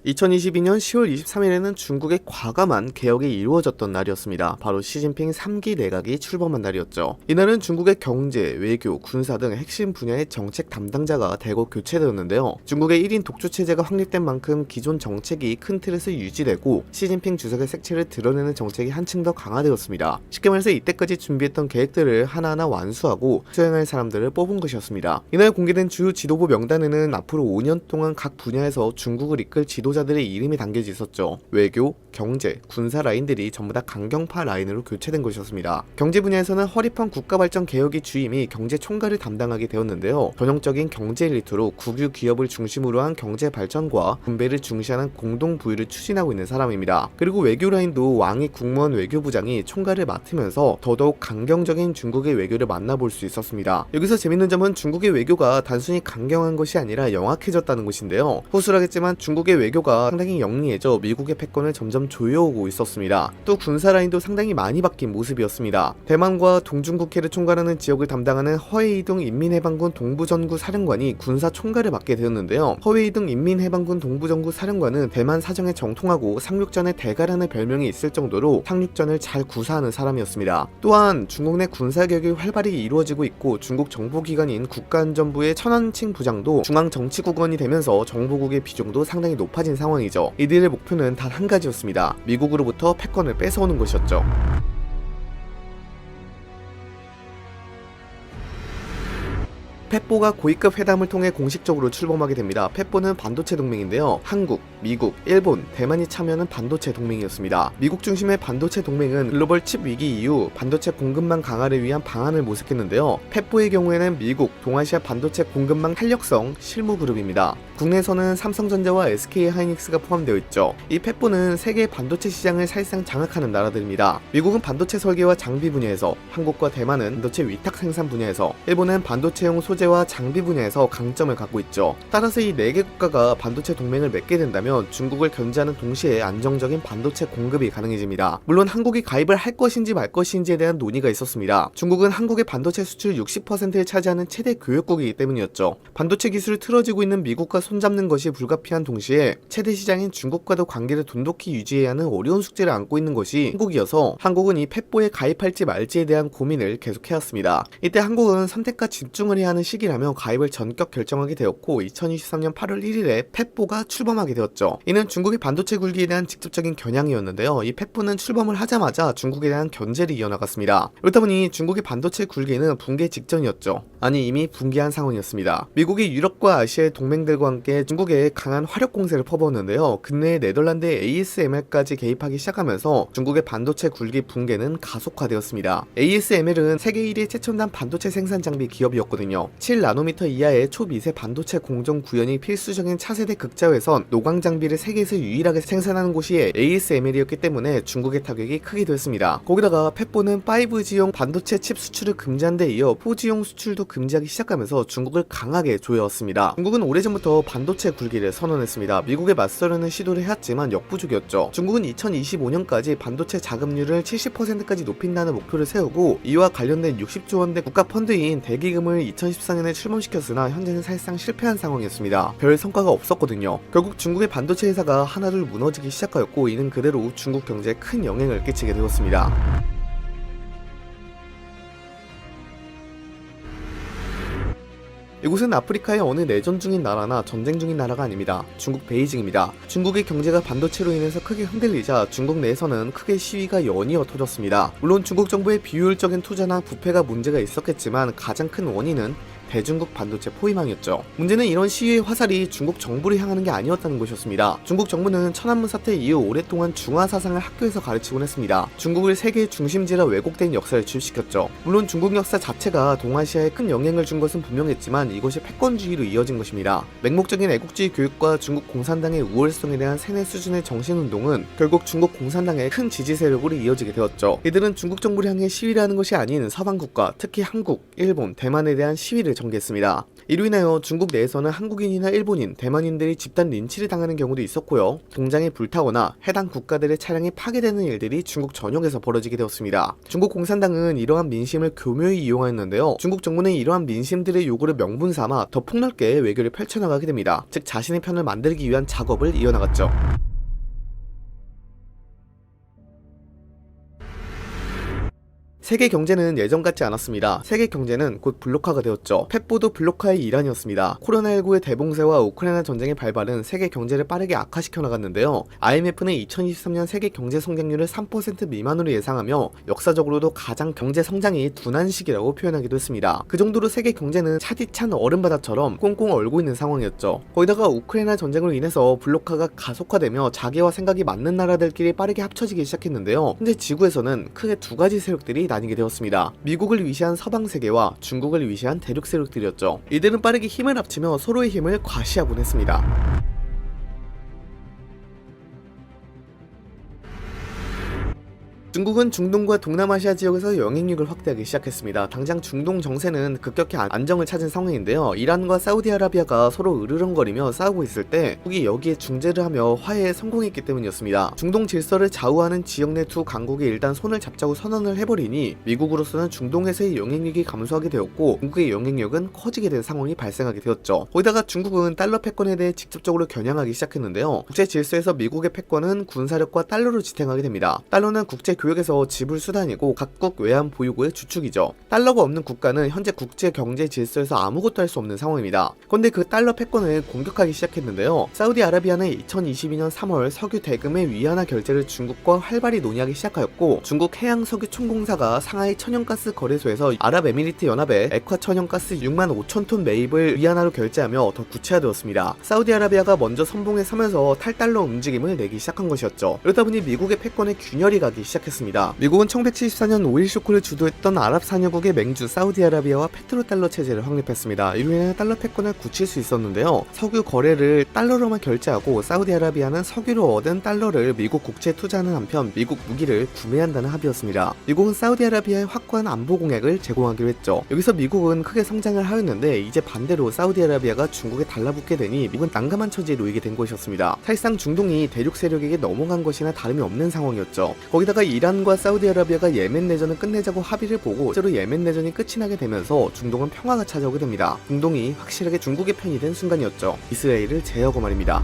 2022년 10월 23일에는 중국의 과감한 개혁이 이루어졌던 날이었습니다. 바로 시진핑 3기 내각이 출범한 날이었죠. 이날은 중국의 경제, 외교, 군사 등 핵심 분야의 정책 담당자가 대거 교체되었는데요. 중국의 1인 독주체제가 확립된 만큼 기존 정책이 큰 틀에서 유지되고 시진핑 주석의 색채를 드러내는 정책이 한층 더 강화되었습니다. 쉽게 말해서 이때까지 준비했던 계획들을 하나하나 완수하고 수행할 사람들을 뽑은 것이었습니다. 이날 공개된 주요 지도부 명단에는 앞으로 5년 동안 각 분야에서 중국을 이끌 지도자들의 이름이 담겨져 있었죠. 외교, 경제, 군사 라인들이 전부 다 강경파 라인으로 교체된 것이었습니다. 경제 분야에서는 허리판 국가발전 개혁이 주임이 경제 총괄을 담당하게 되었는데요. 전형적인 경제 엘리트로 국유 기업을 중심으로 한 경제 발전과 분배를 중시하는 공동 부유를 추진하고 있는 사람입니다. 그리고 외교 라인도 왕이 국무원 외교부장이 총괄을 맡으면서 더더욱 강경적인 중국의 외교를 만나볼 수 있었습니다. 여기서 재밌는 점은 중국의 외교가 단순히 강경한 것이 아니라 영악해졌다는 것인데요. 호술하겠지만 중국의 외교가 상당히 영리해져 미국의 패권을 점점 조여오고 있었습니다. 또 군사 라인도 상당히 많이 바뀐 모습이었습니다. 대만과 동중국해를 총괄하는 지역을 담당하는 허웨이둥 인민해방군 동부전구 사령관이 군사 총괄을 맡게 되었는데요. 허웨이둥 인민해방군 동부전구 사령관은 대만 사정에 정통하고 상륙전의 대가라는 별명이 있을 정도로 상륙전을 잘 구사하는 사람이었습니다. 또한 중국 내 군사개혁이 활발히 이루어지고 있고 중국 정보기관인 국가안전부의 천안칭 부장도 중앙정치국원이 되면서 정보국의 비중도 상당히 높아진 상황이죠. 이들의 목표는 단 한 가지였습니다. 미국으로부터 패권을 뺏어오는 것이었죠. 펫보가 고위급 회담을 통해 공식적으로 출범하게 됩니다. 펫보는 반도체 동맹인데요. 한국, 미국, 일본, 대만이 참여하는 반도체 동맹이었습니다. 미국 중심의 반도체 동맹은 글로벌 칩 위기 이후 반도체 공급망 강화를 위한 방안을 모색했는데요. 펫보의 경우에는 미국, 동아시아 반도체 공급망 탄력성 실무 그룹입니다. 국내에서는 삼성전자와 SK하이닉스가 포함되어 있죠. 이 펫보는 세계 반도체 시장을 사실상 장악하는 나라들입니다. 미국은 반도체 설계와 장비 분야에서, 한국과 대만은 반도체 위탁 생산 분야에서, 일본은 반도체용 소재와 장비 분야에서 강점을 갖고 있죠. 따라서 이 4개 국가가 반도체 동맹을 맺게 된다면 중국을 견제하는 동시에 안정적인 반도체 공급이 가능해집니다. 물론 한국이 가입을 할 것인지 말 것인지에 대한 논의가 있었습니다. 중국은 한국의 반도체 수출 60%를 차지하는 최대 교역국이기 때문이었죠. 반도체 기술을 틀어지고 있는 미국과 손잡는 것이 불가피한 동시에 최대 시장인 중국과도 관계를 돈독히 유지해야 하는 어려운 숙제를 안고 있는 것이 한국이어서 한국은 이 펫보에 가입할지 말지에 대한 고민을 계속해왔습니다. 이때 한국은 선택과 집중을 해야 하는 시기라며 가입을 전격 결정하게 되었고 2023년 8월 1일에 펫보가 출범하게 되었죠. 이는 중국의 반도체 굴기에 대한 직접적인 겨냥이었는데요. 이 펫보는 출범을 하자마자 중국에 대한 견제를 이어나갔습니다. 그렇다 보니 중국의 반도체 굴기는 붕괴 직전이었죠. 아니 이미 붕괴한 상황이었습니다. 미국이 유럽과 아시아의 동맹들과 함께 중국에 강한 화력 공세를 퍼부었는데요. 근래에 네덜란드의 ASML까지 개입하기 시작하면서 중국의 반도체 굴기 붕괴는 가속화되었습니다. ASML은 세계 1위 최첨단 반도체 생산 장비 기업이었거든요. 7나노미터 이하의 초미세 반도체 공정 구현이 필수적인 차세대 극자회선 노광 장비를 세계에서 유일하게 생산하는 곳이 ASML이었기 때문에 중국의 타격이 크기도 했습니다. 거기다가 펫보는 5G용 반도체 칩 수출을 금지한 데 이어 4G용 수출도 금지하기 시작하면서 중국을 강하게 조여왔습니다. 중국은 오래전부터 반도체 굴기를 선언했습니다. 미국에 맞서려는 시도를 해왔지만 역부족이었죠. 중국은 2025년까지 반도체 자금률을 70%까지 높인다는 목표를 세우고 이와 관련된 60조 원대 국가 펀드인 대기금을 2014년에 출범시켰으나 현재는 사실상 실패한 상황이었습니다. 별 성과가 없었거든요. 결국 중국의 반도체 회사가 하나둘 무너지기 시작하였고 이는 그대로 중국 경제에 큰 영향을 끼치게 되었습니다. 이곳은 아프리카의 어느 내전 중인 나라나 전쟁 중인 나라가 아닙니다. 중국 베이징입니다. 중국의 경제가 반도체로 인해서 크게 흔들리자 중국 내에서는 크게 시위가 연이어 터졌습니다. 물론 중국 정부의 비효율적인 투자나 부패가 문제가 있었겠지만 가장 큰 원인은 대중국 반도체 포위망이었죠. 문제는 이런 시위의 화살이 중국 정부를 향하는 게 아니었다는 것이었습니다. 중국 정부는 천안문 사태 이후 오랫동안 중화 사상을 학교에서 가르치곤 했습니다. 중국을 세계의 중심지라 왜곡된 역사를 주입시켰죠. 물론 중국 역사 자체가 동아시아에 큰 영향을 준 것은 분명했지만 이것이 패권주의로 이어진 것입니다. 맹목적인 애국주의 교육과 중국 공산당의 우월성에 대한 세뇌 수준의 정신운동은 결국 중국 공산당의 큰 지지 세력으로 이어지게 되었죠. 이들은 중국 정부를 향해 시위를 하는 것이 아닌 서방 국가, 특히 한국, 일본, 대만에 대한 시위를 전개했습니다. 이로 인하여 중국 내에서는 한국인이나 일본인, 대만인들이 집단 린치를 당하는 경우도 있었고요. 공장이 불타거나 해당 국가들의 차량이 파괴되는 일들이 중국 전역에서 벌어지게 되었습니다. 중국 공산당은 이러한 민심을 교묘히 이용하였는데요. 중국 정부는 이러한 민심들의 요구를 명분 삼아 더 폭넓게 외교를 펼쳐나가게 됩니다. 즉 자신의 편을 만들기 위한 작업을 이어나갔죠. 세계 경제는 예전 같지 않았습니다. 세계 경제는 곧 블록화가 되었죠. 펫보도 블록화의 일환이었습니다. 코로나19의 대봉쇄와 우크라이나 전쟁의 발발은 세계 경제를 빠르게 악화시켜 나갔는데요. IMF는 2023년 세계 경제 성장률을 3% 미만으로 예상하며 역사적으로도 가장 경제 성장이 둔한 시기라고 표현하기도 했습니다. 그 정도로 세계 경제는 차디찬 얼음바다처럼 꽁꽁 얼고 있는 상황이었죠. 거기다가 우크라이나 전쟁으로 인해서 블록화가 가속화되며 자기와 생각이 맞는 나라들끼리 빠르게 합쳐지기 시작했는데요. 현재 지구에서는 크게 두 가지 세력들이 나뉘게 되었습니다. 미국을 위시한 서방 세계와 중국을 위시한 대륙 세력들이었죠. 이들은 빠르게 힘을 합치며 서로의 힘을 과시하곤 했습니다. 중국은 중동과 동남아시아 지역에서 영향력을 확대하기 시작했습니다. 당장 중동 정세는 급격히 안정을 찾은 상황인데요. 이란과 사우디아라비아가 서로 으르렁거리며 싸우고 있을 때 미국이 여기에 중재를 하며 화해에 성공했기 때문이었습니다. 중동 질서를 좌우하는 지역 내 두 강국이 일단 손을 잡자고 선언을 해버리니 미국으로서는 중동에서의 영향력이 감소하게 되었고 중국의 영향력은 커지게 된 상황이 발생하게 되었죠. 거기다가 중국은 달러 패권에 대해 직접적으로 겨냥하기 시작했는데요. 국제 질서에서 미국의 패권은 군사력과 달러로 지탱하게 됩니다. 달러는 국제 교역에서 지불 수단이고 각국 외환 보유고의 주축이죠. 달러가 없는 국가는 현재 국제 경제 질서에서 아무것도 할 수 없는 상황입니다. 그런데 그 달러 패권을 공격하기 시작했는데요. 사우디아라비아는 2022년 3월 석유 대금의 위안화 결제를 중국과 활발히 논의하기 시작하였고 중국 해양석유총공사가 상하이 천연가스 거래소에서 아랍에미리트 연합에 액화 천연가스 6만 5천 톤 매입을 위안화로 결제하며 더 구체화되었습니다. 사우디아라비아가 먼저 선봉에 서면서 탈달러 움직임을 내기 시작한 것이었죠. 이러다 보니 미국의 패권에 균열이 가기 시작했습니다. 미국은 1974년 오일 쇼크를 주도했던 아랍 산여국의 맹주 사우디아라비아와 페트로달러 체제를 확립했습니다. 이로 인해 달러 패권을 굳힐 수 있었는데요. 석유 거래를 달러로만 결제하고 사우디아라비아는 석유로 얻은 달러를 미국 국채에 투자하는 한편 미국 무기를 구매한다는 합의였습니다. 미국은 사우디아라비아의 확고한 안보 공약을 제공하기로 했죠. 여기서 미국은 크게 성장을 하였는데 이제 반대로 사우디아라비아가 중국에 달라붙게 되니 미국은 난감한 처지에 놓이게 된 것이었습니다. 사실상 중동이 대륙 세력에게 넘어간 것이나 다름이 없는 상황이었죠. 거기다가 이란과 사우디아라비아가 예멘 내전을 끝내자고 합의를 보고 실제로 예멘 내전이 끝이 나게 되면서 중동은 평화가 찾아오게 됩니다. 중동이 확실하게 중국의 편이 된 순간이었죠. 이스라엘을 제어하고 말입니다.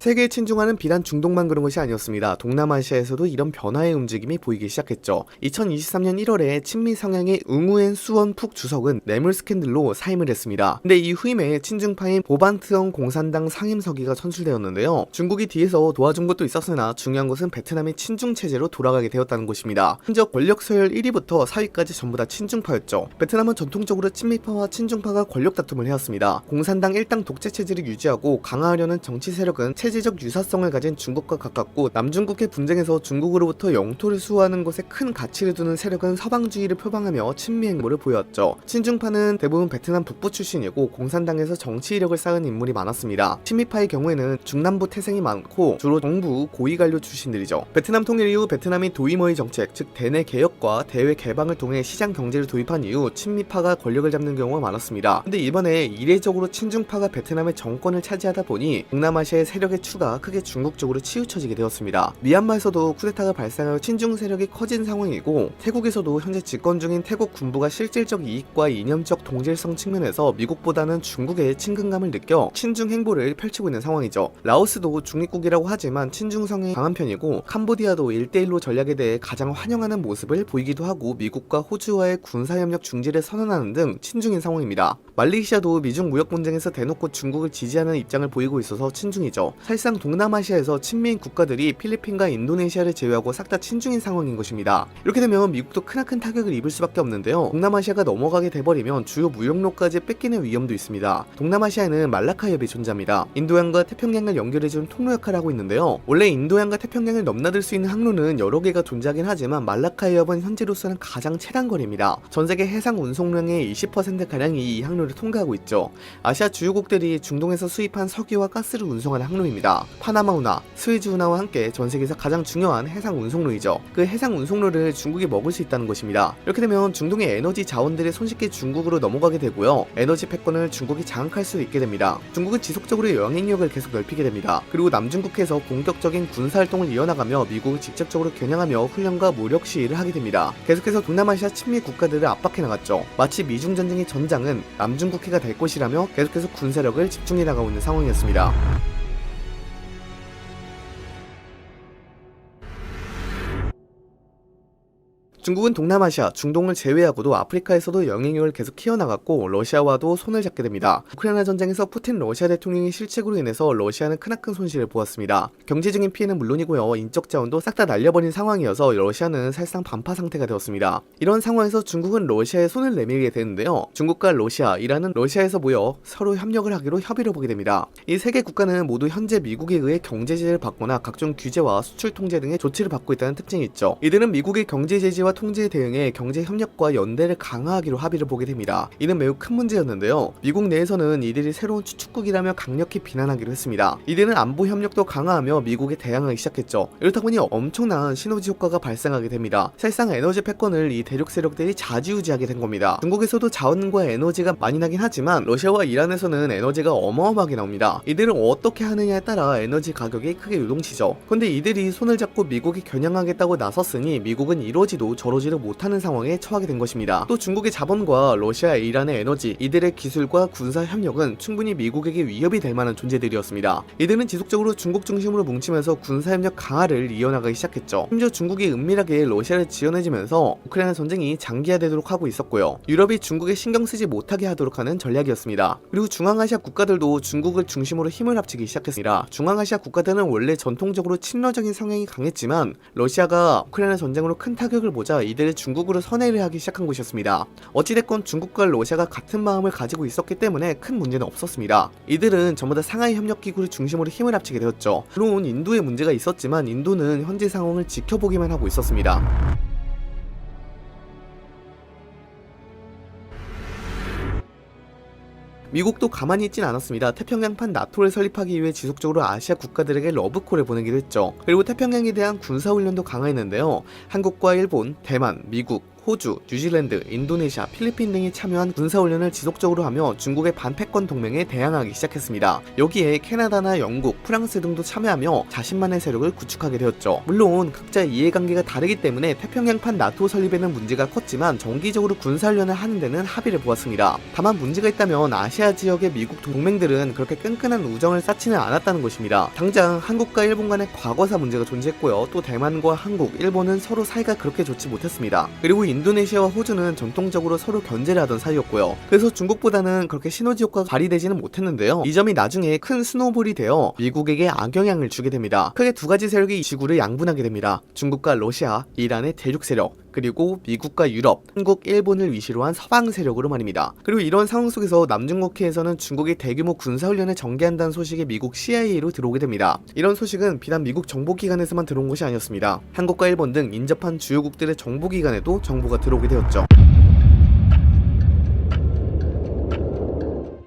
세계에 친중화는 비단 중동만 그런 것이 아니었습니다. 동남아시아에서도 이런 변화의 움직임이 보이기 시작했죠. 2023년 1월에 친미 성향의 응우엔 수원푹 주석은 뇌물 스캔들로 사임을 했습니다. 근데 이 후임에 친중파인 보반트엉 공산당 상임서기가 선출되었는데요. 중국이 뒤에서 도와준 것도 있었으나 중요한 것은 베트남이 친중 체제로 돌아가게 되었다는 것입니다. 현재 권력 서열 1위부터 4위까지 전부 다 친중파였죠. 베트남은 전통적으로 친미파와 친중파가 권력 다툼을 해왔습니다. 공산당 일당 독재 체제를 유지하고 강화하려는 정치 세력은 체제적 유사성을 가진 중국과 가깝고 남중국해 분쟁에서 중국으로부터 영토를 수호하는 것에 큰 가치를 두는 세력은 서방주의를 표방하며 친미 행보를 보여왔죠. 친중파는 대부분 베트남 북부 출신이고 공산당에서 정치 이력을 쌓은 인물이 많았습니다. 친미파의 경우에는 중남부 태생이 많고 주로 정부 고위관료 출신들이죠. 베트남 통일 이후 베트남이 도이머의 정책, 즉 대내 개혁과 대외 개방을 통해 시장 경제를 도입한 이후 친미파가 권력을 잡는 경우가 많았습니다. 근데 이번에 이례적으로 친중파가 베트남의 정권을 차지하다 보니 동남아시아의 세력의 추가 크게 중국 쪽으로 치우쳐지게 되었습니다. 미얀마에서도 쿠데타가 발생하여 친중 세력이 커진 상황이고 태국에서도 현재 집권 중인 태국 군부가 실질적 이익과 이념적 동질성 측면에서 미국보다는 중국의 친근감을 느껴 친중 행보를 펼치고 있는 상황이죠. 라오스도 중립국이라고 하지만 친중 성향이 강한 편이고 캄보디아도 1대1로 전략에 대해 가장 환영하는 모습을 보이기도 하고 미국과 호주와의 군사협력 중지를 선언하는 등 친중인 상황입니다. 말레이시아도 미중 무역 분쟁에서 대놓고 중국을 지지하는 입장을 보이고 있어서 친중이죠. 사실상 동남아시아에서 친미인 국가들이 필리핀과 인도네시아를 제외하고 싹 다 친중인 상황인 것입니다. 이렇게 되면 미국도 크나큰 타격을 입을 수밖에 없는데요. 동남아시아가 넘어가게 돼버리면 주요 무역로까지 뺏기는 위험도 있습니다. 동남아시아에는 말라카 협이 존재합니다. 인도양과 태평양을 연결해주는 통로 역할을 하고 있는데요. 원래 인도양과 태평양을 넘나들 수 있는 항로는 여러 개가 존재하긴 하지만 말라카 협은 현재로서는 가장 최단거리입니다. 전세계 해상 운송량의 20%가량이 이 항로를 통과하고 있죠. 아시아 주요국들이 중동에서 수입한 석유와 가스를 운송하는 항로입니다. 해상로입니다. 파나마 운하, 스웨즈 운하와 함께 전 세계에서 가장 중요한 해상 운송로이죠. 그 해상 운송로를 중국이 먹을 수 있다는 것입니다. 이렇게 되면 중동의 에너지 자원들이 손쉽게 중국으로 넘어가게 되고요. 에너지 패권을 중국이 장악할 수 있게 됩니다. 중국은 지속적으로 영향력을 계속 넓히게 됩니다. 그리고 남중국해에서 본격적인 군사활동을 이어나가며 미국을 직접적으로 겨냥하며 훈련과 무력 시위를 하게 됩니다. 계속해서 동남아시아 친미 국가들을 압박해 나갔죠. 마치 미중 전쟁의 전장은 남중국해가 될 것이라며 계속해서 군사력을 집중해 나가고 있는 상황이었습니다. 중국은 동남아시아, 중동을 제외하고도 아프리카에서도 영향력을 계속 키워나갔고 러시아와도 손을 잡게 됩니다. 우크라이나 전쟁에서 푸틴 러시아 대통령의 실책으로 인해서 러시아는 크나큰 손실을 보았습니다. 경제적인 피해는 물론이고요. 인적 자원도 싹 다 날려버린 상황이어서 러시아는 사실상 반파 상태가 되었습니다. 이런 상황에서 중국은 러시아에 손을 내밀게 되는데요. 중국과 러시아, 이란은 러시아에서 모여 서로 협력을 하기로 협의를 보게 됩니다. 이 세 개 국가는 모두 현재 미국에 의해 경제 제재를 받거나 각종 규제와 수출 통제 등의 조치를 받고 있다는 특징이 있죠. 이들은 미국의 경제 제재와 통제에 대응해 경제 협력과 연대를 강화하기로 합의를 보게 됩니다. 이는 매우 큰 문제였는데요. 미국 내에서는 이들이 새로운 추축국이라며 강력히 비난하기로 했습니다. 이들은 안보 협력도 강화하며 미국에 대항하기 시작했죠. 이렇다 보니 엄청난 시너지 효과가 발생하게 됩니다. 사실상 에너지 패권을 이 대륙 세력들이 좌지우지하게 된 겁니다. 중국에서도 자원과 에너지가 많이 나긴 하지만 러시아와 이란에서는 에너지가 어마어마하게 나옵니다. 이들은 어떻게 하느냐에 따라 에너지 가격이 크게 요동치죠. 그런데 이들이 손을 잡고 미국이 겨냥하겠다고 나섰으니 미국은 이러지도 저러지를 못하는 상황에 처하게 된 것입니다. 또 중국의 자본과 러시아, 이란의 에너지, 이들의 기술과 군사 협력은 충분히 미국에게 위협이 될 만한 존재들이었습니다. 이들은 지속적으로 중국 중심으로 뭉치면서 군사 협력 강화를 이어나가기 시작했죠. 심지어 중국이 은밀하게 러시아를 지원해주면서 우크라이나 전쟁이 장기화되도록 하고 있었고요. 유럽이 중국에 신경 쓰지 못하게 하도록 하는 전략이었습니다. 그리고 중앙아시아 국가들도 중국을 중심으로 힘을 합치기 시작했습니다. 중앙아시아 국가들은 원래 전통적으로 친러적인 성향이 강했지만 러시아가 우크라이나 전쟁으로 큰 타격을 보자 이들을 중국으로 선회를 하기 시작한 것이었습니다. 어찌됐건 중국과 러시아가 같은 마음을 가지고 있었기 때문에 큰 문제는 없었습니다. 이들은 전부 다 상하이 협력기구를 중심으로 힘을 합치게 되었죠. 물론 인도에 문제가 있었지만 인도는 현재 상황을 지켜보기만 하고 있었습니다. 미국도 가만히 있진 않았습니다. 태평양판 나토를 설립하기 위해 지속적으로 아시아 국가들에게 러브콜을 보내기도 했죠. 그리고 태평양에 대한 군사훈련도 강화했는데요. 한국과 일본, 대만, 미국, 호주, 뉴질랜드, 인도네시아, 필리핀 등이 참여한 군사훈련을 지속적으로 하며 중국의 반패권 동맹에 대항하기 시작했습니다. 여기에 캐나다나 영국, 프랑스 등도 참여하며 자신만의 세력을 구축하게 되었죠. 물론 각자의 이해관계가 다르기 때문에 태평양판 나토 설립에는 문제가 컸지만 정기적으로 군사훈련을 하는 데는 합의를 보았습니다. 다만 문제가 있다면 아시아 지역의 미국 동맹들은 그렇게 끈끈한 우정을 쌓지는 않았다는 것입니다. 당장 한국과 일본 간의 과거사 문제가 존재했고요. 또 대만과 한국, 일본은 서로 사이가 그렇게 좋지 못했습니다. 그리고 인도네시아와 호주는 전통적으로 서로 견제를 하던 사이였고요. 그래서 중국보다는 그렇게 시너지 효과가 발휘되지는 못했는데요. 이 점이 나중에 큰 스노볼이 되어 미국에게 악영향을 주게 됩니다. 크게 두 가지 세력이 이 지구를 양분하게 됩니다. 중국과 러시아, 이란의 대륙 세력, 그리고 미국과 유럽, 한국, 일본을 위시로 한 서방 세력으로 말입니다. 그리고 이런 상황 속에서 남중국해에서는 중국이 대규모 군사훈련을 전개한다는 소식이 미국 CIA로 들어오게 됩니다. 이런 소식은 비단 미국 정보기관에서만 들어온 것이 아니었습니다. 한국과 일본 등 인접한 주요국들의 정보기관에도 정보가 들어오게 되었죠.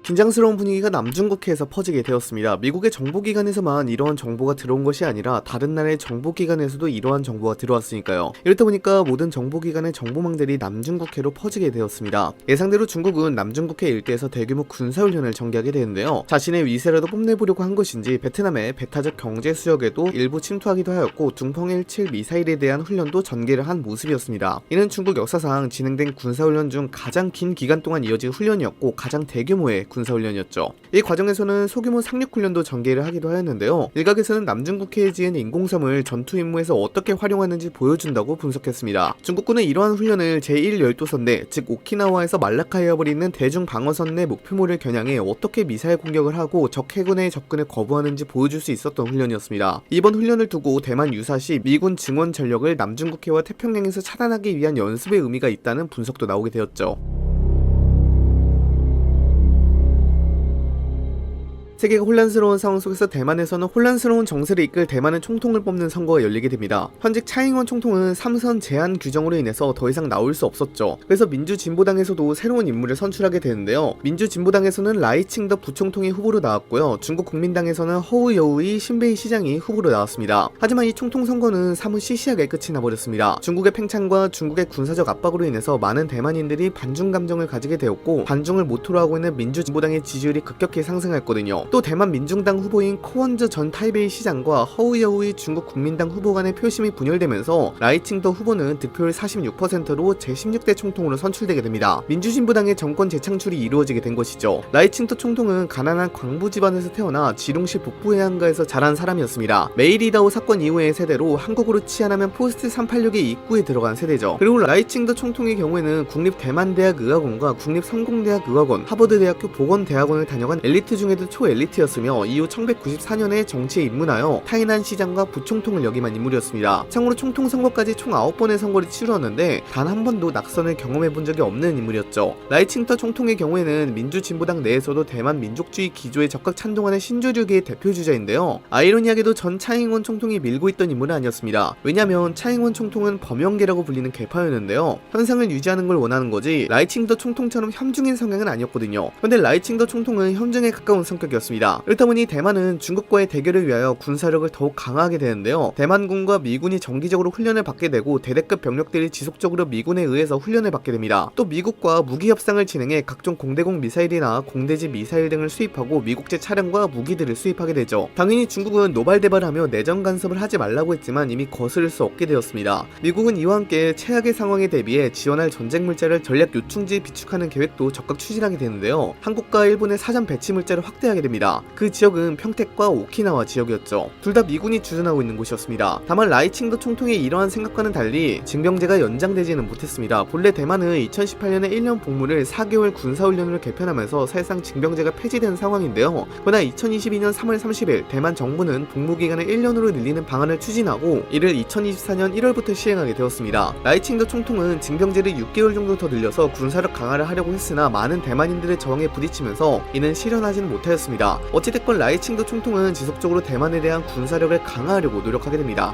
긴장스러운 분위기가 남중국해에서 퍼지게 되었습니다. 미국의 정보기관에서만 이러한 정보가 들어온 것이 아니라 다른 나라의 정보기관에서도 이러한 정보가 들어왔으니까요. 이렇다 보니까 모든 정보기관의 정보망들이 남중국해로 퍼지게 되었습니다. 예상대로 중국은 남중국해 일대에서 대규모 군사훈련을 전개하게 되는데요. 자신의 위세라도 뽐내보려고 한 것인지 베트남의 배타적 경제 수역에도 일부 침투하기도 하였고 둥펑17 미사일에 대한 훈련도 전개를 한 모습이었습니다. 이는 중국 역사상 진행된 군사훈련 중 가장 긴 기간 동안 이어진 훈련이었고 가장 대규모의 군사훈련이었죠. 이 과정에서는 소규모 상륙훈련도 전개를 하기도 하였는데요. 일각에서는 남중국해에 지은 인공섬을 전투 임무에서 어떻게 활용하는지 보여준다고 분석했습니다. 중국군은 이러한 훈련을 제1열도선 내, 즉 오키나와에서 말라카에 와버리는 대중방어선 내 목표물을 겨냥해 어떻게 미사일 공격을 하고 적 해군의 접근을 거부하는지 보여줄 수 있었던 훈련이었습니다. 이번 훈련을 두고 대만 유사시 미군 증원 전력을 남중국해와 태평양에서 차단하기 위한 연습의 의미가 있다는 분석도 나오게 되었죠. 세계가 혼란스러운 상황 속에서 대만에서는 혼란스러운 정세를 이끌 대만의 총통을 뽑는 선거가 열리게 됩니다. 현직 차잉원 총통은 3선 제한 규정으로 인해서 더 이상 나올 수 없었죠. 그래서 민주진보당에서도 새로운 인물을 선출하게 되는데요. 민주진보당에서는 라이칭더 부총통이 후보로 나왔고요. 중국국민당에서는 허우여우이 신베이 시장이 후보로 나왔습니다. 하지만 이 총통 선거는 사뭇 시시하게 끝이 나버렸습니다. 중국의 팽창과 중국의 군사적 압박으로 인해서 많은 대만인들이 반중 감정을 가지게 되었고, 반중을 모토로 하고 있는 민주진보당의 지지율이 급격히 상승했거든요. 또 대만 민중당 후보인 코원저 전 타이베이 시장과 허우여우이 중국 국민당 후보 간의 표심이 분열되면서 라이칭더 후보는 득표율 46%로 제16대 총통으로 선출되게 됩니다. 민주진보당의 정권 재창출이 이루어지게 된 것이죠. 라이칭더 총통은 가난한 광부 집안에서 태어나 지룽시 북부 해안가에서 자란 사람이었습니다. 메이리다오 사건 이후의 세대로 한국으로 치안하면 포스트 386의 입구에 들어간 세대죠. 그리고 라이칭더 총통의 경우에는 국립대만대학의학원과 국립성공대학의학원, 하버드대학교 보건대학원을 다녀간 엘리트 중에도 초엘리트였으며 이후 1994년에 정치에 입문하여 타이난 시장과 부총통을 역임한 인물이었습니다. 참고로 총통 선거까지 총 9번의 선거를 치루었는데 단 한 번도 낙선을 경험해본 적이 없는 인물이었죠. 라이칭더 총통의 경우에는 민주진보당 내에서도 대만 민족주의 기조에 적극 찬동하는 신주류계의 대표주자인데요. 아이러니하게도 전 차잉원 총통이 밀고 있던 인물은 아니었습니다. 왜냐면 차잉원 총통은 범영계라고 불리는 계파였는데요. 현상을 유지하는 걸 원하는 거지 라이칭더 총통처럼 혐중인 성향은 아니었거든요. 근데 라이칭더 총통은 혐중에 가까운 성격이었습니다. 그렇다 보니 대만은 중국과의 대결을 위하여 군사력을 더욱 강화하게 되는데요. 대만군과 미군이 정기적으로 훈련을 받게 되고 대대급 병력들이 지속적으로 미군에 의해서 훈련을 받게 됩니다. 또 미국과 무기 협상을 진행해 각종 공대공 미사일이나 공대지 미사일 등을 수입하고 미국제 차량과 무기들을 수입하게 되죠. 당연히 중국은 노발대발하며 내정 간섭을 하지 말라고 했지만 이미 거스를 수 없게 되었습니다. 미국은 이와 함께 최악의 상황에 대비해 지원할 전쟁 물자를 전략 요충지에 비축하는 계획도 적극 추진하게 되는데요. 한국과 일본의 사전 배치 물자를 확대하게 됩니다. 그 지역은 평택과 오키나와 지역이었죠. 둘 다 미군이 주둔하고 있는 곳이었습니다. 다만 라이칭더 총통의 이러한 생각과는 달리 징병제가 연장되지는 못했습니다. 본래 대만은 2018년에 1년 복무를 4개월 군사훈련으로 개편하면서 사실상 징병제가 폐지된 상황인데요. 그러나 2022년 3월 30일 대만 정부는 복무기간을 1년으로 늘리는 방안을 추진하고 이를 2024년 1월부터 시행하게 되었습니다. 라이칭더 총통은 징병제를 6개월 정도 더 늘려서 군사력 강화를 하려고 했으나 많은 대만인들의 저항에 부딪히면서 이는 실현하지는 못하였습니다. 어찌됐건 라이칭더 총통은 지속적으로 대만에 대한 군사력을 강화하려고 노력하게 됩니다.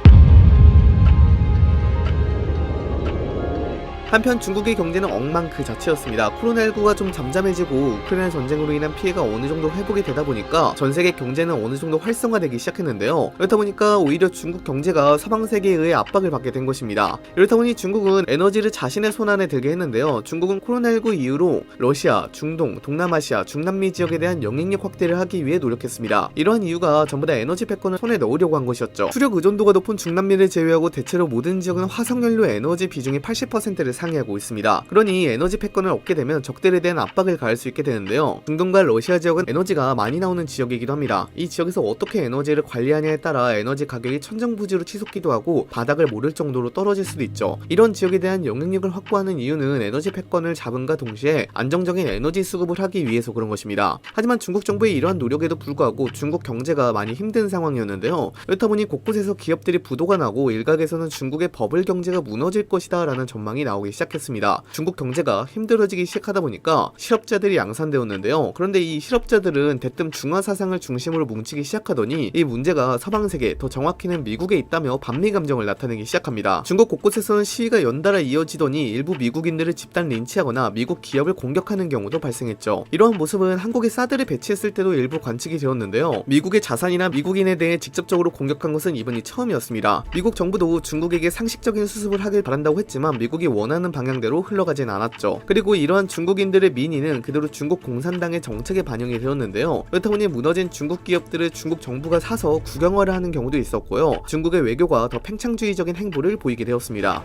한편 중국의 경제는 엉망 그 자체였습니다. 코로나19가 좀 잠잠해지고 우크라이나 전쟁으로 인한 피해가 어느 정도 회복이 되다 보니까 전 세계 경제는 어느 정도 활성화되기 시작했는데요. 그렇다 보니까 오히려 중국 경제가 서방 세계에 의해 압박을 받게 된 것입니다. 이렇다 보니 중국은 에너지를 자신의 손안에 들게 했는데요. 중국은 코로나19 이후로 러시아, 중동, 동남아시아, 중남미 지역에 대한 영향력 확대를 하기 위해 노력했습니다. 이러한 이유가 전부 다 에너지 패권을 손에 넣으려고 한 것이었죠. 수력 의존도가 높은 중남미를 제외하고 대체로 모든 지역은 화석연료 에너지 비중이 80%를 상회하고 있습니다. 그러니 에너지 패권을 얻게 되면 적들에 대한 압박을 가할 수 있게 되는데요. 중동과 러시아 지역은 에너지가 많이 나오는 지역이기도 합니다. 이 지역에서 어떻게 에너지를 관리하냐에 따라 에너지 가격이 천정부지로 치솟기도 하고 바닥을 모를 정도로 떨어질 수도 있죠. 이런 지역에 대한 영향력을 확보하는 이유는 에너지 패권을 잡음과 동시에 안정적인 에너지 수급을 하기 위해서 그런 것입니다. 하지만 중국 정부의 이러한 노력에도 불구하고 중국 경제가 많이 힘든 상황이었는데요. 그렇다 보니 곳곳에서 기업들이 부도가 나고 일각에서는 중국의 버블 경제가 무너질 것이다 라는 전망이 나오기 시작했습니다. 중국 경제가 힘들어지기 시작하다 보니까 실업자들이 양산되었는데요. 그런데 이 실업자들은 대뜸 중화 사상을 중심으로 뭉치기 시작하더니 이 문제가 서방 세계, 더 정확히는 미국에 있다며 반미 감정을 나타내기 시작합니다. 중국 곳곳에서는 시위가 연달아 이어지더니 일부 미국인들을 집단 린치하거나 미국 기업을 공격하는 경우도 발생했죠. 이러한 모습은 한국에 사드를 배치했을 때도 일부 관측이 되었는데요. 미국의 자산이나 미국인에 대해 직접적으로 공격한 것은 이번이 처음이었습니다. 미국 정부도 중국에게 상식적인 수습을 하길 바란다고 했지만 미국이 원하는 방향대로 흘러가진 않았죠. 그리고 이러한 중국인들의 민의는 그대로 중국 공산당의 정책에 반영이 되었는데요. 그렇다 보니 무너진 중국 기업들을 중국 정부가 사서 국영화를 하는 경우도 있었고요. 중국의 외교가 더 팽창주의적인 행보를 보이게 되었습니다.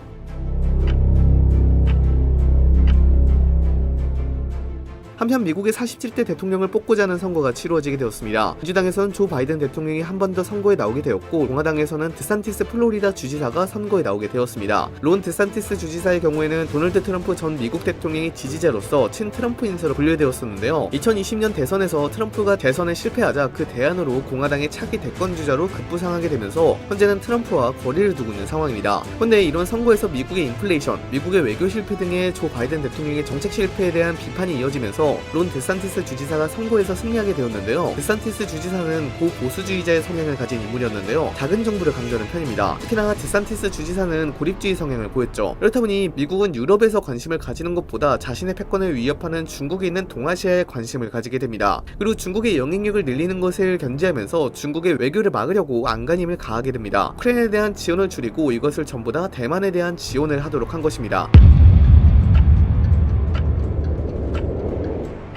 한편 미국의 47대 대통령을 뽑고자 하는 선거가 치루어지게 되었습니다. 민주당에서는 조 바이든 대통령이 한 번 더 선거에 나오게 되었고 공화당에서는 드산티스 플로리다 주지사가 선거에 나오게 되었습니다. 론 드산티스 주지사의 경우에는 도널드 트럼프 전 미국 대통령의 지지자로서 친 트럼프 인사로 분류되었었는데요. 2020년 대선에서 트럼프가 대선에 실패하자 그 대안으로 공화당의 차기 대권주자로 급부상하게 되면서 현재는 트럼프와 거리를 두고 있는 상황입니다. 그런데 이런 선거에서 미국의 인플레이션, 미국의 외교 실패 등의 조 바이든 대통령의 정책 실패에 대한 비판이 이어지면서 통해서 론 데산티스 주지사가 선거에서 승리하게 되었는데요. 데산티스 주지사는 고보수주의자의 성향을 가진 인물이었는데요. 작은 정부를 강조하는 편입니다. 특히나 데산티스 주지사는 고립주의 성향을 보였죠. 그렇다 보니 미국은 유럽에서 관심을 가지는 것보다 자신의 패권을 위협하는 중국에 있는 동아시아에 관심을 가지게 됩니다. 그리고 중국의 영향력을 늘리는 것을 견제하면서 중국의 외교를 막으려고 안간힘을 가하게 됩니다. 우크라이나에 대한 지원을 줄이고 이것을 전부 다 대만에 대한 지원을 하도록 한 것입니다.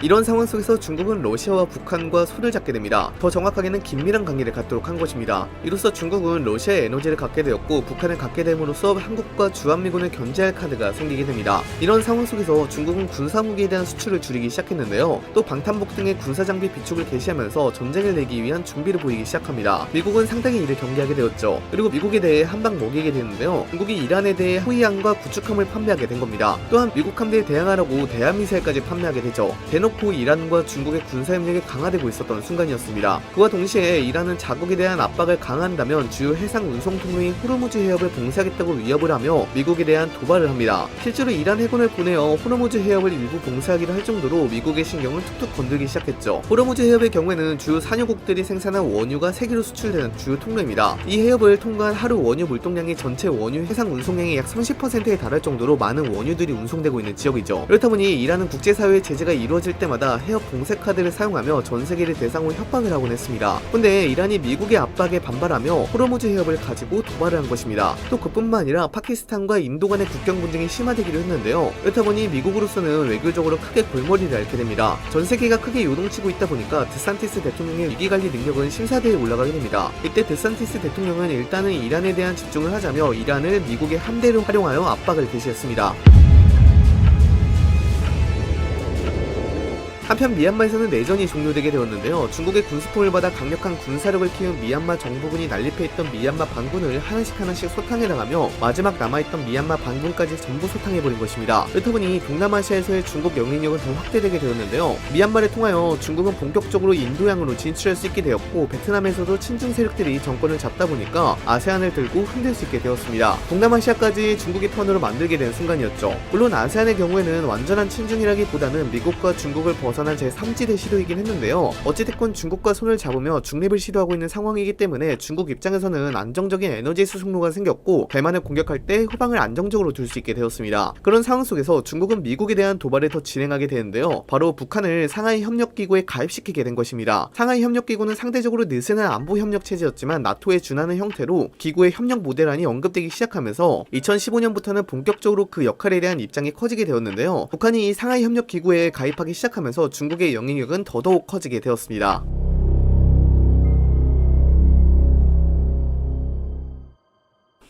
이런 상황 속에서 중국은 러시아와 북한과 손을 잡게 됩니다. 더 정확하게는 긴밀한 관계를 갖도록 한 것입니다. 이로써 중국은 러시아의 에너지를 갖게 되었고 북한을 갖게 됨으로써 한국과 주한미군을 견제할 카드가 생기게 됩니다. 이런 상황 속에서 중국은 군사무기에 대한 수출을 줄이기 시작했는데요. 또 방탄복 등의 군사장비 비축을 개시하면서 전쟁을 내기 위한 준비를 보이기 시작합니다. 미국은 상당히 이를 경계하게 되었죠. 그리고 미국에 대해 한방 먹이게 되는데요. 중국이 이란에 대해 호위함과 구축함을 판매하게 된 겁니다. 또한 미국 함대에 대항하려고 대한미사일까지 판매하게 되죠. 대놓고 이란과 중국의 군사협력이 강화되고 있었던 순간이었습니다. 그와 동시에 이란은 자국에 대한 압박을 강화한다면 주요 해상 운송 통로인 호르무즈 해협을 봉쇄하겠다고 위협을 하며 미국에 대한 도발을 합니다. 실제로 이란 해군을 보내어 호르무즈 해협을 일부 봉쇄하기로 할 정도로 미국의 신경을 툭툭 건들기 시작했죠. 호르무즈 해협의 경우에는 주요 산유국들이 생산한 원유가 세계로 수출되는 주요 통로입니다. 이 해협을 통과한 하루 원유 물동량이 전체 원유 해상 운송량의 약 30%에 달할 정도로 많은 원유들이 운송되고 있는 지역이죠. 그렇다 보니 이란은 국제사회의 제재가 이루어질 때마다 해협 봉쇄 카드를 사용하며 전 세계를 대상으로 협박을 하곤 했습니다. 근데 이란이 미국의 압박에 반발하며 호르무즈 해협을 가지고 도발을 한 것입니다. 또 그뿐만 아니라 파키스탄과 인도 간의 국경 분쟁이 심화되기도 했는데요. 그렇다 보니 미국으로서는 외교적으로 크게 골머리를 앓게 됩니다. 전 세계가 크게 요동치고 있다 보니까 데산티스 대통령의 위기관리 능력은 심사대에 올라가게 됩니다. 이때 데산티스 대통령은 일단은 이란에 대한 집중을 하자며 이란을 미국의 함대로 활용하여 압박을 개시했습니다. 한편 미얀마에서는 내전이 종료되게 되었는데요. 중국의 군수품을 받아 강력한 군사력을 키운 미얀마 정부군이 난립해 있던 미얀마 반군을 하나씩 소탕해 나가며 마지막 남아있던 미얀마 반군까지 전부 소탕해버린 것입니다. 그렇다 보니 동남아시아에서의 중국 영향력은 더 확대되게 되었는데요. 미얀마를 통하여 중국은 본격적으로 인도양으로 진출할 수 있게 되었고 베트남에서도 친중 세력들이 정권을 잡다 보니까 아세안을 들고 흔들 수 있게 되었습니다. 동남아시아까지 중국의 편으로 만들게 된 순간이었죠. 물론 아세안의 경우에는 완전한 친중이라기보다는 미국과 중국을 벗어난 제3지대 시도이긴 했는데요. 어찌됐건 중국과 손을 잡으며 중립을 시도하고 있는 상황이기 때문에 중국 입장에서는 안정적인 에너지 수송로가 생겼고 대만을 공격할 때 후방을 안정적으로 둘 수 있게 되었습니다. 그런 상황 속에서 중국은 미국에 대한 도발을 더 진행하게 되는데요. 바로 북한을 상하이 협력기구에 가입시키게 된 것입니다. 상하이 협력기구는 상대적으로 느슨한 안보 협력 체제였지만 나토에 준하는 형태로 기구의 협력 모델안이 언급되기 시작하면서 2015년부터는 본격적으로 그 역할에 대한 입장이 커지게 되었는데요. 북한이 이 상하이 협력기구에 가입하기 시작하면서 중국의 영향력은 더더욱 커지게 되었습니다.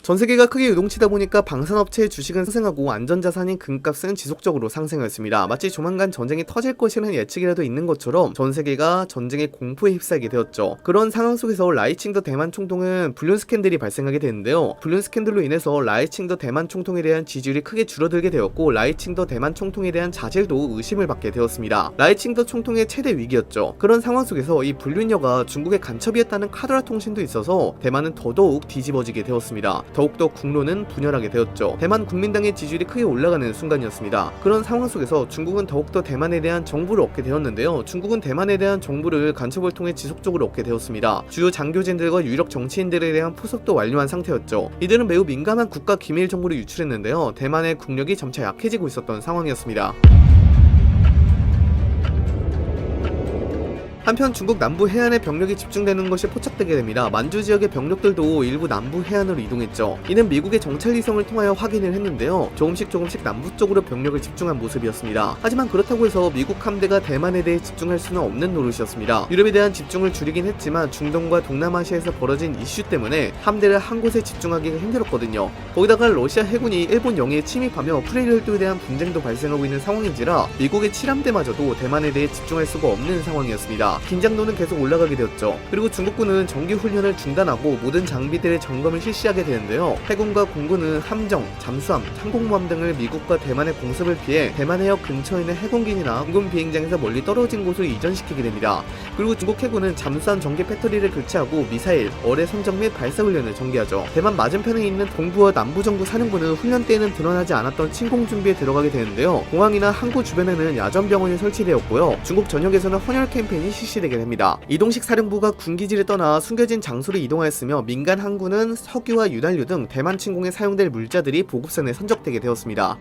전세계가 크게 요동치다 보니까 방산업체의 주식은 상승하고 안전자산인 금값은 지속적으로 상승했습니다. 마치 조만간 전쟁이 터질 것이라는 예측이라도 있는 것처럼 전세계가 전쟁의 공포에 휩싸이게 되었죠. 그런 상황 속에서 라이칭더 대만 총통은 불륜 스캔들이 발생하게 되는데요. 불륜 스캔들로 인해서 라이칭더 대만 총통에 대한 지지율이 크게 줄어들게 되었고 라이칭더 대만 총통에 대한 자질도 의심을 받게 되었습니다. 라이칭더 총통의 최대 위기였죠. 그런 상황 속에서 이 불륜녀가 중국의 간첩이었다는 카더라 통신도 있어서 대만은 더더욱 뒤집어지게 되었습니다. 더욱더 국론은 분열하게 되었죠. 대만 국민당의 지지율이 크게 올라가는 순간이었습니다. 그런 상황 속에서 중국은 더욱더 대만에 대한 정보를 얻게 되었는데요. 중국은 대만에 대한 정보를 간첩을 통해 지속적으로 얻게 되었습니다. 주요 장교진들과 유력 정치인들에 대한 포섭도 완료한 상태였죠. 이들은 매우 민감한 국가 기밀 정보를 유출했는데요. 대만의 국력이 점차 약해지고 있었던 상황이었습니다. 한편 중국 남부 해안에 병력이 집중되는 것이 포착되게 됩니다. 만주 지역의 병력들도 일부 남부 해안으로 이동했죠. 이는 미국의 정찰위성을 통하여 확인을 했는데요. 조금씩 남부 쪽으로 병력을 집중한 모습이었습니다. 하지만 그렇다고 해서 미국 함대가 대만에 대해 집중할 수는 없는 노릇이었습니다. 유럽에 대한 집중을 줄이긴 했지만 중동과 동남아시아에서 벌어진 이슈 때문에 함대를 한 곳에 집중하기가 힘들었거든요. 거기다가 러시아 해군이 일본 영해에 침입하며 쿠레일 혈도에 대한 분쟁도 발생하고 있는 상황인지라 미국의 7함대마저도 대만에 대해 집중할 수가 없는 상황이었습니다. 됩니다. 긴장도는 계속 올라가게 되었죠. 그리고 중국군은 정기 훈련을 중단하고 모든 장비들의 점검을 실시하게 되는데요. 해군과 공군은 함정, 잠수함, 항공모함 등을 미국과 대만의 공습을 피해 대만 해역 근처에 있는 해군기지나 공군 비행장에서 멀리 떨어진 곳으로 이전시키게 됩니다. 그리고 중국 해군은 잠수함 전기 배터리를 교체하고 미사일, 어뢰 선적 및 발사 훈련을 전개하죠. 대만 맞은편에 있는 동부와 남부 정부 사령부는 훈련 때에는 드러나지 않았던 침공 준비에 들어가게 되는데요. 공항이나 항구 주변에는 야전 병원이 설치되었고요. 중국 전역에서는 헌혈 캠페인이 실시되게 됩니다. 이동식 사령부가 군기지를 떠나 숨겨진 장소로 이동하였으며 민간 항구는 석유와 윤활유 등 대만 침공에 사용될 물자들이 보급선에 선적되게 되었습니다.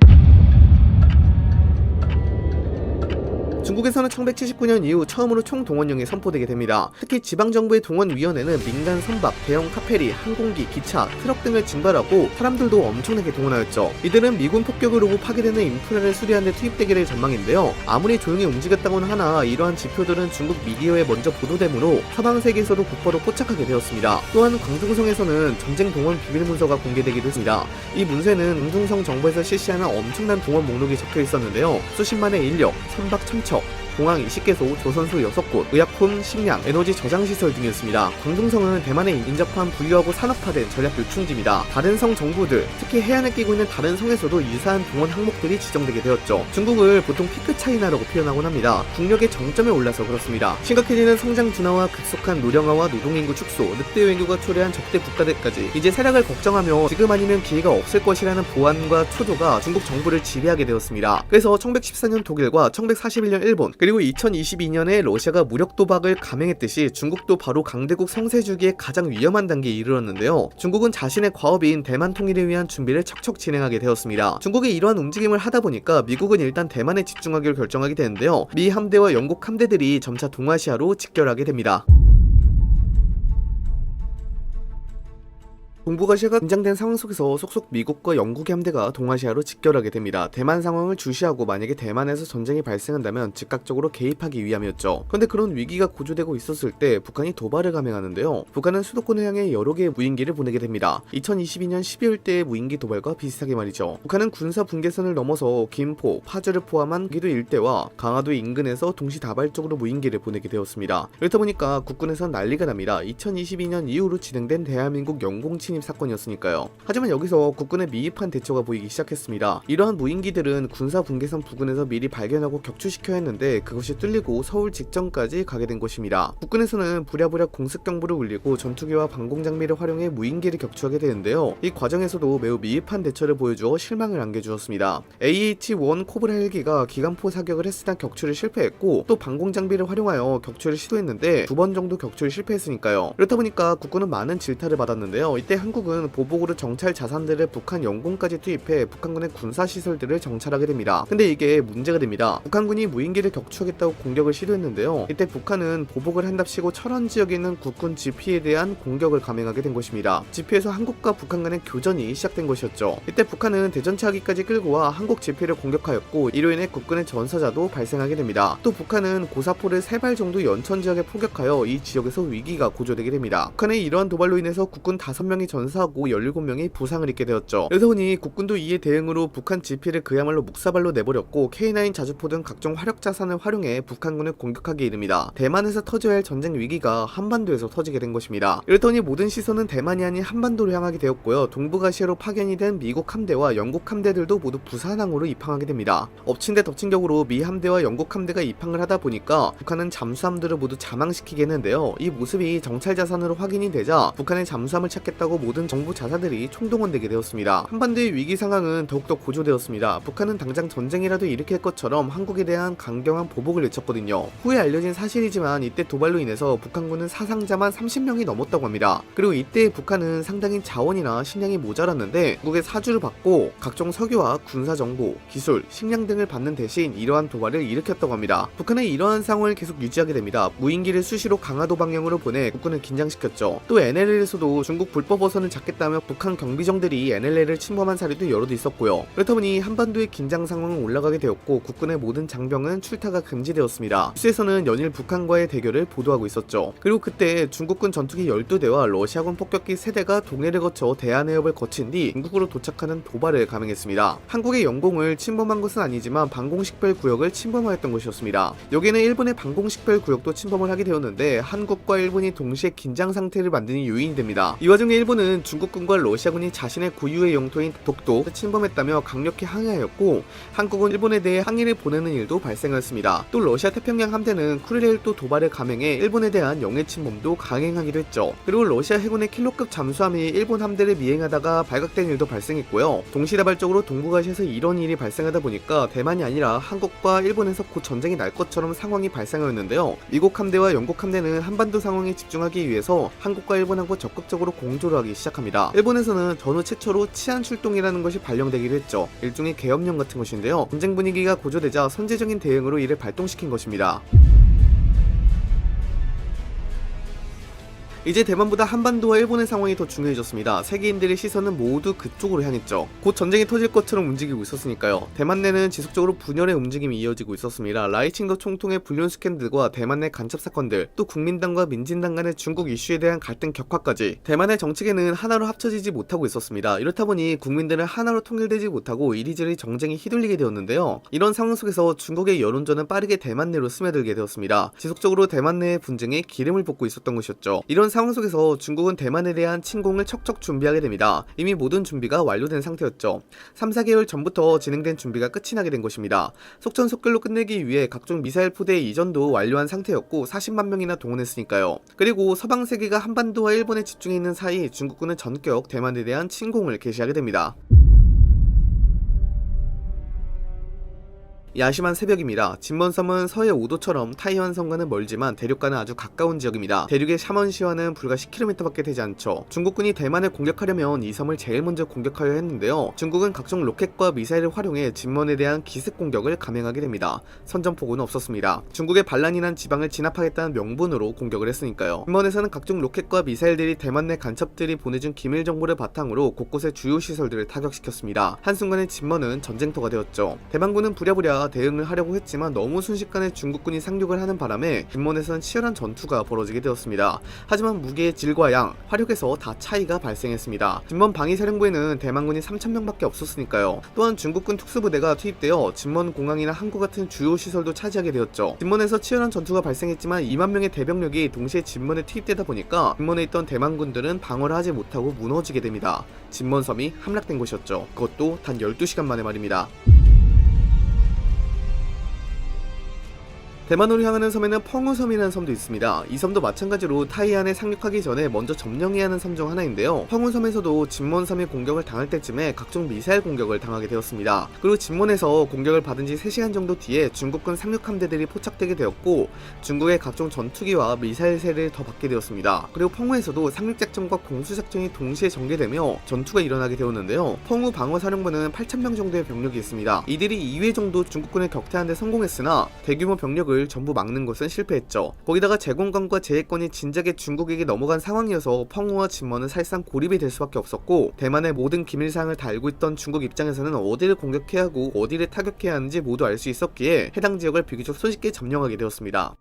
중국에서는 1979년 이후 처음으로 총동원령이 선포되게 됩니다. 특히 지방정부의 동원위원회는 민간 선박, 대형 카페리, 항공기, 기차, 트럭 등을 증발하고 사람들도 엄청나게 동원하였죠. 이들은 미군 폭격으로 파괴되는 인프라를 수리하는 데 투입되기를 전망인데요. 아무리 조용히 움직였다고는 하나 이러한 지표들은 중국 미디어에 먼저 보도되므로 서방 세계에서도 곧바로 포착하게 되었습니다. 또한 광둥성에서는 전쟁 동원 비밀 문서가 공개되기도 했습니다. 이 문서에는 광둥성 정부에서 실시하는 엄청난 동원 목록이 적혀 있었는데요. 수십만의 인력, 선박 1000척, 공항 20개소, 조선소 6곳, 의약품, 식량, 에너지 저장시설 등이었습니다. 광둥성은 대만에 인접한 부유하고 산업화된 전략 요충지입니다. 다른 성 정부들, 특히 해안에 끼고 있는 다른 성에서도 유사한 동원 항목들이 지정되게 되었죠. 중국을 보통 피크 차이나라고 표현하곤 합니다. 국력의 정점에 올라서 그렇습니다. 심각해지는 성장 둔화와 급속한 노령화와 노동인구 축소, 늑대 외교가 초래한 적대 국가들까지 이제 세락을 걱정하며 지금 아니면 기회가 없을 것이라는 보안과 초조가 중국 정부를 지배하게 되었습니다. 그래서 1914년 독일과 1941년 일본, 그리고 2022년에 러시아가 무력 도박을 감행했듯이 중국도 바로 강대국 성세 주기에 가장 위험한 단계에 이르렀는데요. 중국은 자신의 과업인 대만 통일을 위한 준비를 척척 진행하게 되었습니다. 중국이 이러한 움직임을 하다 보니까 미국은 일단 대만에 집중하기로 결정하게 되는데요. 미 함대와 영국 함대들이 점차 동아시아로 직결하게 됩니다. 동북아시아가 긴장된 상황 속에서 속속 미국과 영국의 함대가 동아시아로 직결하게 됩니다. 대만 상황을 주시하고 만약에 대만에서 전쟁이 발생한다면 즉각적으로 개입하기 위함이었죠. 그런데 그런 위기가 고조되고 있었을 때 북한이 도발을 감행하는데요. 북한은 수도권을 향해 여러 개의 무인기를 보내게 됩니다. 2022년 12월 때의 무인기 도발과 비슷하게 말이죠. 북한은 군사 분계선을 넘어서 김포, 파주를 포함한 기도 일대와 강화도 인근에서 동시다발적으로 무인기를 보내게 되었습니다. 그렇다 보니까 국군에선 난리가 납니다. 2022년 이후로 진행된 대한민국 영공 침입 사건이었으니까요. 하지만 여기서 국군의 미흡한 대처가 보이기 시작했습니다. 이러한 무인기들은 군사 분계선 부근에서 미리 발견하고 격추시켜야 했는데 그것이 뚫리고 서울 직전까지 가게 된 것입니다. 국군에서는 부랴부랴 공습 경보를 울리고 전투기와 방공 장비를 활용해 무인기를 격추하게 되는데요. 이 과정에서도 매우 미흡한 대처를 보여주어 실망을 안겨주었습니다. AH-1 코브라 헬기가 기관포 사격을 했으나 격추를 실패했고 또 방공 장비를 활용하여 격추를 시도했는데 2번 정도 격추를 실패했으니까요. 그렇다 보니까 국군은 많은 질타를 받았는데요. 이때 한국은 보복으로 정찰 자산들을 북한 영공까지 투입해 북한군의 군사시설들을 정찰하게 됩니다. 근데 이게 문제가 됩니다. 북한군이 무인기를 격추하겠다고 공격을 시도했는데요. 이때 북한은 보복을 한답시고 철원 지역에 있는 국군 지피에 대한 공격을 감행하게 된 것입니다. 지피에서 한국과 북한 간의 교전이 시작된 것이었죠. 이때 북한은 대전차기까지 끌고 와 한국 지피를 공격하였고 이로 인해 국군의 전사자도 발생하게 됩니다. 또 북한은 고사포를 3발 정도 연천 지역에 포격하여 이 지역에서 위기가 고조되게 됩니다. 북한의 이러한 도발로 인해서 국군 5명이 전사하고 17명이 부상을 입게 되었죠. 그래서 보니 국군도 이에 대응으로 북한 지피를 그야말로 묵사발로 내버렸고 K9 자주포 등 각종 화력 자산을 활용해 북한군을 공격하게 이릅니다. 대만에서 터져야 할 전쟁 위기가 한반도에서 터지게 된 것입니다. 이렇더니 모든 시선은 대만이 아닌 한반도로 향하게 되었고요. 동북아시아로 파견이 된 미국 함대와 영국 함대들도 모두 부산항으로 입항하게 됩니다. 엎친 데 덮친 격으로 미 함대와 영국 함대가 입항을 하다 보니까 북한은 잠수함들을 모두 자망시키게 했는데요. 이 모습이 정찰 자산으로 확인이 되자 북한의 잠수함을 찾겠다고 모든 정부 자사들이 총동원되게 되었습니다. 한반도의 위기 상황은 더욱더 고조되었습니다. 북한은 당장 전쟁이라도 일으킬 것처럼 한국에 대한 강경한 보복을 외쳤거든요. 후에 알려진 사실이지만 이때 도발로 인해서 북한군은 사상자만 30명이 넘었다고 합니다. 그리고 이때 북한은 상당히 자원이나 식량이 모자랐는데 중국의 사주를 받고 각종 석유와 군사정보, 기술, 식량 등을 받는 대신 이러한 도발을 일으켰다고 합니다. 북한은 이러한 상황을 계속 유지하게 됩니다. 무인기를 수시로 강화도 방향으로 보내 국군을 긴장시켰죠. 또 NLL에서도 중국 불법 방어선을 잡겠다며 북한 경비정들이 NLL을 침범한 사례도 여러 도 있었고요. 그렇다 보니 한반도의 긴장 상황은 올라가게 되었고 국군의 모든 장병은 출타가 금지되었습니다. 뉴스에서는 연일 북한과의 대결을 보도하고 있었죠. 그리고 그때 중국군 전투기 12대와 러시아군 폭격기 3대가 동해를 거쳐 대한해협을 거친 뒤 중국으로 도착하는 도발을 감행했습니다. 한국의 영공을 침범한 것은 아니지만 방공식별 구역을 침범하였던 것이었습니다. 여기에는 일본의 방공식별 구역도 침범을 하게 되었는데 한국과 일본이 동시에 긴장 상태를 만드는 요인이 됩니다. 이 와중에 일본은 중국군과 러시아군이 자신의固유의 영토인 독도를 침범했다며 강력히 항의하였고 한국은 일본에 대해 항의를 보내는 일도 발생하였습니다. 또 러시아 태평양 함대는 쿠릴레일도 도발을 감행해 일본에 대한 영해 침범도 강행하기도 했죠. 그리고 러시아 해군의 킬로급 잠수함이 일본 함대를 미행하다가 발각된 일도 발생했고요. 동시다발적으로 동북아시아에서 이런 일이 발생하다 보니까 대만이 아니라 한국과 일본에서 곧 전쟁이 날 것처럼 상황이 발생하였는데요. 미국 함대와 영국 함대는 한반도 상황에 집중하기 위해서 한국과 일본하고 적극적으로 공조를 하기 시작합니다. 일본에서는 전후 최초로 치안 출동이라는 것이 발령되기도 했죠. 일종의 계엄령 같은 것인데요. 전쟁 분위기가 고조되자 선제적인 대응으로 이를 발동시킨 것입니다. 이제 대만보다 한반도와 일본의 상황이 더 중요해졌습니다. 세계인들의 시선은 모두 그쪽으로 향했죠. 곧 전쟁이 터질 것처럼 움직이고 있었으니까요. 대만 내는 지속적으로 분열의 움직임이 이어지고 있었습니다. 라이칭더 총통의 불륜 스캔들과 대만 내 간첩 사건들, 또 국민당과 민진당 간의 중국 이슈에 대한 갈등 격화까지 대만의 정치계는 하나로 합쳐지지 못하고 있었습니다. 이렇다 보니 국민들은 하나로 통일되지 못하고 이리저리 정쟁이 휘둘리게 되었는데요. 이런 상황 속에서 중국의 여론전은 빠르게 대만 내로 스며들게 되었습니다. 지속적으로 대만 내의 분쟁에 기름을 붓고 있었던 것이었죠. 이런 상황 속에서 중국은 대만에 대한 침공을 척척 준비하게 됩니다. 이미 모든 준비가 완료된 상태였죠. 3-4개월 전부터 진행된 준비가 끝이 나게 된 것입니다. 속전속결로 끝내기 위해 각종 미사일 포대의 이전도 완료한 상태였고 40만 명이나 동원했으니까요. 그리고 서방 세계가 한반도와 일본에 집중해 있는 사이 중국군은 전격 대만에 대한 침공을 개시하게 됩니다. 야심한 새벽입니다. 진먼섬은 서해 5도처럼 타이완섬과는 멀지만 대륙과는 아주 가까운 지역입니다. 대륙의 샤먼시와는 불과 10km밖에 되지 않죠. 중국군이 대만을 공격하려면 이 섬을 제일 먼저 공격하려 했는데요. 중국은 각종 로켓과 미사일을 활용해 진먼에 대한 기습 공격을 감행하게 됩니다. 선전포고는 없었습니다. 중국의 반란이 난 지방을 진압하겠다는 명분으로 공격을 했으니까요. 진먼에서는 각종 로켓과 미사일들이 대만 내 간첩들이 보내준 기밀 정보를 바탕으로 곳곳의 주요 시설들을 타격시켰습니다. 한순간에 진먼은 전쟁터가 되었죠. 대만군은 부랴부랴 대응을 하려고 했지만 너무 순식간에 중국군이 상륙을 하는 바람에 진먼에서는 치열한 전투가 벌어지게 되었습니다. 하지만 무게의 질과 양, 화력에서 다 차이가 발생했습니다. 진먼 방위사령부에는 대만군이 3,000명밖에 없었으니까요. 또한 중국군 특수부대가 투입되어 진먼 공항이나 항구 같은 주요 시설도 차지하게 되었죠. 진먼에서 치열한 전투가 발생했지만 2만 명의 대병력이 동시에 진먼에 투입되다 보니까 진먼에 있던 대만군들은 방어를 하지 못하고 무너지게 됩니다. 진먼섬이 함락된 곳이었죠. 그것도 단 12시간 만에 말입니다. 대만으로 향하는 섬에는 펑우섬이라는 섬도 있습니다. 이 섬도 마찬가지로 타이안에 상륙하기 전에 먼저 점령해야 하는 섬 중 하나인데요. 펑우섬에서도 진먼섬이 공격을 당할 때쯤에 각종 미사일 공격을 당하게 되었습니다. 그리고 진먼에서 공격을 받은 지 3시간 정도 뒤에 중국군 상륙함대들이 포착되게 되었고 중국의 각종 전투기와 미사일 세를 더 받게 되었습니다. 그리고 펑우에서도 상륙작전과 공수작전이 동시에 전개되며 전투가 일어나게 되었는데요. 펑우 방어사령부는 8,000명 정도의 병력이 있습니다. 이들이 2회 정도 중국군을 격퇴하는 데 성공했으나 대규모 병력을 전부 막는 것은 실패했죠. 거기다가 제공권과 제해권이 진작에 중국에게 넘어간 상황이어서 펑우와 진먼은 사실상 고립이 될 수밖에 없었고 대만의 모든 기밀사항을 다 알고 있던 중국 입장에서는 어디를 공격해야 하고 어디를 타격해야 하는지 모두 알 수 있었기에 해당 지역을 비교적 손쉽게 점령하게 되었습니다.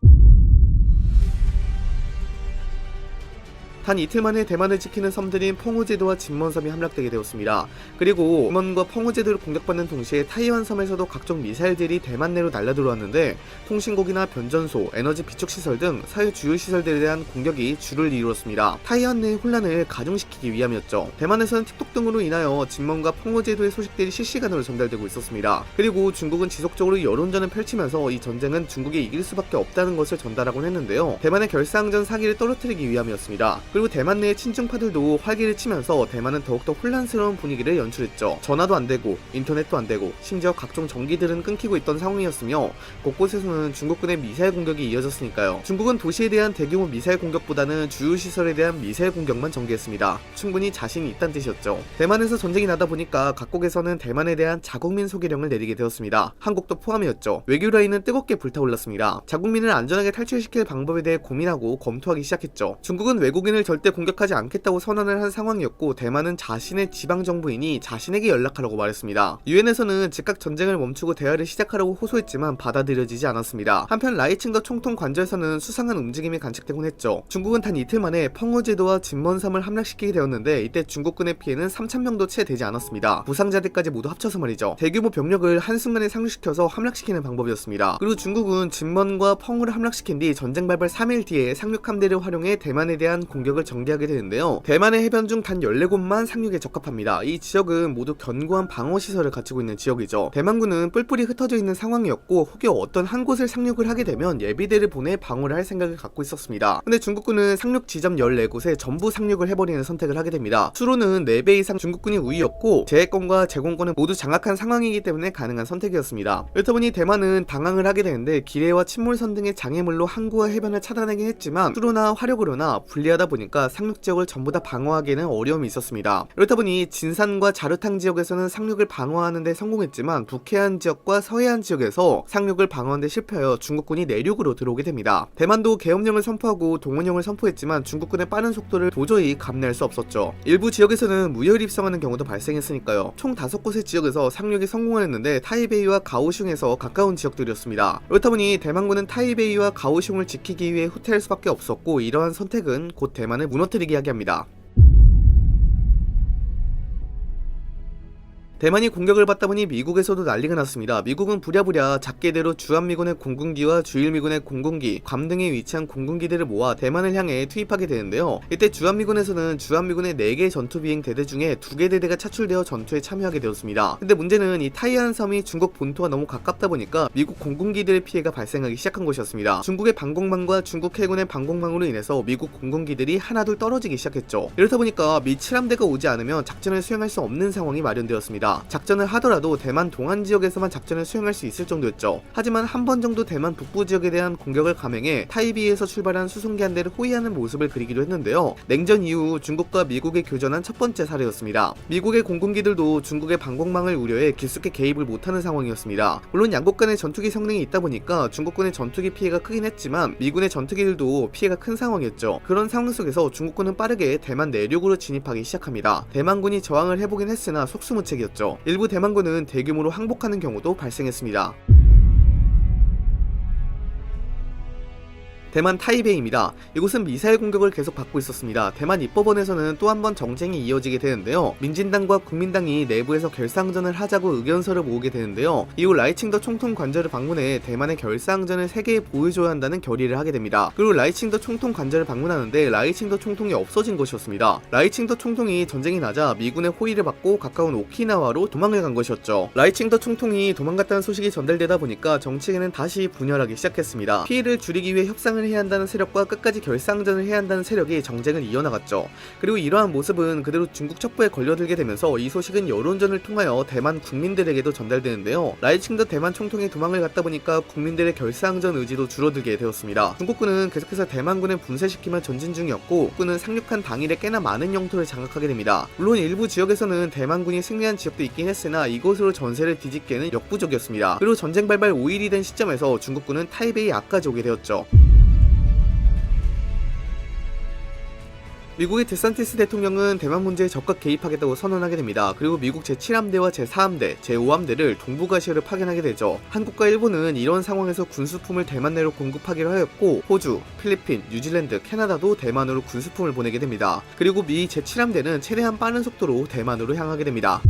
단 이틀 만에 대만을 지키는 섬들인 펑우제도와 진먼섬이 함락되게 되었습니다. 그리고 진먼과 펑우제도를 공격받는 동시에 타이완 섬에서도 각종 미사일들이 대만 내로 날아들어왔는데 통신국이나 변전소, 에너지 비축시설 등 사회 주요 시설들에 대한 공격이 주를 이루었습니다. 타이완 내의 혼란을 가중시키기 위함이었죠. 대만에서는 틱톡 등으로 인하여 진먼과 펑우제도의 소식들이 실시간으로 전달되고 있었습니다. 그리고 중국은 지속적으로 여론전을 펼치면서 이 전쟁은 중국이 이길 수밖에 없다는 것을 전달하곤 했는데요. 대만의 결사항전 사기를 떨어뜨리기 위함이었습니다. 그리고 대만 내의 친중파들도 활기를 치면서 대만은 더욱더 혼란스러운 분위기를 연출했죠. 전화도 안되고 인터넷도 안되고 심지어 각종 전기들은 끊기고 있던 상황이었으며 곳곳에서는 중국군의 미사일 공격이 이어졌으니까요. 중국은 도시에 대한 대규모 미사일 공격보다는 주요 시설에 대한 미사일 공격만 전개했습니다. 충분히 자신이 있다는 뜻이었죠. 대만에서 전쟁이 나다 보니까 각국에서는 대만에 대한 자국민 소개령을 내리게 되었습니다. 한국도 포함이었죠. 외교 라인은 뜨겁게 불타올랐습니다. 자국민을 안전하게 탈출시킬 방법에 대해 고민하고 검토하기 시작했죠. 중국은 외국인을 대만을 절대 공격하지 않겠다고 선언을 한 상황이었고, 대만은 자신의 지방정부이니 자신에게 연락하라고 말했습니다. 유엔에서는 즉각 전쟁을 멈추고 대화를 시작하라고 호소했지만 받아들여지지 않았습니다. 한편 라이칭더 총통 관저에서는 수상한 움직임이 관측되곤 했죠. 중국은 단 이틀 만에 펑어제도와 진먼섬을 함락시키게 되었는데, 이때 중국군의 피해는 3,000명도 채 되지 않았습니다. 부상자들까지 모두 합쳐서 말이죠. 대규모 병력을 한순간에 상륙시켜서 함락시키는 방법이었습니다. 그리고 중국은 진먼과 펑을 함락시킨 뒤 전쟁 발발 3일 뒤에 상륙 함대를 활용해 대만에 대한 공격을 전개하게 되는데요. 대만의 해변 중 단 14곳만 상륙에 적합합니다. 이 지역은 모두 견고한 방어시설을 갖추고 있는 지역이죠. 대만군은 뿔뿔이 흩어져 있는 상황이었고, 혹여 어떤 한 곳을 상륙을 하게 되면 예비대를 보내 방어를 할 생각을 갖고 있었습니다. 근데 중국군은 상륙 지점 14곳에 전부 상륙을 해버리는 선택을 하게 됩니다. 수로는 4배 이상 중국군이 우위였고, 제해권과 제공권은 모두 장악한 상황이기 때문에 가능한 선택이었습니다. 그렇다 보니 대만은 방황을 하게 되는데, 기뢰와 침몰선 등의 장애물로 항구와 해변을 차단하긴 했지만 수로나 화력으로나 불리하다 보니까 상륙 지역을 전부 다 방어하기에는 어려움이 있었습니다. 그렇다 보니 진산과 자르탕 지역에서는 상륙을 방어하는 데 성공했지만, 북해안 지역과 서해안 지역에서 상륙을 방어하는 데 실패하여 중국군이 내륙으로 들어오게 됩니다. 대만도 계엄령을 선포하고 동원령을 선포했지만 중국군의 빠른 속도를 도저히 감내할 수 없었죠. 일부 지역에서는 무혈 입성하는 경우도 발생했으니까요. 총 5곳의 지역에서 상륙이 성공을 했는데 타이베이와 가오슝에서 가까운 지역들이었습니다. 그렇다 보니 대만군은 타이베이와 가오슝을 지키기 위해 후퇴할 수밖에 없었고, 이러한 선택은 곧 대만을 무너뜨리게 하게 합니다. 대만이 공격을 받다 보니 미국에서도 난리가 났습니다. 미국은 부랴부랴 작게대로 주한미군의 공군기와 주일미군의 공군기, 괌 등에 위치한 공군기들을 모아 대만을 향해 투입하게 되는데요. 이때 주한미군에서는 주한미군의 4개 전투비행 대대 중에 2개 대대가 차출되어 전투에 참여하게 되었습니다. 근데 문제는 이 타이안 섬이 중국 본토와 너무 가깝다 보니까 미국 공군기들의 피해가 발생하기 시작한 것이었습니다. 중국의 방공망과 중국 해군의 방공망으로 인해서 미국 공군기들이 하나둘 떨어지기 시작했죠. 이렇다 보니까 미 7함대가 오지 않으면 작전을 수행할 수 없는 상황이 마련되었습니다. 작전을 하더라도 대만 동안 지역에서만 작전을 수행할 수 있을 정도였죠. 하지만 한 번 정도 대만 북부 지역에 대한 공격을 감행해 타이비에서 출발한 수송기 한 대를 호위하는 모습을 그리기도 했는데요. 냉전 이후 중국과 미국의 교전한 첫 번째 사례였습니다. 미국의 공군기들도 중국의 방공망을 우려해 깊숙이 개입을 못하는 상황이었습니다. 물론 양국 간의 전투기 성능이 있다 보니까 중국군의 전투기 피해가 크긴 했지만 미군의 전투기들도 피해가 큰 상황이었죠. 그런 상황 속에서 중국군은 빠르게 대만 내륙으로 진입하기 시작합니다. 대만군이 저항을 해보긴 했으나 속수무책이었죠. 일부 대만군은 대규모로 항복하는 경우도 발생했습니다. 대만 타이베이입니다. 이곳은 미사일 공격을 계속 받고 있었습니다. 대만 입법원에서는 또 한 번 정쟁이 이어지게 되는데요. 민진당과 국민당이 내부에서 결사항전을 하자고 의견서를 모으게 되는데요. 이후 라이칭더 총통 관저를 방문해 대만의 결사항전을 세계에 보여줘야 한다는 결의를 하게 됩니다. 그리고 라이칭더 총통 관저를 방문하는데 라이칭더 총통이 없어진 것이었습니다. 라이칭더 총통이 전쟁이 나자 미군의 호의를 받고 가까운 오키나와로 도망을 간 것이었죠. 라이칭더 총통이 도망갔다는 소식이 전달되다 보니까 정치계는 다시 분열하기 시작했습니다. 피해를 줄이기 위해 협상을 해야 한다는 세력과 끝까지 결상전을 해야 한다는 세력이 정쟁을 이어나갔죠. 그리고 이러한 모습은 그대로 중국 첩보에 걸려들게 되면서 이 소식은 여론전을 통하여 대만 국민들에게도 전달되는데요. 라이칭더 대만 총통이 도망을 갔다 보니까 국민들의 결상전 의지도 줄어들게 되었습니다. 중국군은 계속해서 대만군을 분쇄시키며 전진 중이었고, 국군은 상륙한 당일에 꽤나 많은 영토를 장악하게 됩니다. 물론 일부 지역에서는 대만군이 승리한 지역도 있긴 했으나 이곳으로 전세를 뒤집기에는 역부족이었습니다. 그리고 전쟁 발발 5일이 된 시점에서 중국군은 타이베이 앞까지 오게 되었죠. 미국의 데산티스 대통령은 대만 문제에 적극 개입하겠다고 선언하게 됩니다. 그리고 미국 제7함대와 제4함대, 제5함대를 동북아시아로 파견하게 되죠. 한국과 일본은 이런 상황에서 군수품을 대만 내로 공급하기로 하였고, 호주, 필리핀, 뉴질랜드, 캐나다도 대만으로 군수품을 보내게 됩니다. 그리고 미 제7함대는 최대한 빠른 속도로 대만으로 향하게 됩니다.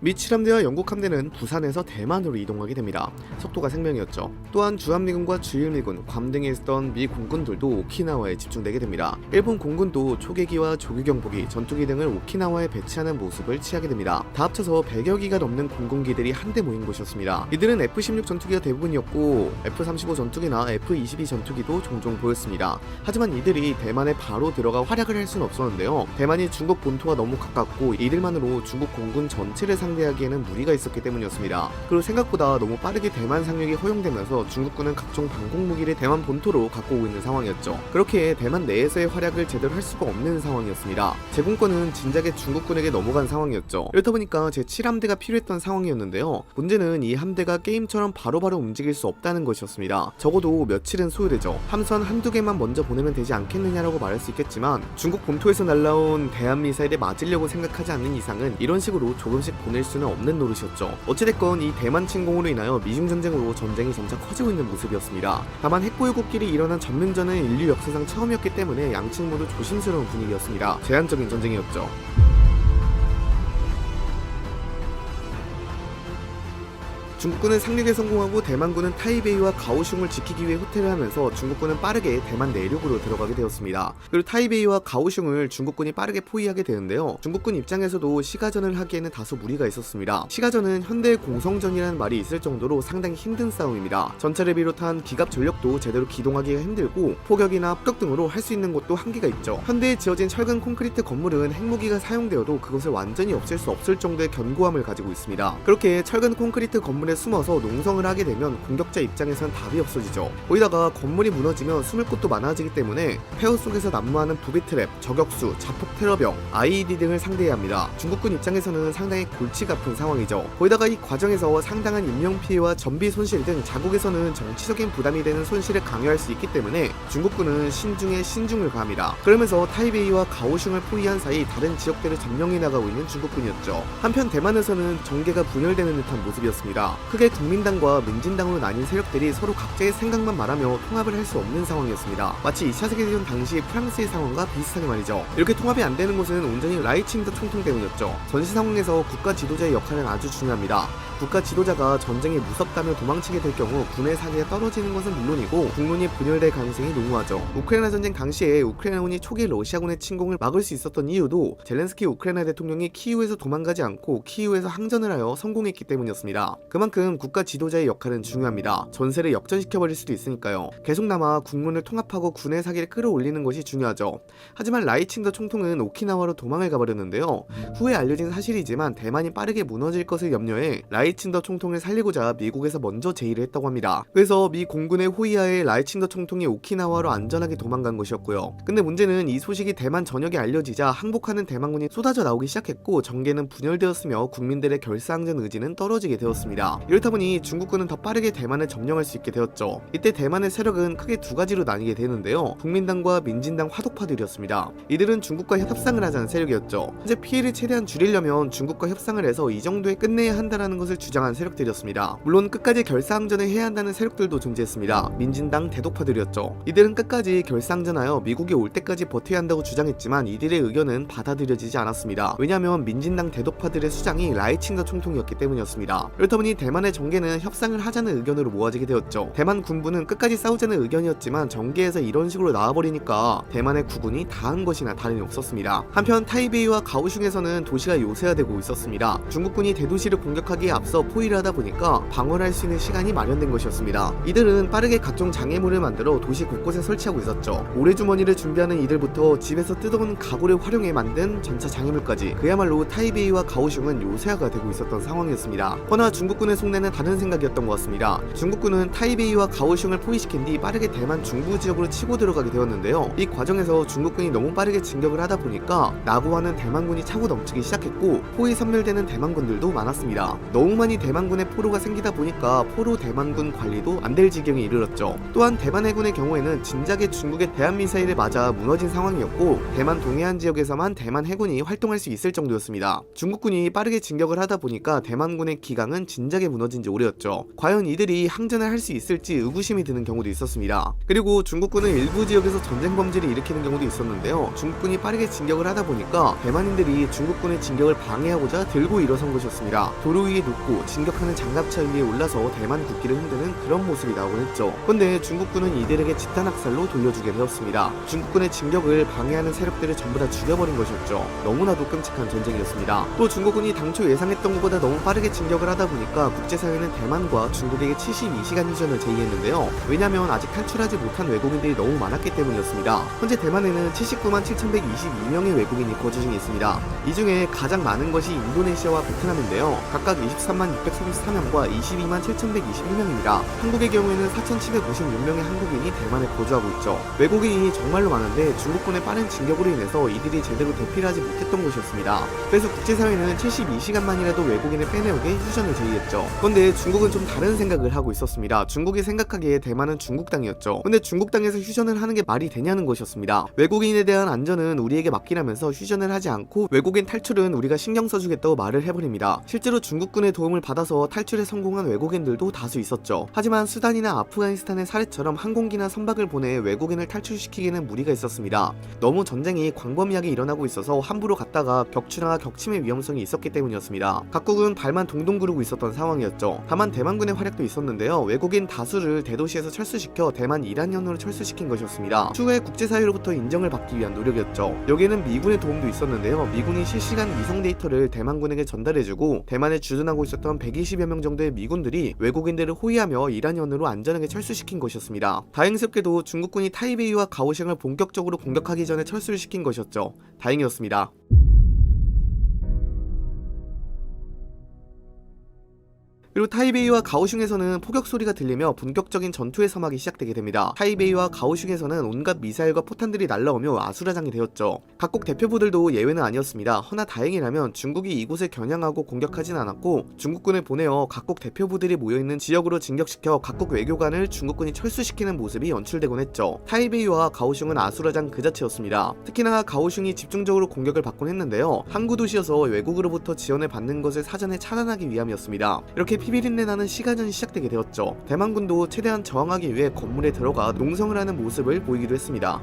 미 7함대와 영국 함대는 부산에서 대만으로 이동하게 됩니다. 속도가 생명이었죠. 또한 주한미군과 주일미군, 괌 등에 있었던 미 공군들도 오키나와에 집중되게 됩니다. 일본 공군도 초계기와 조기경보기, 전투기 등을 오키나와에 배치하는 모습을 취하게 됩니다. 다 합쳐서 100여 기가 넘는 공군기들이 한데 모인 곳이었습니다. 이들은 F-16 전투기가 대부분이었고 F-35 전투기나 F-22 전투기도 종종 보였습니다. 하지만 이들이 대만에 바로 들어가 활약을 할 수는 없었는데요. 대만이 중국 본토와 너무 가깝고 이들만으로 중국 공군 전체를 상대하기에는 무리가 있었기 때문이었습니다. 그리고 생각보다 너무 빠르게 대만 상륙이 허용되면서 중국군은 각종 방공 무기를 대만 본토로 갖고 오고 있는 상황이었죠. 그렇게 대만 내에서의 활약을 제대로 할 수가 없는 상황이었습니다. 제공권은 진작에 중국군에게 넘어간 상황이었죠. 이렇다 보니까 제7함대가 필요했던 상황이었는데요. 문제는 이 함대가 게임처럼 바로바로 움직일 수 없다는 것이었습니다. 적어도 며칠은 소요되죠. 함선 한두 개만 먼저 보내면 되지 않겠느냐라고 말할 수 있겠지만 중국 본토에서 날라온 대한미사일에 맞으려고 생각하지 않는 이상은 이런 식으로 조금씩 보낼 수는 없는 노릇이었죠. 어찌됐건 이 대만 침공으로 인하여 미중전쟁으로 전쟁이 점차 커지고 있는 모습이었습니다. 다만 핵보유국끼리 일어난 전면전은 인류 역사상 처음이었기 때문에 양측 모두 조심스러운 분위기였습니다. 제한적인 전쟁이었죠. 중국군은 상륙에 성공하고 대만군은 타이베이와 가오슝을 지키기 위해 후퇴를 하면서 중국군은 빠르게 대만 내륙으로 들어가게 되었습니다. 그리고 타이베이와 가오슝을 중국군이 빠르게 포위하게 되는데요. 중국군 입장에서도 시가전을 하기에는 다소 무리가 있었습니다. 시가전은 현대의 공성전이라는 말이 있을 정도로 상당히 힘든 싸움입니다. 전차를 비롯한 기갑 전력도 제대로 기동하기가 힘들고 포격이나 폭격 등으로 할 수 있는 것도 한계가 있죠. 현대에 지어진 철근 콘크리트 건물은 핵무기가 사용되어도 그것을 완전히 없앨 수 없을 정도의 견고함을 가지고 있습니다. 그렇게 철근 콘크리트 건물에 숨어서 농성을 하게 되면 공격자 입장에선 답이 없어지죠. 거기다가 건물이 무너지면 숨을 곳도 많아지기 때문에 폐허 속에서 난무하는 부비트랩, 저격수, 자폭 테러병, IED 등을 상대해야 합니다. 중국군 입장에서는 상당히 골치가 아픈 상황이죠. 거기다가 이 과정에서 상당한 인명피해와 전비 손실 등 자국에서는 정치적인 부담이 되는 손실을 강요할 수 있기 때문에 중국군은 신중에 신중을 가합니다. 그러면서 타이베이와 가오슝을 포위한 사이 다른 지역들을 점령해 나가고 있는 중국군이었죠. 한편 대만에서는 정계가 분열되는 듯한 모습이었습니다. 크게 국민당과 민진당으로 나뉜 세력들이 서로 각자의 생각만 말하며 통합을 할 수 없는 상황이었습니다. 마치 2차 세계대전 당시 프랑스의 상황과 비슷하게 말이죠. 이렇게 통합이 안 되는 것은 온전히 라이칭더 총통 때문이었죠. 전시 상황에서 국가 지도자의 역할은 아주 중요합니다. 국가 지도자가 전쟁이 무섭다며 도망치게 될 경우 군의 사기가 떨어지는 것은 물론이고 국론이 분열될 가능성이 농후하죠. 우크라이나 전쟁 당시에 우크라이나군이 초기 러시아군의 침공을 막을 수 있었던 이유도 젤렌스키 우크라이나 대통령이 키이우에서 도망가지 않고 키이우에서 항전을 하여 성공했기 때문이었습니다. 그만큼 국가 지도자의 역할은 중요합니다. 전세를 역전시켜버릴 수도 있으니까요. 계속남아 국론을 통합하고 군의 사기를 끌어올리는 것이 중요하죠. 하지만 라이칭더 총통은 오키나와로 도망을 가버렸는데요. 후에 알려진 사실이지만 대만이 빠르게 무너질 것을 염려해 라이칭더 총통을 살리고자 미국에서 먼저 제의를 했다고 합니다. 그래서 미 공군의 호위하에 라이칭더 총통이 오키나와로 안전하게 도망간 것이었고요. 근데 문제는 이 소식이 대만 전역에 알려지자 항복하는 대만군이 쏟아져 나오기 시작했고 정계는 분열되었으며 국민들의 결사항전 의지는 떨어지게 되었습니다. 이렇다 보니 중국군은 더 빠르게 대만을 점령할 수 있게 되었죠. 이때 대만의 세력은 크게 두 가지로 나뉘게 되는데요. 국민당과 민진당 화독파들이었습니다. 이들은 중국과 협상을 하자는 세력이었죠. 현재 피해를 최대한 줄이려면 중국과 협상을 해서 이 정도에 끝내야 한다는 것을 주장한 세력들이었습니다. 물론 끝까지 결사항전을 해야 한다는 세력들도 존재했습니다. 민진당 대독파들이었죠. 이들은 끝까지 결사항전하여 미국이 올 때까지 버텨야 한다고 주장했지만 이들의 의견은 받아들여지지 않았습니다. 왜냐하면 민진당 대독파들의 수장이 라이칭더 총통이었기 때문이었습니다. 그렇다 보니 대만의 정계는 협상을 하자는 의견으로 모아지게 되었죠. 대만 군부는 끝까지 싸우자는 의견이었지만 정계에서 이런 식으로 나와버리니까 대만의 국군이 다한 것이나 다름이 없었습니다. 한편 타이베이와 가오슝에서는 도시가 요새화되고 있었습니다. 중국군이 대도시를 공격하기에 앞서 포위를 하다 보니까 방어를 할 수 있는 시간이 마련된 것이었습니다. 이들은 빠르게 각종 장애물을 만들어 도시 곳곳에 설치하고 있었죠. 모래주머니를 준비하는 이들부터 집에서 뜯어온 가구를 활용해 만든 전차 장애물까지 그야말로 타이베이와 가오슝은 요새화가 되고 있었던 상황이었습니다. 허나 중국군의 속내는 다른 생각이었던 것 같습니다. 중국군은 타이베이와 가오슝을 포위시킨 뒤 빠르게 대만 중부 지역으로 치고 들어가게 되었는데요. 이 과정에서 중국군이 너무 빠르게 진격을 하다 보니까 나고하는 대만군이 차고 넘치기 시작했고 포위 섬멸되는 대만군들도 많았습니다. 너무 많이 대만군의 포로가 생기다 보니까 포로 대만군 관리도 안 될 지경에 이르렀죠. 또한 대만 해군의 경우에는 진작에 중국의 대한미사일에 맞아 무너진 상황이었고 대만 동해안 지역에서만 대만 해군이 활동할 수 있을 정도였습니다. 중국군이 빠르게 진격을 하다 보니까 대만군의 기강은 진작에 무너진 지 오래였죠. 과연 이들이 항전을 할 수 있을지 의구심이 드는 경우도 있었습니다. 그리고 중국군은 일부 지역에서 전쟁 범죄를 일으키는 경우도 있었는데요. 중국군이 빠르게 진격을 하다 보니까 대만인들이 중국군의 진격을 방해하고자 들고 일어선 것이었습니다. 도로 위에 밟고 진격하는 장갑차 위에 올라서 대만 국기를 흔드는 그런 모습이 나오곤 했죠. 그런데 중국군은 이들에게 집단 학살로 돌려주게 되었습니다. 중국군의 진격을 방해하는 세력들을 전부 다 죽여버린 것이었죠. 너무나도 끔찍한 전쟁이었습니다. 또 중국군이 당초 예상했던 것보다 너무 빠르게 진격을 하다 보니까 국제사회는 대만과 중국에게 72시간 휴전을 제의했는데요. 왜냐면 아직 탈출하지 못한 외국인들이 너무 많았기 때문이었습니다. 현재 대만에는 79만 7,122명의 외국인이 거주 중에 있습니다. 이 중에 가장 많은 것이 인도네시아와 베트남인데요. 각각 23만 633명과 22만 7,121명입니다. 한국의 경우에는 4,756명의 한국인이 대만에 거주하고 있죠. 외국인이 정말로 많은데 중국군의 빠른 진격으로 인해서 이들이 제대로 대피를 하지 못했던 것이었습니다. 그래서 국제사회는 72시간만이라도 외국인을 빼내오게 휴전을 제의했죠. 그런데 중국은 좀 다른 생각을 하고 있었습니다. 중국이 생각하기에 대만은 중국 땅이었죠. 근데 중국 땅에서 휴전을 하는 게 말이 되냐는 것이었습니다. 외국인에 대한 안전은 우리에게 맡기라면서 휴전을 하지 않고 외국인 탈출은 우리가 신경 써주겠다고 말을 해버립니다. 실제로 중국군의 도움을 받아서 탈출에 성공한 외국인들도 다수 있었죠. 하지만 수단이나 아프가니스탄의 사례처럼 항공기나 선박을 보내 외국인을 탈출시키기에는 무리가 있었습니다. 너무 전쟁이 광범위하게 일어나고 있어서 함부로 갔다가 격추나 격침의 위험성이 있었기 때문이었습니다. 각국은 발만 동동 구르고 있었던 상황이었죠. 다만 대만군의 활약도 있었는데요. 외국인 다수를 대도시에서 철수시켜 대만 이란현으로 철수시킨 것이었습니다. 추후에 국제사회로부터 인정을 받기 위한 노력이었죠. 여기에는 미군의 도움도 있었는데요. 미군이 실시간 위성 데이터를 대만군에게 전달해주고 대만에 주둔하고 있었던 120여 명 정도의 미군들이 외국인들을 호위하며 이란현으로 안전하게 철수시킨 것이었습니다. 다행스럽게도 중국군이 타이베이와 가오슝을 본격적으로 공격하기 전에 철수를 시킨 것이었죠. 다행이었습니다. 그리고 타이베이와 가오슝에서는 포격 소리가 들리며 본격적인 전투의 서막이 시작되게 됩니다. 타이베이와 가오슝에서는 온갖 미사일과 포탄들이 날라오며 아수라장이 되었죠. 각국 대표부들도 예외는 아니었습니다. 허나 다행이라면 중국이 이곳을 겨냥하고 공격하진 않았고 중국군을 보내어 각국 대표부들이 모여있는 지역으로 진격시켜 각국 외교관을 중국군이 철수시키는 모습이 연출되곤 했죠. 타이베이와 가오슝은 아수라장 그 자체였습니다. 특히나 가오슝이 집중적으로 공격을 받곤 했는데요. 항구 도시여서 외국으로부터 지원을 받는 것을 사전에 차단하기 위함이었습니다. 이렇게 피비린내 나는 시가전이 시작되게 되었죠. 대만군도 최대한 저항하기 위해 건물에 들어가 농성을 하는 모습을 보이기도 했습니다.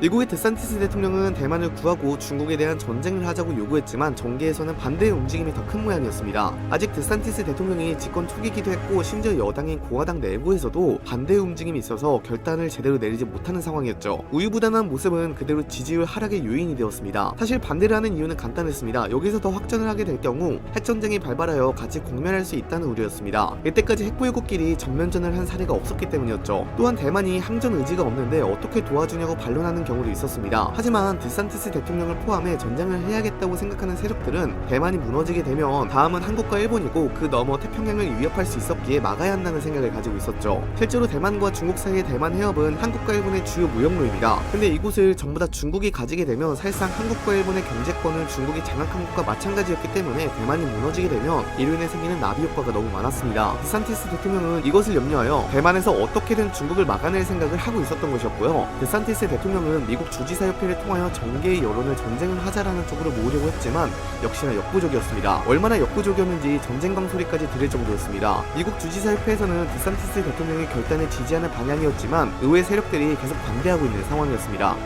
미국의 데산티스 대통령은 대만을 구하고 중국에 대한 전쟁을 하자고 요구했지만 정계에서는 반대의 움직임이 더 큰 모양이었습니다. 아직 데산티스 대통령이 집권 초기이기도 했고 심지어 여당인 공화당 내부에서도 반대의 움직임이 있어서 결단을 제대로 내리지 못하는 상황이었죠. 우유부단한 모습은 그대로 지지율 하락의 요인이 되었습니다. 사실 반대를 하는 이유는 간단했습니다. 여기서 더 확전을 하게 될 경우 핵전쟁이 발발하여 같이 공멸할 수 있다는 우려였습니다. 이때까지 핵보유국끼리 전면전을 한 사례가 없었기 때문이었죠. 또한 대만이 항전 의지가 없는데 어떻게 도와주냐고 반론하는 경우도 있었습니다. 하지만 데산티스 대통령을 포함해 전쟁을 해야겠다고 생각하는 세력들은 대만이 무너지게 되면 다음은 한국과 일본이고 그 너머 태평양을 위협할 수 있었기에 막아야 한다는 생각을 가지고 있었죠. 실제로 대만과 중국 사이의 대만 해협은 한국과 일본의 주요 무역로입니다. 근데 이곳을 전부 다 중국이 가지게 되면 사실상 한국과 일본의 경제권을 중국이 장악한 것과 마찬가지였기 때문에 대만이 무너지게 되면 이로 인해 생기는 나비 효과가 너무 많았습니다. 데산티스 대통령은 이것을 염려하여 대만에서 어떻게든 중국을 막아낼 생각을 하고 있었던 것이었고요. 데산티스 대통령은 미국 주지사협회를 통하여 정계의 여론을 전쟁을 하자라는 쪽으로 모으려고 했지만 역시나 역부족이었습니다. 얼마나 역부족이었는지 전쟁 강소리까지 들을 정도였습니다. 미국 주지사협회에서는 데산티스 대통령의 결단을 지지하는 방향이었지만 의회 세력들이 계속 반대하고 있는 상황이었습니다.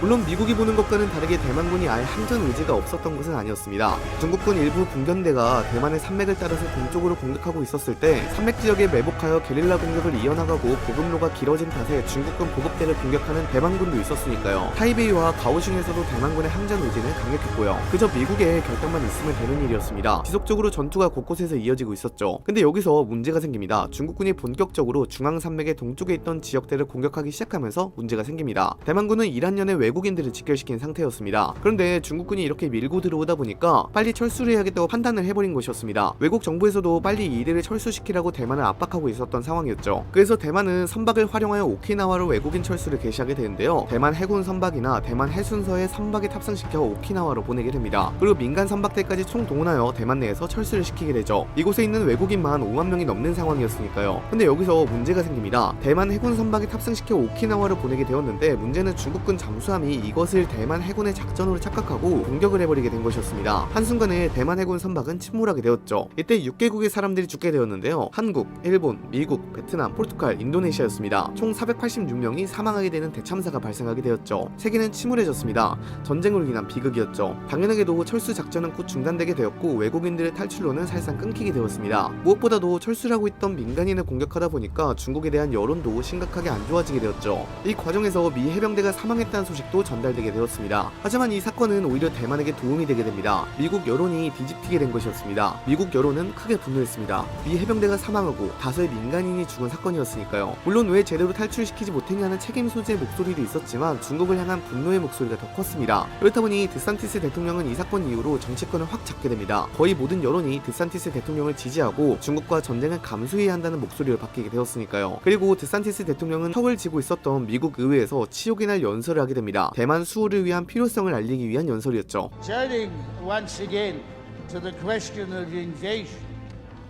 물론 미국이 보는 것과는 다르게 대만군이 아예 항전 의지가 없었던 것은 아니었습니다. 중국군 일부 분견대가 대만의 산맥을 따라서 동쪽으로 공격하고 있었을 때 산맥 지역에 매복하여 게릴라 공격을 이어나가고 보급로가 길어진 탓에 중국군 보급대를 공격하는 대만군도 있었으니까요. 타이베이와 가오슝에서도 대만군의 항전 의지는 강력했고요. 그저 미국의 결단만 있으면 되는 일이었습니다. 지속적으로 전투가 곳곳에서 이어지고 있었죠. 근데 여기서 문제가 생깁니다. 중국군이 본격적으로 중앙산맥의 동쪽에 있던 지역대를 공격하기 시작하면서 문제가 생깁니다. 대만군은 이란년의 외국인들을 직결시킨 상태였습니다. 그런데 중국군이 이렇게 밀고 들어오다 보니까 빨리 철수를 해야겠다고 판단을 해버린 것이었습니다. 외국 정부에서도 빨리 이들을 철수시키라고 대만을 압박하고 있었던 상황이었죠. 그래서 대만은 선박을 활용하여 오키나와로 외국인 철수를 개시하게 되는데요. 대만 해군 선박이나 대만 해순서에 선박에 탑승시켜 오키나와로 보내게 됩니다. 그리고 민간 선박대까지 총동원하여 대만 내에서 철수를 시키게 되죠. 이곳에 있는 외국인만 5만 명이 넘는 상황이었으니까요. 근데 여기서 문제가 생깁니다. 대만 해군 선박에 탑승시켜 오키나와로 보내게 되었는데 문제는 중국군 잠수함이 대함이 이것을 대만 해군의 작전으로 착각하고 공격을 해버리게 된 것이었습니다. 한순간에 대만 해군 선박은 침몰하게 되었죠. 이때 6개국의 사람들이 죽게 되었는데요. 한국, 일본, 미국, 베트남, 포르투갈, 인도네시아였습니다. 총 486명이 사망하게 되는 대참사가 발생하게 되었죠. 세계는 침울해졌습니다. 전쟁으로 인한 비극이었죠. 당연하게도 철수 작전은 곧 중단되게 되었고 외국인들의 탈출로는 사실상 끊기게 되었습니다. 무엇보다도 철수를 하고 있던 민간인을 공격하다 보니까 중국에 대한 여론도 심각하게 안 좋아지게 되었죠. 이 과정에서 미 해병대가 사망했다는 소식도 전달되게 되었습니다. 하지만 이 사건은 오히려 대만에게 도움이 되게 됩니다. 미국 여론이 뒤집히게 된 것이었습니다. 미국 여론은 크게 분노했습니다. 미 해병대가 사망하고 다수의 민간인이 죽은 사건이었으니까요. 물론 왜 제대로 탈출시키지 못했냐는 책임 소재의 목소리도 있었지만 중국을 향한 분노의 목소리가 더 컸습니다. 그렇다 보니 드산티스 대통령은 이 사건 이후로 정치권을 확 잡게 됩니다. 거의 모든 여론이 드산티스 대통령을 지지하고 중국과 전쟁을 감수해야 한다는 목소리를 바뀌게 되었으니까요. 그리고 드산티스 대통령은 턱을 쥐고 있었던 미국 의회에서 치욕의 날 연설을 하게 됩니다. 대만 수호를 위한 필요성을 알리기 위한 연설이었죠. Turning once again to the question of invasion,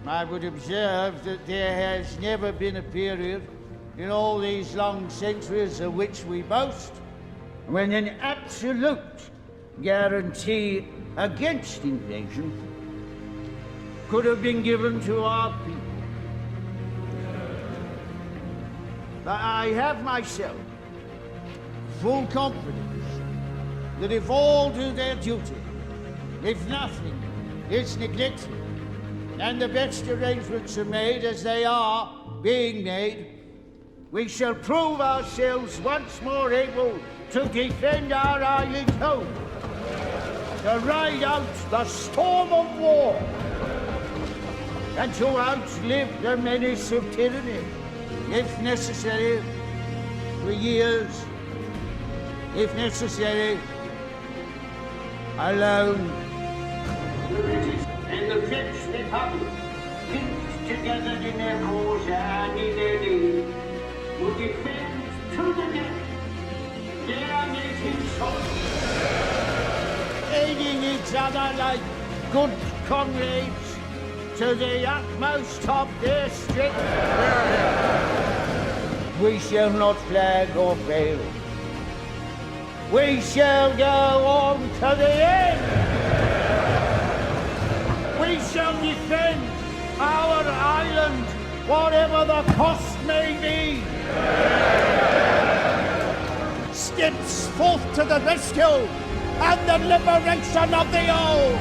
I would observe that there has never been a period in all these long centuries of which we boast when an absolute guarantee against invasion could have been given to our people. But I have myself full confidence that if all do their duty, if nothing is neglected, and the best arrangements are made as they are being made, we shall prove ourselves once more able to defend our island home, to ride out the storm of war, and to outlive the menace of tyranny, if necessary, for years, if necessary, alone. The British and the French Republic, linked together in their cause and in their need, will defend to the death their native soil, aiding each other like good comrades to the utmost of their strength. We shall not flag or fail. We shall go on to the end. We shall defend our island, whatever the cost may be. Steps forth to the rescue and the liberation of the old.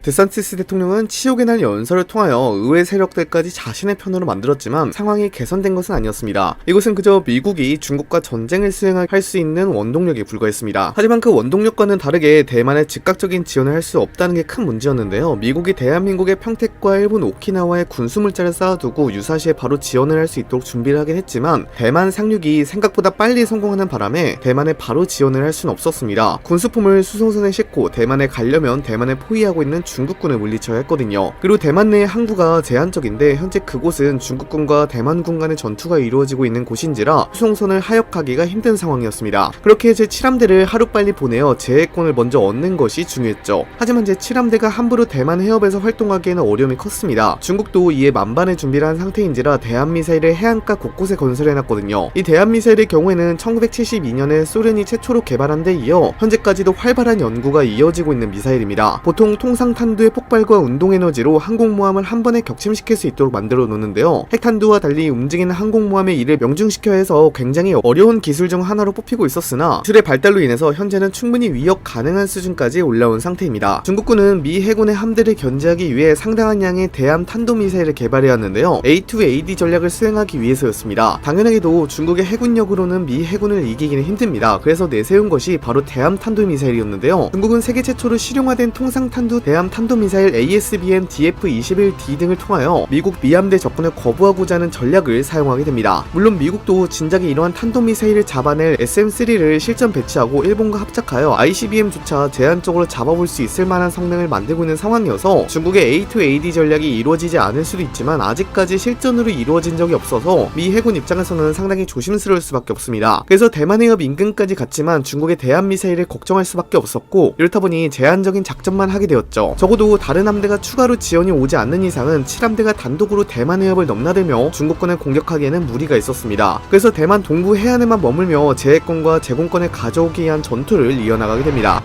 드산티스 대통령은 치욕의 날 연설을 통하여 의회 세력들까지 자신의 편으로 만들었지만 상황이 개선된 것은 아니었습니다. 이것은 그저 미국이 중국과 전쟁을 수행할 수 있는 원동력에 불과했습니다. 하지만 그 원동력과는 다르게 대만에 즉각적인 지원을 할 수 없다는 게 큰 문제였는데요. 미국이 대한민국의 평택과 일본 오키나와에 군수물자를 쌓아두고 유사시에 바로 지원을 할 수 있도록 준비를 하긴 했지만 대만 상륙이 생각보다 빨리 성공하는 바람에 대만에 바로 지원을 할 수는 없었습니다. 군수품을 수송선에 싣고 대만에 가려면 대만을 포위하고 있는 중국군을 물리쳐야 했거든요. 그리고 대만 내의 항구가 제한적인데 현재 그곳은 중국군과 대만군 간의 전투가 이루어지고 있는 곳인지라 수송선을 하역하기가 힘든 상황이었습니다. 그렇게 제7함대를 하루빨리 보내어 제해권을 먼저 얻는 것이 중요했죠. 하지만 제7함대가 함부로 대만 해협에서 활동하기에는 어려움이 컸습니다. 중국도 이에 만반의 준비를 한 상태인지라 대한미사일을 해안가 곳곳에 건설해놨거든요. 이 대한미사일의 경우에는 1972년에 소련이 최초로 개발한 데 이어 현재까지도 활발한 연구가 이어지고 있는 미사일입니다. 보통 통상탄두의 폭발과 운동에너지로 항공모함을 한 번에 격침시킬 수 있도록 만들어 놓는데요. 핵탄두와 달리 움직이는 항공모함의 일을 명중시켜야 해서 굉장히 어려운 기술 중 하나로 뽑히고 있었으나 기술의 발달로 인해서 현재는 충분히 위협 가능한 수준까지 올라온 상태입니다. 중국군은 미 해군의 함대를 견제하기 위해 상당한 양의 대함 탄도미사일을 개발해야 하는데요. A2AD 전략을 수행하기 위해서였습니다. 당연하게도 중국의 해군력으로는 미 해군을 이기기는 힘듭니다. 그래서 내세운 것이 바로 대함 탄도미사일이었는데요. 중국은 세계 최초로 실용화된 통상탄두 대함 대만 탄도미사일 ASBM DF-21D 등을 통하여 미국 미함대 접근을 거부하고자 하는 전략을 사용하게 됩니다. 물론 미국도 진작에 이러한 탄도미사일을 잡아낼 SM-3를 실전 배치하고 일본과 합작하여 ICBM조차 제한적으로 잡아볼 수 있을 만한 성능을 만들고 있는 상황이어서 중국의 A2AD 전략이 이루어지지 않을 수도 있지만 아직까지 실전으로 이루어진 적이 없어서 미 해군 입장에서는 상당히 조심스러울 수밖에 없습니다. 그래서 대만 해협 인근까지 갔지만 중국의 대한미사일을 걱정할 수밖에 없었고, 이렇다 보니 제한적인 작전만 하게 되었죠. 적어도 다른 함대가 추가로 지원이 오지 않는 이상은 7함대가 단독으로 대만 해협을 넘나들며 중국군을 공격하기에는 무리가 있었습니다. 그래서 대만 동부 해안에만 머물며 제해권과 제공권을 가져오기 위한 전투를 이어나가게 됩니다.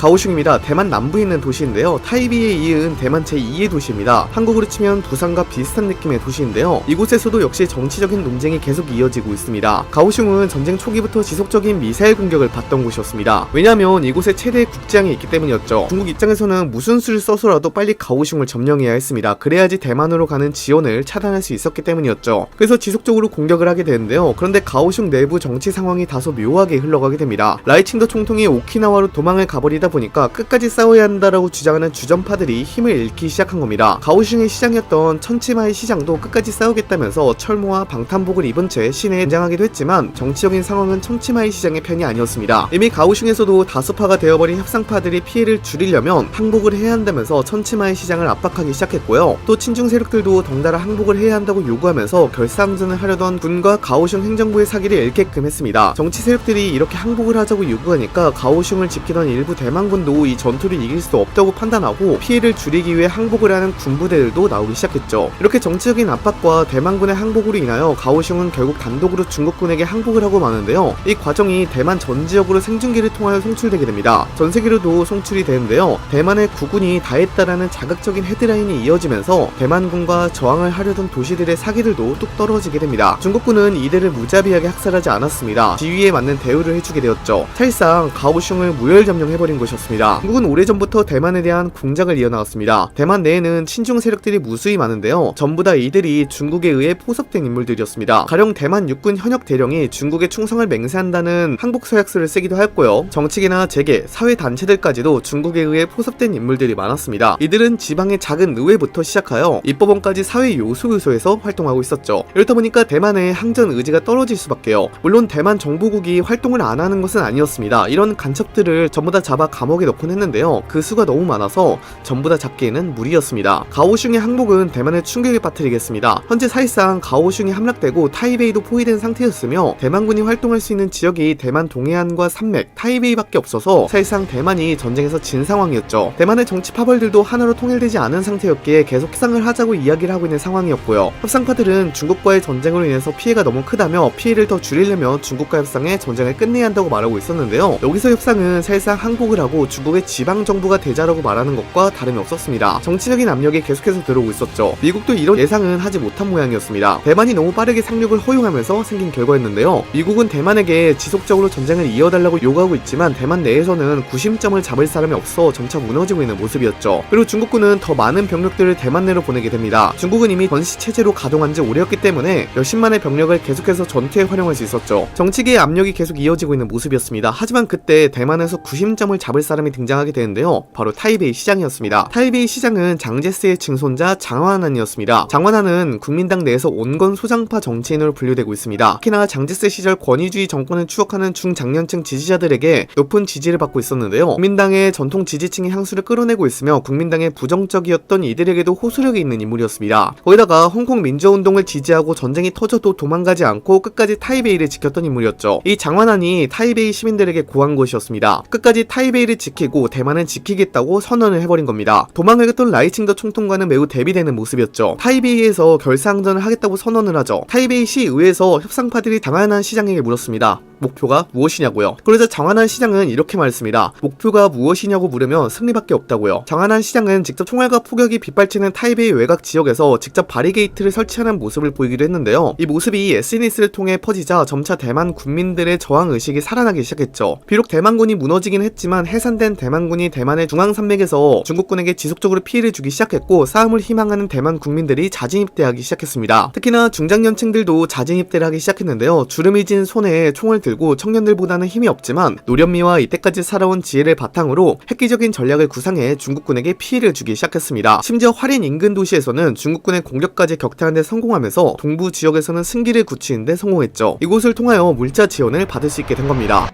가오슝입니다. 대만 남부에 있는 도시인데요. 타이베이에 이은 대만 제2의 도시입니다. 한국으로 치면 부산과 비슷한 느낌의 도시인데요. 이곳에서도 역시 정치적인 논쟁이 계속 이어지고 있습니다. 가오슝은 전쟁 초기부터 지속적인 미사일 공격을 받던 곳이었습니다. 왜냐하면 이곳에 최대의 국제항이 있기 때문이었죠. 중국 입장에서는 무슨 수를 써서라도 빨리 가오슝을 점령해야 했습니다. 그래야지 대만으로 가는 지원을 차단할 수 있었기 때문이었죠. 그래서 지속적으로 공격을 하게 되는데요. 그런데 가오슝 내부 정치 상황이 다소 묘하게 흘러가게 됩니다. 라이칭더 총통이 오키나와로 도망을 가버리다 보니까 끝까지 싸워야 한다라고 주장하는 주전파들이 힘을 잃기 시작한 겁니다. 가오슝의 시장이었던 천치마이 시장도 끝까지 싸우겠다면서 철모와 방탄복을 입은 채 시내에 등장하기도 했지만 정치적인 상황은 천치마이 시장의 편이 아니었습니다. 이미 가오슝에서도 다수파가 되어버린 협상파들이 피해를 줄이려면 항복을 해야 한다면서 천치마이 시장을 압박하기 시작했고요. 또 친중 세력들도 덩달아 항복을 해야 한다고 요구하면서 결사항전을 하려던 군과 가오슝 행정부의 사기를 잃게끔 했습니다. 정치 세력들이 이렇게 항복을 하자고 요구하니까 가오슝을 지키던 일부 대만군도 이 전투를 이길 수 없다고 판단하고 피해를 줄이기 위해 항복을 하는 군부대들도 나오기 시작했죠. 이렇게 정치적인 압박과 대만군의 항복으로 인하여 가오슝은 결국 단독으로 중국군에게 항복을 하고 마는데요. 이 과정이 대만 전 지역으로 생중계를 통하여 송출되게 됩니다. 전 세계로도 송출이 되는데요. 대만의 국군이 다했다라는 자극적인 헤드라인이 이어지면서 대만군과 저항을 하려던 도시들의 사기들도 뚝 떨어지게 됩니다. 중국군은 이들을 무자비하게 학살하지 않았습니다. 지위에 맞는 대우를 해주게 되었죠. 사실상 가오슝을 무혈 점령해버린 것이었습니다. 중국은 오래전부터 대만에 대한 공작을 이어나갔습니다. 대만 내에는 친중 세력들이 무수히 많은데요. 전부 다 이들이 중국에 의해 포섭된 인물들이었습니다. 가령 대만 육군 현역 대령이 중국에 충성을 맹세한다는 항복 서약서를 쓰기도 했고요. 정치계나 재계, 사회 단체들까지도 중국에 의해 포섭된 인물들이 많았습니다. 이들은 지방의 작은 의회부터 시작하여 입법원까지 사회 요소에서 활동하고 있었죠. 이렇다 보니까 대만의 항전 의지가 떨어질 수밖에요. 물론 대만 정보국이 활동을 안 하는 것은 아니었습니다. 이런 간첩들을 전부 다 잡아 감옥에 넣곤 했는데요. 그 수가 너무 많아서 전부 다 잡기에는 무리였습니다. 가오슝의 항복은 대만을 충격에 빠뜨리겠습니다. 현재 사실상 가오슝이 함락되고 타이베이도 포위된 상태였으며 대만군이 활동할 수 있는 지역이 대만 동해안과 산맥, 타이베이밖에 없어서 사실상 대만이 전쟁에서 진 상황이었죠. 대만의 정치 파벌들도 하나로 통일되지 않은 상태였기에 계속 협상을 하자고 이야기를 하고 있는 상황이었고요. 협상파들은 중국과의 전쟁으로 인해서 피해가 너무 크다며 피해를 더 줄이려면 중국과 협상해 전쟁을 끝내야 한다고 말하고 있었는데요. 여기서 협상은 사실상 항복을 하고 중국의 지방정부가 되자라고 말하는 것과 다름이 없었습니다. 정치적인 압력이 계속해서 들어오고 있었죠. 미국도 이런 예상은 하지 못한 모양이었습니다. 대만이 너무 빠르게 상륙을 허용하면서 생긴 결과였는데요. 미국은 대만에게 지속적으로 전쟁을 이어달라고 요구하고 있지만 대만 내에서는 구심점을 잡을 사람이 없어 점차 무너지고 있는 모습이었죠. 그리고 중국군은 더 많은 병력들을 대만 내로 보내게 됩니다. 중국은 이미 전시체제로 가동한 지 오래였기 때문에 몇십만의 병력을 계속해서 전투에 활용할 수 있었죠. 정치계의 압력이 계속 이어지고 있는 모습이었습니다. 하지만 그때 대만에서 구심점을 잡을 사람이 등장하게 되는데요. 바로 타이베이 시장이었습니다. 타이베이 시장은 장제스의 증손자 장완한이었습니다. 장완한은 국민당 내에서 온건 소장파 정치인으로 분류되고 있습니다. 특히나 장제스 시절 권위주의 정권을 추억하는 중장년층 지지자들에게 높은 지지를 받고 있었는데요. 국민당의 전통 지지층의 향수를 끌어내고 있으며 국민당에 부정적이었던 이들에게도 호소력이 있는 인물이었습니다. 거기다가 홍콩 민주화운동을 지지하고 전쟁이 터져도 도망가지 않고 끝까지 타이베이를 지켰던 인물이었죠. 이 장완한이 타이베이 시민들에게 고한 것이었습니다. 끝까지 타이베이를 지키고 대만은 지키겠다고 선언을 해버린 겁니다. 도망을 했던 라이칭더 총통과는 매우 대비되는 모습이었죠. 타이베이에서 결사항전을 하겠다고 선언을 하죠. 타이베이 시의회에서 협상파들이 장완한 시장에게 물었습니다. 목표가 무엇이냐고요. 그러자 장완한 시장은 이렇게 말했습니다. 목표가 무엇이냐고 물으면 승리밖에 없다고요. 장완한 시장은 직접 총알과 폭격이 빗발치는 타이베이 외곽 지역에서 직접 바리게이트를 설치하는 모습을 보이기도 했는데요. 이 모습이 SNS를 통해 퍼지자 점차 대만 국민들의 저항 의식이 살아나기 시작했죠. 비록 대만군이 무너지긴 했지만 해산된 대만군이 대만의 중앙산맥에서 중국군에게 지속적으로 피해를 주기 시작했고 싸움을 희망하는 대만 국민들이 자진입대하기 시작했습니다. 특히나 중장년층들도 자진입대를 하기 시작했는데요. 주름이 진 손에 총을 들고 청년들보다는 힘이 없지만 노련미와 이때까지 살아온 지혜를 바탕으로 획기적인 전략을 구상해 중국군에게 피해를 주기 시작했습니다. 심지어 화롄 인근 도시에서는 중국군의 공격까지 격퇴하는 데 성공하면서 동부 지역에서는 승기를 굳히는 데 성공했죠. 이곳을 통하여 물자 지원을 받을 수 있게 된 겁니다.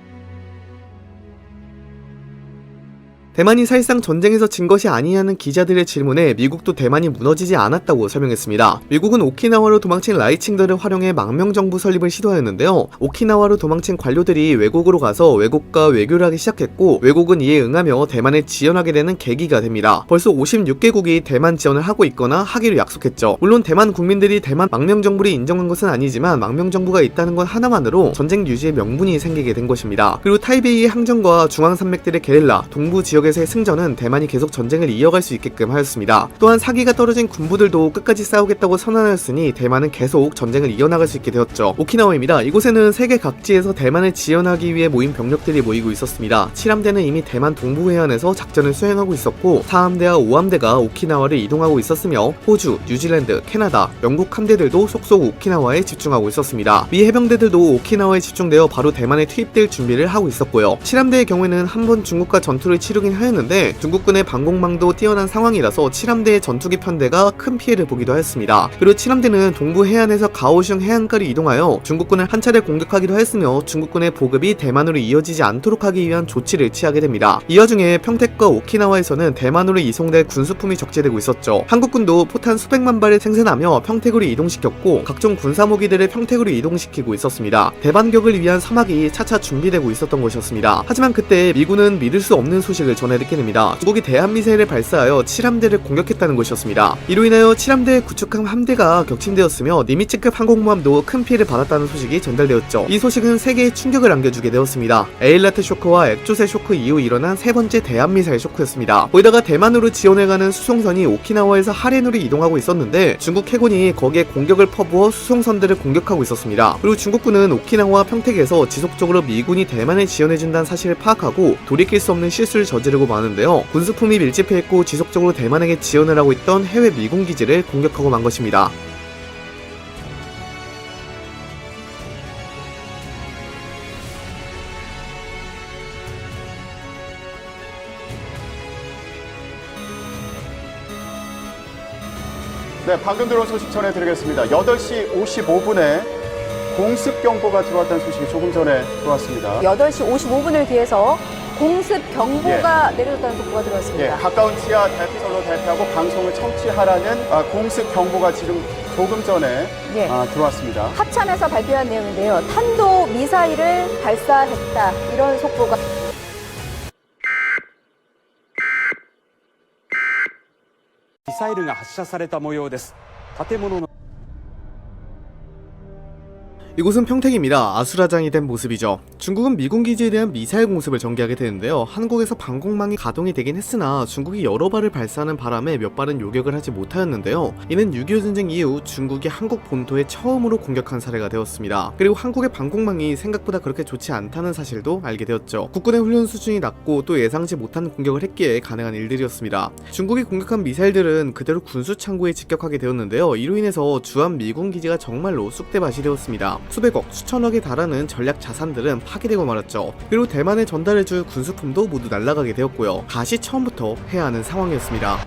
대만이 사실상 전쟁에서 진 것이 아니냐는 기자들의 질문에 미국도 대만이 무너지지 않았다고 설명했습니다. 미국은 오키나와로 도망친 라이칭들을 활용해 망명정부 설립을 시도하였는데요. 오키나와로 도망친 관료들이 외국으로 가서 외국과 외교를 하기 시작했고 외국은 이에 응하며 대만을 지원하게 되는 계기가 됩니다. 벌써 56개국이 대만 지원을 하고 있거나 하기로 약속했죠. 물론 대만 국민들이 대만 망명정부를 인정한 것은 아니지만 망명정부가 있다는 것 하나만으로 전쟁 유지의 명분이 생기게 된 것입니다. 그리고 타이베이의 항전과 중앙산맥들의 게릴라, 동부 지역 에서의 승전은 대만이 계속 전쟁을 이어갈 수 있게끔 하였습니다. 또한 사기가 떨어진 군부들도 끝까지 싸우겠다고 선언하였으니 대만은 계속 전쟁을 이어나갈 수 있게 되었죠. 오키나와입니다. 이곳에는 세계 각지에서 대만을 지원하기 위해 모인 병력들이 모이고 있었습니다. 7함대는 이미 대만 동부 해안에서 작전을 수행하고 있었고 4함대와 5함대가 오키나와를 이동하고 있었으며 호주, 뉴질랜드, 캐나다, 영국 함대들도 속속 오키나와에 집중하고 있었습니다. 미 해병대들도 오키나와에 집중되어 바로 대만에 투입될 준비를 하고 있었고요. 7함대의 경우에는 한번 중국과 전투를 치르긴 하였는데 중국군의 방공망도 뛰어난 상황이라서 7함대의 전투기 편대가 큰 피해를 보기도 하였습니다. 그리고 7함대는 동부 해안에서 가오슝 해안가를 이동하여 중국군을 한 차례 공격하기도 하였으며 중국군의 보급이 대만으로 이어지지 않도록 하기 위한 조치를 취하게 됩니다. 이 와중에 평택과 오키나와에서는 대만으로 이송될 군수품이 적재되고 있었죠. 한국군도 포탄 수백만 발을 생산하며 평택으로 이동시켰고 각종 군사무기들을 평택으로 이동시키고 있었습니다. 대반격을 위한 사막이 차차 준비되고 있었던 것이었습니다. 하지만 그때 미군은 믿을 수 없는 소식을 전해 듣게 됩니다. 중국이 대한미사일을 발사하여 7함대를 공격했다는 것이었습니다. 이로 인하여 7함대의 구축함 함대가 격침되었으며 니미츠급 항공모함도 큰 피해를 받았다는 소식이 전달되었죠. 이 소식은 세계에 충격을 안겨주게 되었습니다. 에일라트 쇼크와 액조세 쇼크 이후 일어난 세 번째 대한미사일 쇼크였습니다. 거기다가 대만으로 지원해가는 수송선이 오키나와에서 하렌으로 이동하고 있었는데 중국 해군이 거기에 공격을 퍼부어 수송선들을 공격하고 있었습니다. 그리고 중국군은 오키나와 평택에서 지속적으로 미군이 대만을 지원해준다는 사실을 파악하고 돌이킬 수 없는 실수를 저지르고 마는데요. 군수품이 밀집해있고 지속적으로 대만에게 지원을 하고 있던 해외 미군 기지를 공격하고 만 것입니다. 네, 방금 들어온 소식 전해드리겠습니다. 8시 55분에 공습 경보가 들어왔다는 소식이 조금 전에 들어왔습니다. 8시 55분을 기해서 공습 경보가 내려졌다는 속보가 들어왔습니다. 예, 가까운 지하 대피선로 대피하고 방송을 청취하라는 공습 경보가 지금 조금 전에 들어왔습니다. 합참에서 발표한 내용인데요. 탄도 미사일을 발사했다. 이런 속보가. 미사일이 発射された模様です。建物の 이곳은 평택입니다. 아수라장이 된 모습이죠. 중국은 미군 기지에 대한 미사일 공습을 전개하게 되는데요. 한국에서 방공망이 가동이 되긴 했으나 중국이 여러 발을 발사하는 바람에 몇 발은 요격을 하지 못하였는데요. 이는 6.25 전쟁 이후 중국이 한국 본토에 처음으로 공격한 사례가 되었습니다. 그리고 한국의 방공망이 생각보다 그렇게 좋지 않다는 사실도 알게 되었죠. 국군의 훈련 수준이 낮고 또 예상치 못한 공격을 했기에 가능한 일들이었습니다. 중국이 공격한 미사일들은 그대로 군수 창고에 직격하게 되었는데요. 이로 인해서 주한 미군 기지가 정말로 쑥대밭이 되었습니다. 수백억, 수천억에 달하는 전략 자산들은 파괴되고 말았죠. 그리고 대만에 전달해줄 군수품도 모두 날아가게 되었고요. 다시 처음부터 해야 하는 상황이었습니다.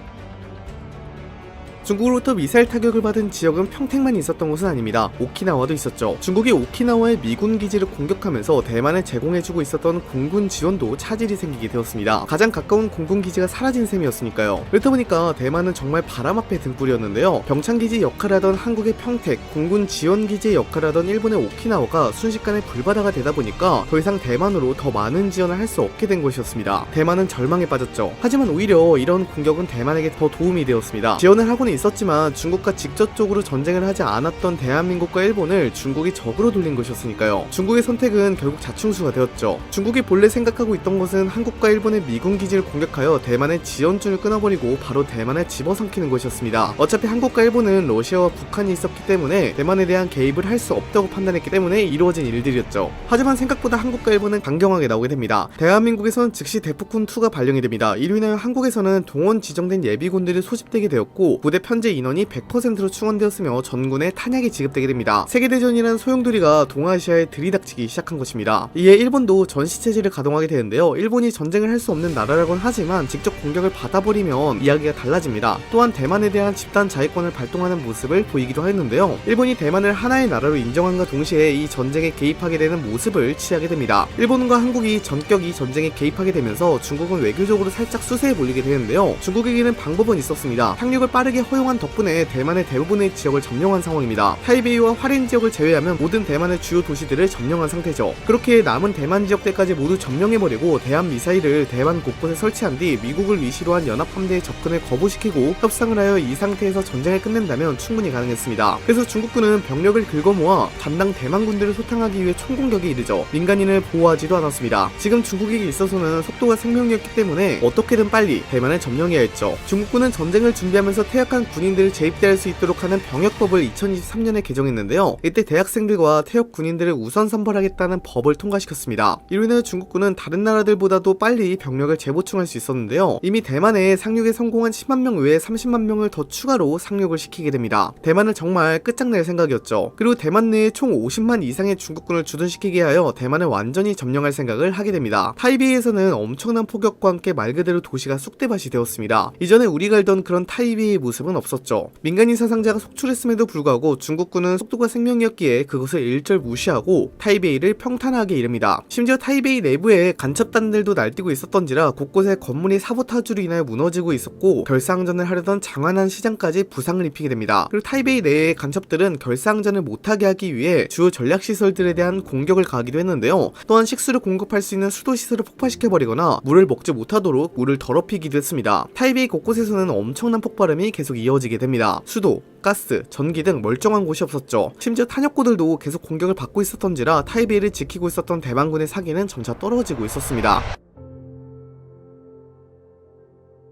중국으로부터 미사일 타격을 받은 지역은 평택만 있었던 것은 아닙니다. 오키나와도 있었죠. 중국이 오키나와의 미군 기지를 공격하면서 대만에 제공해주고 있었던 공군 지원도 차질이 생기게 되었습니다. 가장 가까운 공군 기지가 사라진 셈이었으니까요. 그렇다 보니까 대만은 정말 바람 앞에 등불이었는데요. 병창기지 역할을 하던 한국의 평택, 공군 지원 기지의 역할을 하던 일본의 오키나와가 순식간에 불바다가 되다 보니까 더 이상 대만으로 더 많은 지원을 할 수 없게 된 것이었습니다. 대만은 절망에 빠졌죠. 하지만 오히려 이런 공격은 대만에게 더 도움이 되었습니다. 지원을 하고는 있었지만 중국과 직접적으로 전쟁을 하지 않았던 대한민국과 일본을 중국이 적으로 돌린 것이었으니까요. 중국의 선택은 결국 자충수가 되었죠. 중국이 본래 생각하고 있던 것은 한국과 일본의 미군 기지를 공격하여 대만의 지원줄을 끊어버리고 바로 대만을 집어삼키는 것이었습니다. 어차피 한국과 일본은 러시아와 북한이 있었기 때문에 대만에 대한 개입을 할 수 없다고 판단했기 때문에 이루어진 일들이었죠. 하지만 생각보다 한국과 일본은 강경하게 나오게 됩니다. 대한민국에서는 즉시 대포군2가 발령이 됩니다. 이로 인하여 한국에서는 동원 지정된 예비군들이 소집되게 되었고 부대 현재 인원이 100%로 충원되었으며 전군에 탄약이 지급되게 됩니다. 세계대전이란 소용돌이가 동아시아에 들이닥치기 시작한 것입니다. 이에 일본도 전시체제를 가동하게 되는데요. 일본이 전쟁을 할 수 없는 나라라곤 하지만 직접 공격을 받아버리면 이야기가 달라집니다. 또한 대만에 대한 집단 자위권을 발동하는 모습을 보이기도 했는데요. 일본이 대만을 하나의 나라로 인정함과 동시에 이 전쟁에 개입하게 되는 모습을 취하게 됩니다. 일본과 한국이 전격 이 전쟁에 개입하게 되면서 중국은 외교적으로 살짝 수세에 몰리게 되는데요. 중국에게는 방법은 있었습니다. 상륙을 빠르게 허용한 덕분에 대만의 대부분의 지역을 점령한 상황입니다. 타이베이와 화롄 지역을 제외하면 모든 대만의 주요 도시들을 점령한 상태죠. 그렇게 남은 대만 지역들까지 모두 점령해버리고 대한 미사일을 대만 곳곳에 설치한 뒤 미국을 위시로 한 연합함대의 접근을 거부시키고 협상을 하여 이 상태에서 전쟁을 끝낸다면 충분히 가능했습니다. 그래서 중국군은 병력을 긁어모아 담당 대만군들을 소탕하기 위해 총공격에 이르죠. 민간인을 보호하지도 않았습니다. 지금 중국에게 있어서는 속도가 생명이었기 때문에 어떻게든 빨리 대만을 점령해야 했죠. 중국군은 전쟁을 준비하면서 퇴역한 군인들을 재입대할 수 있도록 하는 병역법을 2023년에 개정했는데요. 이때 대학생들과 퇴역 군인들을 우선 선발하겠다는 법을 통과시켰습니다. 이로 인해 중국군은 다른 나라들보다도 빨리 병력을 재보충할 수 있었는데요. 이미 대만에 상륙에 성공한 10만 명 외에 30만 명을 더 추가로 상륙을 시키게 됩니다. 대만을 정말 끝장낼 생각이었죠. 그리고 대만 내에 총 50만 이상의 중국군을 주둔시키게 하여 대만을 완전히 점령할 생각을 하게 됩니다. 타이베이에서는 엄청난 폭격과 함께 말 그대로 도시가 쑥대밭이 되었습니다. 이전에 우리가 알던 그런 타이베이의 모습은 없었죠. 민간인 사상자가 속출했음에도 불구하고 중국군은 속도가 생명이었기에 그것을 일절 무시하고 타이베이를 평탄하게 이릅니다. 심지어 타이베이 내부에 간첩단들도 날뛰고 있었던지라 곳곳에 건물이 사보타주로 인하여 무너지고 있었고 결사항전을 하려던 장안한 시장까지 부상을 입히게 됩니다. 그리고 타이베이 내의 간첩들은 결사항전을 못하게 하기 위해 주요 전략시설들에 대한 공격을 가하기도 했는데요. 또한 식수를 공급할 수 있는 수도시설을 폭파시켜버리거나 물을 먹지 못하도록 물을 더럽히기도 했습니다. 타이베이 곳곳에서는 엄청난 폭발음이 계속 이어지게 됩니다. 수도, 가스, 전기 등 멀쩡한 곳이 없었죠. 심지어 탄약고들도 계속 공격을 받고 있었던지라 타이베이를 지키고 있었던 대만군의 사기는 점차 떨어지고 있었습니다.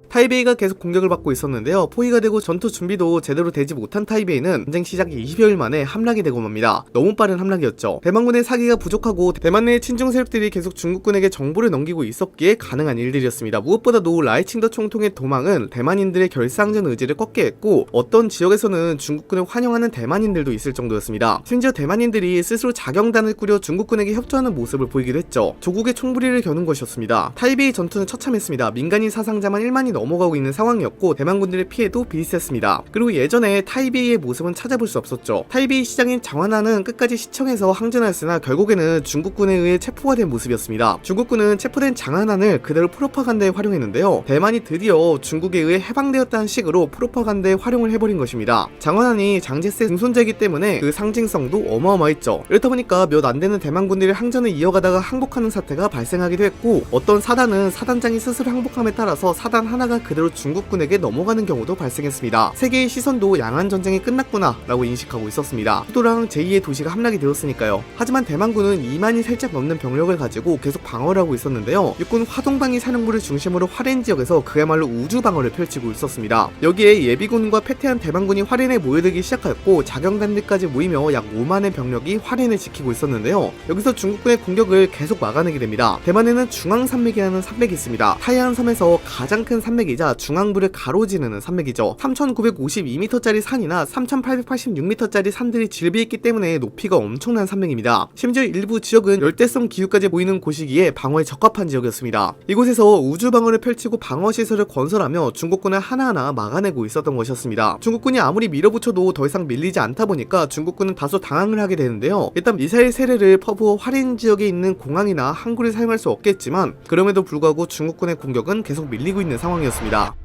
타이베이가 계속 공격을 받고 있었는데요. 포위가 되고 전투 준비도 제대로 되지 못한 타이베이는 전쟁 시작 20여일 만에 함락이 되고 맙니다. 너무 빠른 함락이었죠. 대만군의 사기가 부족하고 대만 내 친중 세력들이 계속 중국군에게 정보를 넘기고 있었기에 가능한 일들이었습니다. 무엇보다도 라이칭더 총통의 도망은 대만인들의 결사항전 의지를 꺾게 했고 어떤 지역에서는 중국군을 환영하는 대만인들도 있을 정도였습니다. 심지어 대만인들이 스스로 자경단을 꾸려 중국군에게 협조하는 모습을 보이기도 했죠. 조국의 총부리를 겨눈 것이었습니다. 타이베이 전투는 처참했습니다. 민간인 사상자만 1만이 넘어가고 있는 상황이었고 대만군들의 피해도 비슷했습니다. 그리고 예전에 타이베이의 모습은 찾아볼 수 없었죠. 타이베이 시장인 장화나는 끝까지 시청에서 항전하였으나 결국에는 중국군에 의해 체포가 된 모습이었습니다. 중국군은 체포된 장화난을 그대로 프로파간다에 활용했는데요. 대만이 드디어 중국에 의해 해방되었다는 식으로 프로파간다에 활용을 해버린 것입니다. 장화난이 장제스의 증손자이기 때문에 그 상징성도 어마어마했죠. 이렇다 보니까 몇 안되는 대만군들이 항전을 이어가다가 항복하는 사태가 발생하기도 했고 어떤 사단은 사단장이 스스로 항복함에 따라서 사단 하나가 그대로 중국군에게 넘어가는 경우도 발생했습니다. 세계의 시선도 양안전쟁이 끝났구나 라고 인식하고 있었습니다. 수도랑 제2의 도시가 함락이 되었으니까요. 하지만 대만군은 2만이 살짝 넘는 병력을 가지고 계속 방어를 하고 있었는데요. 육군 화동방위 사령부를 중심으로 화롄 지역에서 그야말로 우주 방어를 펼치고 있었습니다. 여기에 예비군과 패퇴한 대만군이 화롄에 모여들기 시작하였고 자경단들까지 모이며 약 5만의 병력이 화롄을 지키고 있었는데요. 여기서 중국군의 공격을 계속 막아내게 됩니다. 대만에는 중앙산맥이라는 산맥이 있습니다. 타이안 섬에서 가장 큰 산맥이자 중앙부를 가로지르는 산맥이죠. 3952m짜리 산이나 3886m짜리 산들이 질비했기 때문에 높이가 엄청난 산맥입니다. 심지어 일부 지역은 열대성 기후까지 보이는 곳이기에 방어에 적합한 지역이었습니다. 이곳에서 우주방어를 펼치고 방어시설을 건설하며 중국군을 하나하나 막아내고 있었던 것이었습니다. 중국군이 아무리 밀어붙여도 더 이상 밀리지 않다 보니까 중국군은 다소 당황을 하게 되는데요. 일단 미사일 세례를 퍼부어 화롄 지역에 있는 공항이나 항구를 사용할 수 없겠지만 그럼에도 불구하고 중국군의 공격은 계속 밀리고 있는 상황이었습니다.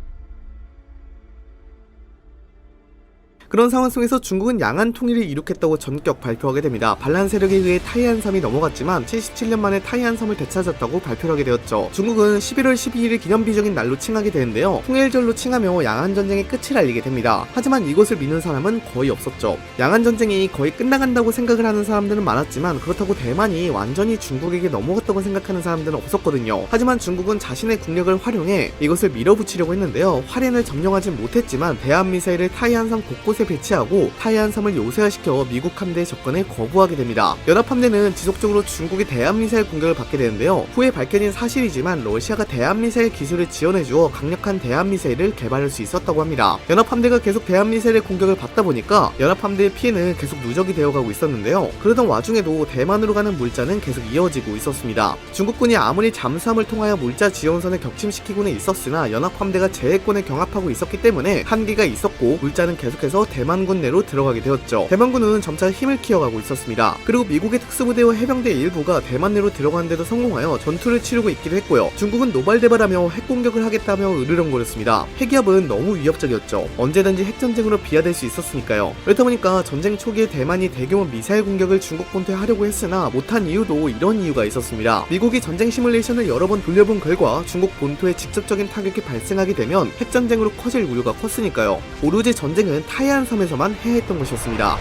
그런 상황 속에서 중국은 양안 통일을 이룩했다고 전격 발표하게 됩니다. 반란 세력에 의해 타이안섬이 넘어갔지만 77년 만에 타이안섬을 되찾았다고 발표를 하게 되었죠. 중국은 11월 12일을 기념비적인 날로 칭하게 되는데요. 통일절로 칭하며 양안전쟁의 끝을 알리게 됩니다. 하지만 이것을 믿는 사람은 거의 없었죠. 양안전쟁이 거의 끝나간다고 생각을 하는 사람들은 많았지만 그렇다고 대만이 완전히 중국에게 넘어갔다고 생각하는 사람들은 없었거든요. 하지만 중국은 자신의 국력을 활용해 이것을 밀어붙이려고 했는데요. 화롄을 점령하진 못했지만 대한미사일을 타이안섬 곳곳에 곳에 배치하고 타이안섬을 요새화시켜 미국 함대의 접근에 거부하게 됩니다. 연합함대는 지속적으로 중국의 대한미사일 공격을 받게 되는데요. 후에 밝혀진 사실이지만 러시아가 대한미사일 기술을 지원해주어 강력한 대한미사일을 개발할 수 있었다고 합니다. 연합함대가 계속 대한미사일의 공격을 받다 보니까 연합함대의 피해는 계속 누적이 되어가고 있었는데요. 그러던 와중에도 대만으로 가는 물자는 계속 이어지고 있었습니다. 중국군이 아무리 잠수함을 통하여 물자 지원선을 격침시키고는 있었으나 연합함대가 제해권에 경합하고 있었기 때문에 한계가 있었고 물자는 계속해서 대만군 내로 들어가게 되었죠. 대만군은 점차 힘을 키워가고 있었습니다. 그리고 미국의 특수부대와 해병대 일부가 대만 내로 들어가는데도 성공하여 전투를 치르고 있기도 했고요. 중국은 노발대발하며 핵공격을 하겠다며 으르렁거렸습니다. 핵위협은 너무 위협적이었죠. 언제든지 핵전쟁으로 비화될 수 있었으니까요. 그렇다 보니까 전쟁 초기에 대만이 대규모 미사일 공격을 중국 본토에 하려고 했으나 못한 이유도 이런 이유가 있었습니다. 미국이 전쟁 시뮬레이션을 여러 번 돌려본 결과 중국 본토에 직접적인 타격이 발생하게 되면 핵전쟁으로 커질 우려가 컸으니까요. 오로지 전쟁은 타이안섬에서만 해야 했던 것이었습니다.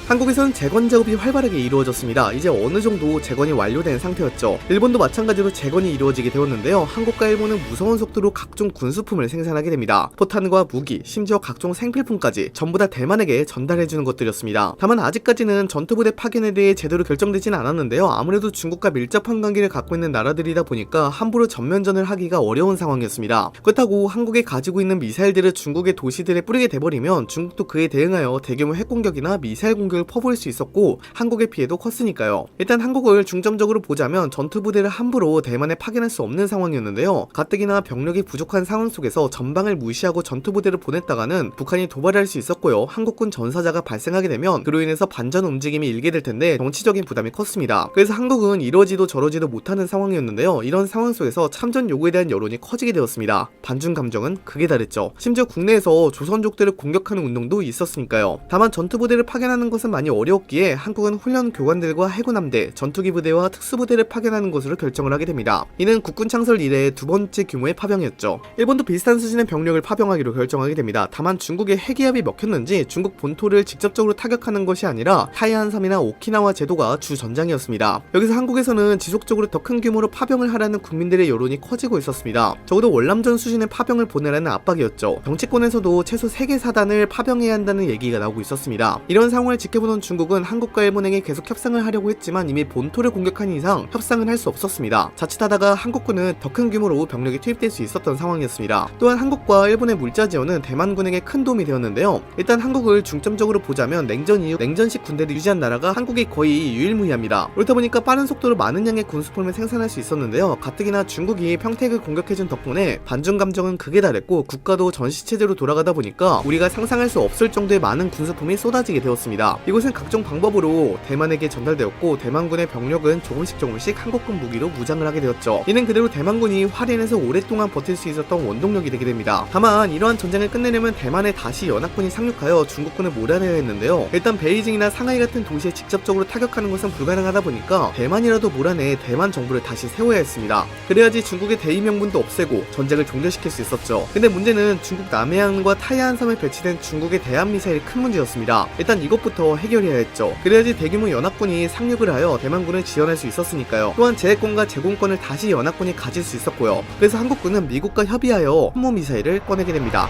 한국에서는 재건 작업이 활발하게 이루어졌습니다. 이제 어느 정도 재건이 완료된 상태였죠. 일본도 마찬가지로 재건이 이루어지게 되었는데요. 한국과 일본은 무서운 속도로 각종 군수품을 생산하게 됩니다. 포탄과 무기, 심지어 각종 생필품까지 전부 다 대만에게 전달해주는 것들이었습니다. 다만 아직까지는 전투부대 파견에 대해 제대로 결정되진 않았는데요. 아무래도 중국과 밀접한 관계를 갖고 있는 나라들이다 보니까 함부로 전면전을 하기가 어려운 상황이었습니다. 그렇다고 한국이 가지고 있는 미사일들을 중국의 도시들에 뿌리게 돼버리면 중국도 그에 대응하여 대규모 핵공격이나 미사일 공격을 퍼부을 수 있었고 한국의 피해도 컸으니까요. 일단 한국을 중점적으로 보자면 전투부대를 함부로 대만에 파견할 수 없는 상황이었는데요. 가뜩이나 병력이 부족한 상황 속에서 전방을 무시하고 전투부대를 보냈다가는 북한이 도발할 수 있었고요. 한국군 전사자가 발생하게 되면 그로 인해서 반전 움직임이 일게 될 텐데 정치적인 부담이 컸습니다. 그래서 한국은 이러지도 저러지도 못하는 상황이었는데요. 이런 상황 속에서 참전 요구에 대한 여론이 커지게 되었습니다. 반중 감정은 극에 달했죠. 심지어 국내에서 조선족들을 공격하는 운동도 있었으니까요. 다만 전투부대를 파견하는 것은 많이 어려웠기에 한국은 훈련 교관들과 해군함대, 전투기 부대와 특수부대를 파견하는 것으로 결정을 하게 됩니다. 이는 국군 창설 이래 두 번째 규모의 파병이었죠. 일본도 비슷한 수준의 병력을 파병하기로 결정하게 됩니다. 다만 중국의 핵위협이 먹혔는지 중국 본토를 직접적으로 타격하는 것이 아니라 타이안섬이나 오키나와 제도가 주 전장이었습니다. 여기서 한국에서는 지속적으로 더 큰 규모로 파병을 하라는 국민들의 여론이 커지고 있었습니다. 적어도 월남전 수준의 파병을 보내라는 압박이었죠. 정치권에서도 최소 3개 사단을 파병해야 한다는 얘기가 나오고 있었습니다. 이런 상황을 지켜보는 중국은 한국과 일본에게 계속 협상을 하려고 했지만 이미 본토를 공격한 이상 협상은 할 수 없었습니다. 자칫하다가 한국군은 더 큰 규모로 병력이 투입될 수 있었던 상황이었습니다. 또한 한국과 일본의 물자 지원은 대만군에게 큰 도움이 되었는데요. 일단 한국을 중점적으로 보자면 냉전 이후 냉전식 군대를 유지한 나라가 한국이 거의 유일무이합니다. 그렇다 보니까 빠른 속도로 많은 양의 군수품을 생산할 수 있었는데요. 가뜩이나 중국이 평택을 공격해준 덕분에 반중 감정은 극에 달했고 국가도 전시체제로 돌아가다 보니까 우리가 상상할 수 없을 정도의 많은 군수품이 쏟아지게 되었습니다. 이곳은 각종 방법으로 대만에게 전달되었고 대만군의 병력은 조금씩 한국군 무기로 무장을 하게 되었죠. 이는 그대로 대만군이 화롄에서 오랫동안 버틸 수 있었던 원동력이 되게 됩니다. 다만 이러한 전쟁을 끝내려면 대만에 다시 연합군이 상륙하여 중국군을 몰아내야 했는데요. 일단 베이징이나 상하이 같은 도시에 직접적으로 타격하는 것은 불가능하다 보니까 대만이라도 몰아내 대만 정부를 다시 세워야 했습니다. 그래야지 중국의 대의명분도 없애고 전쟁을 종결시킬 수 있었죠. 근데 문제는 중국 남해안과 타이안섬에 배치된 중국의 대한미사일이 큰 문제였습니다. 일단 이것부터 해결해야 했죠. 그래야지 대규모 연합군이 상륙을 하여 대만군을 지원할 수 있었으니까요. 또한 제해권과 제공권을 다시 연합군이 가질 수 있었고요. 그래서 한국군은 미국과 협의하여 항모미사일을 꺼내게 됩니다.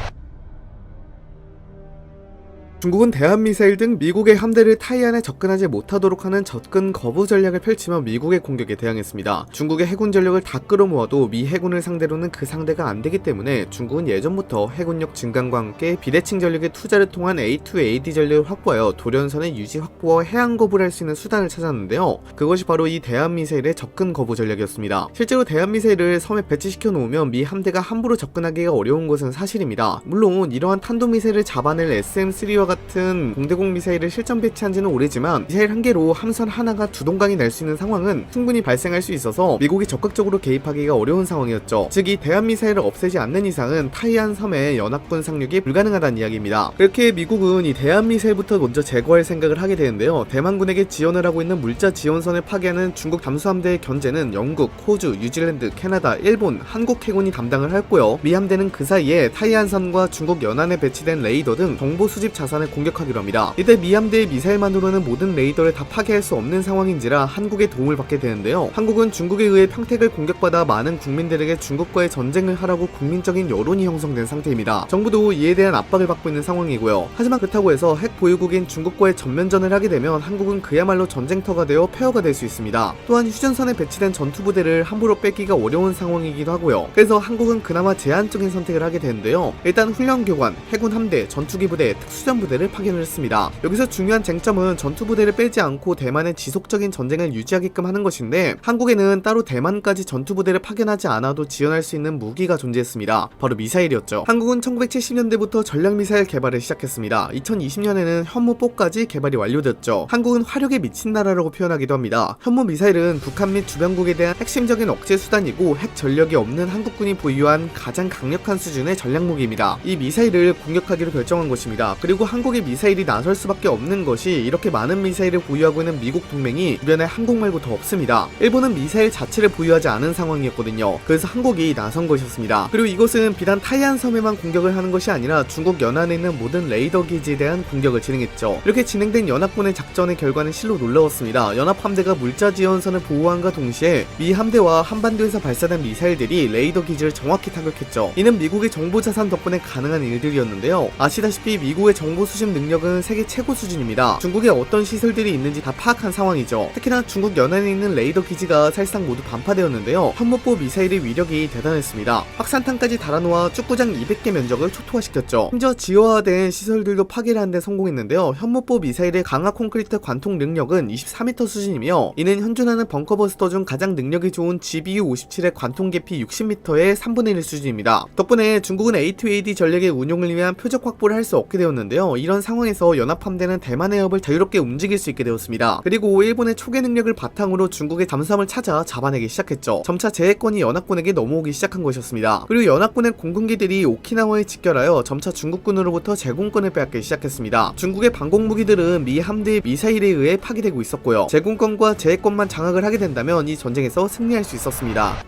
중국은 대한미사일 등 미국의 함대를 타이안에 접근하지 못하도록 하는 접근 거부 전략을 펼치며 미국의 공격에 대항했습니다. 중국의 해군 전력을 다 끌어모아도 미 해군을 상대로는 그 상대가 안되기 때문에 중국은 예전부터 해군력 증강과 함께 비대칭 전력의 투자를 통한 A2AD 전력을 확보하여 돌연선의 유지 확보와 해안 거부를 할 수 있는 수단을 찾았는데요. 그것이 바로 이 대한미사일의 접근 거부 전략이었습니다. 실제로 대한미사일을 섬에 배치시켜 놓으면 미 함대가 함부로 접근하기가 어려운 것은 사실입니다. 물론 이러한 탄도미사일을 잡아낼 SM-3와 같은 공대공 미사일을 실전 배치한 지는 오래지만 미사일 한 개로 함선 하나가 두 동강이 날 수 있는 상황은 충분히 발생할 수 있어서 미국이 적극적으로 개입하기가 어려운 상황이었죠. 즉 이 대한미사일을 없애지 않는 이상은 타이안 섬에 연합군 상륙이 불가능하다는 이야기입니다. 그렇게 미국은 이 대한미사일부터 먼저 제거할 생각을 하게 되는데요. 대만군에게 지원을 하고 있는 물자 지원선을 파괴하는 중국 잠수함대의 견제는 영국, 호주, 뉴질랜드, 캐나다, 일본, 한국 해군이 담당을 했고요. 미 함대는 그 사이에 타이안 섬과 중국 연안에 배치된 레이더 등 정보 수집 자산 부산을 공격하기로 합니다. 이때 미 함대의 미사일만으로는 모든 레이더를 다 파괴할 수 없는 상황인지라 한국의 도움을 받게 되는데요. 한국은 중국에 의해 평택을 공격받아 많은 국민들에게 중국과의 전쟁을 하라고 국민적인 여론이 형성된 상태입니다. 정부도 이에 대한 압박을 받고 있는 상황이고요. 하지만 그렇다고 해서 핵 보유국인 중국과의 전면전을 하게 되면 한국은 그야말로 전쟁터가 되어 폐허가 될 수 있습니다. 또한 휴전선에 배치된 전투부대를 함부로 뺏기가 어려운 상황이기도 하고요. 그래서 한국은 그나마 제한적인 선택을 하게 되는데요. 일단 훈련교관, 해군 함대, 전투기 부대, 특수전 부대를 파견을 했습니다. 여기서 중요한 쟁점은 전투부대를 빼지 않고 대만의 지속적인 전쟁을 유지하게끔 하는 것인데, 한국에는 따로 대만까지 전투부대를 파견하지 않아도 지원할 수 있는 무기가 존재했습니다. 바로 미사일이었죠. 한국은 1970년대부터 전략미사일 개발을 시작했습니다. 2020년에는 현무포까지 개발이 완료됐죠. 한국은 화력에 미친 나라라고 표현하기도 합니다. 현무미사일은 북한 및 주변국에 대한 핵심적인 억제 수단이고 핵 전력이 없는 한국군이 보유한 가장 강력한 수준의 전략무기입니다. 이 미사일을 공격하기로 결정한 것입니다. 그리고 한국의 미사일이 나설 수밖에 없는 것이 이렇게 많은 미사일을 보유하고 있는 미국 동맹이 주변에 한국 말고 더 없습니다. 일본은 미사일 자체를 보유하지 않은 상황이었거든요. 그래서 한국이 나선 것이었습니다. 그리고 이것은 비단 타이안 섬에만 공격을 하는 것이 아니라 중국 연안에 있는 모든 레이더 기지에 대한 공격을 진행했죠. 이렇게 진행된 연합군의 작전의 결과는 실로 놀라웠습니다. 연합 함대가 물자 지원선을 보호함과 동시에 미 함대와 한반도에서 발사된 미사일들이 레이더 기지를 정확히 타격했죠. 이는 미국의 정보 자산 덕분에 가능한 일들이었는데요. 아시다시피 미국의 정보 수집 능력은 세계 최고 수준입니다. 중국에 어떤 시설들이 있는지 다 파악한 상황이죠. 특히나 중국 연안에 있는 레이더 기지가 사실상 모두 반파되었는데요. 현무포 미사일의 위력이 대단했습니다. 확산탄까지 달아놓아 축구장 200개 면적을 초토화시켰죠. 심지어 지하화된 시설들도 파괴를 하는 데 성공했는데요. 현무포 미사일의 강화 콘크리트 관통 능력은 24m 수준이며, 이는 현존하는 벙커버스터 중 가장 능력이 좋은 GBU-57의 관통 깊이 60m의 3분의 1 수준입니다. 덕분에 중국은 A2AD 전략의 운용을 위한 표적 확보를 할 수 없게 되었는데요. 이런 상황에서 연합함대는 대만 해협을 자유롭게 움직일 수 있게 되었습니다. 그리고 일본의 초계 능력을 바탕으로 중국의 잠수함을 찾아 잡아내기 시작했죠. 점차 제해권이 연합군에게 넘어오기 시작한 것이었습니다. 그리고 연합군의 공군기들이 오키나와에 집결하여 점차 중국군으로부터 제공권을 빼앗기 시작했습니다. 중국의 방공무기들은 미 함대의 미사일에 의해 파괴되고 있었고요. 제공권과 제해권만 장악을 하게 된다면 이 전쟁에서 승리할 수 있었습니다.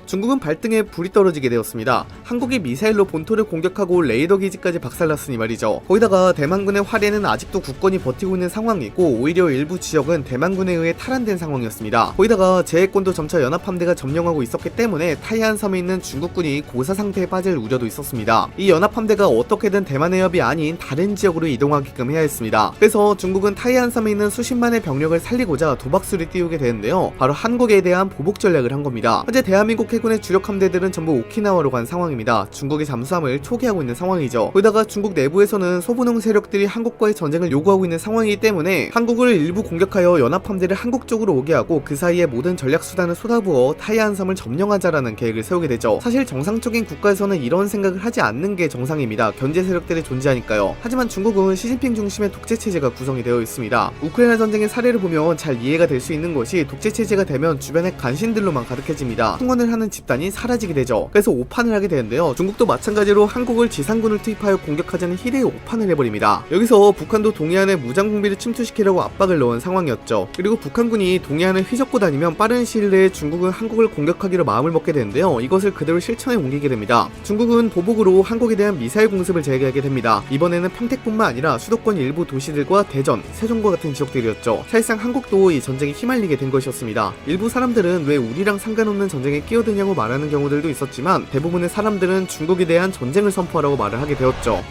중국은 발등에 불이 떨어지게 되었습니다. 한국이 미사일로 본토를 공격하고 레이더 기지까지 박살났으니 말이죠. 거기다가 대만군의 화례는 아직도 굳건히 버티고 있는 상황이고, 오히려 일부 지역은 대만군에 의해 탈환된 상황이었습니다. 거기다가 제해권도 점차 연합함대가 점령하고 있었기 때문에 타이안 섬에 있는 중국군이 고사 상태에 빠질 우려도 있었습니다. 이 연합함대가 어떻게든 대만 해협이 아닌 다른 지역으로 이동하게끔 해야 했습니다. 그래서 중국은 타이안 섬에 있는 수십만의 병력을 살리고자 도박수를 띄우게 되는데요. 바로 한국에 대한 보복 전략을 한 겁니다. 현재 대한민국 해군의 주력 함대들은 전부 오키나와로 간 상황입니다. 중국의 잠수함을 초기하고 있는 상황이죠. 거기다가 중국 내부에서는 소분홍 세력들이 한국과의 전쟁을 요구하고 있는 상황이기 때문에 한국을 일부 공격하여 연합함대를 한국 쪽으로 오게 하고, 그 사이에 모든 전략 수단을 쏟아부어 타이안 섬을 점령하자라는 계획을 세우게 되죠. 사실 정상적인 국가에서는 이런 생각을 하지 않는 게 정상입니다. 견제 세력들이 존재하니까요. 하지만 중국은 시진핑 중심의 독재 체제가 구성이 되어 있습니다. 우크라이나 전쟁의 사례를 보면 잘 이해가 될 수 있는 것이, 독재 체제가 되면 주변에 간신들로만 가득해집니다. 충원을 하는 집단이 사라지게 되죠. 그래서 오판을 하게 되는데요. 중국도 마찬가지로 한국을 지상군을 투입하여 공격하자는 희대의 오판을 해버립니다. 여기서 북한도 동해안에 무장공비를 침투시키려고 압박을 넣은 상황이었죠. 그리고 북한군이 동해안을 휘젓고 다니면 빠른 시일 내에 중국은 한국을 공격하기로 마음을 먹게 되는데요. 이것을 그대로 실천에 옮기게 됩니다. 중국은 보복으로 한국에 대한 미사일 공습을 재개하게 됩니다. 이번에는 평택뿐만 아니라 수도권 일부 도시들과 대전, 세종과 같은 지역들이었죠. 사실상 한국도 이 전쟁에 휘말리게 된 것이었습니다. 일부 사람들은 왜 우리랑 상관없는 전쟁에 끼어드냐고 말하는 경우들도 있었지만, 대부분의 사람들은 중국에 대한 전쟁을 선포하라고 말을 하게 되었죠.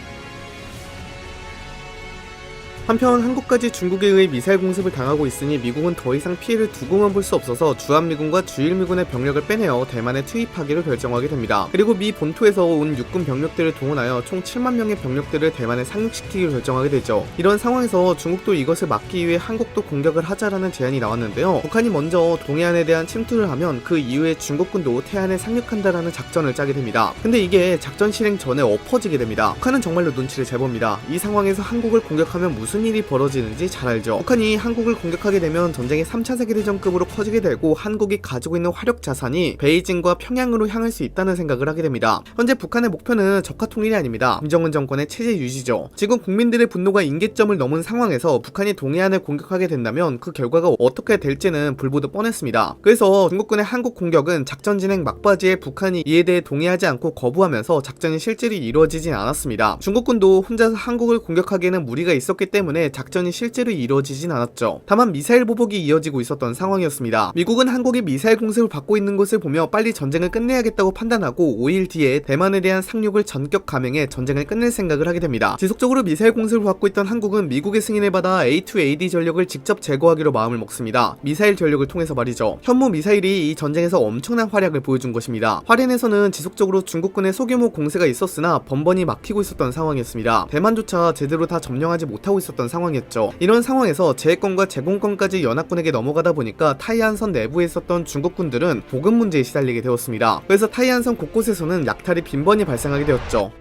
한편 한국까지 중국에 의해 미사일 공습을 당하고 있으니 미국은 더 이상 피해를 두고만 볼 수 없어서 주한미군과 주일미군의 병력을 빼내어 대만에 투입하기로 결정하게 됩니다. 그리고 미 본토에서 온 육군 병력들을 동원하여 총 7만 명의 병력들을 대만에 상륙시키기로 결정하게 되죠. 이런 상황에서 중국도 이것을 막기 위해 한국도 공격을 하자라는 제안이 나왔는데요. 북한이 먼저 동해안에 대한 침투를 하면 그 이후에 중국군도 태안에 상륙한다라는 작전을 짜게 됩니다. 근데 이게 작전 실행 전에 엎어지게 됩니다. 북한은 정말로 눈치를 잘 봅니다. 이 상황에서 한국을 공격하면 무슨 무슨 일이 벌어지는지 잘 알죠. 북한이 한국을 공격하게 되면 전쟁이 3차 세계대전급으로 커지게 되고 한국이 가지고 있는 화력 자산이 베이징과 평양으로 향할 수 있다는 생각을 하게 됩니다. 현재 북한의 목표는 적화 통일이 아닙니다. 김정은 정권의 체제 유지죠. 지금 국민들의 분노가 임계점을 넘은 상황에서 북한이 동해안을 공격하게 된다면 그 결과가 어떻게 될지는 불보듯 뻔했습니다. 그래서 중국군의 한국 공격은 작전 진행 막바지에 북한이 이에 대해 동의하지 않고 거부하면서 작전이 실제로 이루어지진 않았습니다. 중국군도 혼자서 한국을 공격하기에는 무리가 있었기 때문에 작전이 실제로 이루어지진 않았죠. 다만 미사일 보복이 이어지고 있었던 상황이었습니다. 미국은 한국이 미사일 공습을 받고 있는 것을 보며 빨리 전쟁을 끝내야겠다고 판단하고 5일 뒤에 대만에 대한 상륙을 전격 감행해 전쟁을 끝낼 생각을 하게 됩니다. 지속적으로 미사일 공습을 받고 있던 한국은 미국의 승인을 받아 A2AD 전력을 직접 제거하기로 마음을 먹습니다. 미사일 전력을 통해서 말이죠. 현무 미사일이 이 전쟁에서 엄청난 활약을 보여준 것입니다. 화롄에서는 지속적으로 중국군의 소규모 공세가 있었으나 번번이 막히고 있었던 상황이었습니다. 대만조차 제대로 다 점령하지 못하고 있었던 상황이었죠. 이런 상황에서 제해권과 제공권까지 연합군에게 넘어가다 보니까 타이안선 내부에 있었던 중국군들은 보급 문제에 시달리게 되었습니다. 그래서 타이안선 곳곳에서는 약탈이 빈번히 발생하게 되었죠.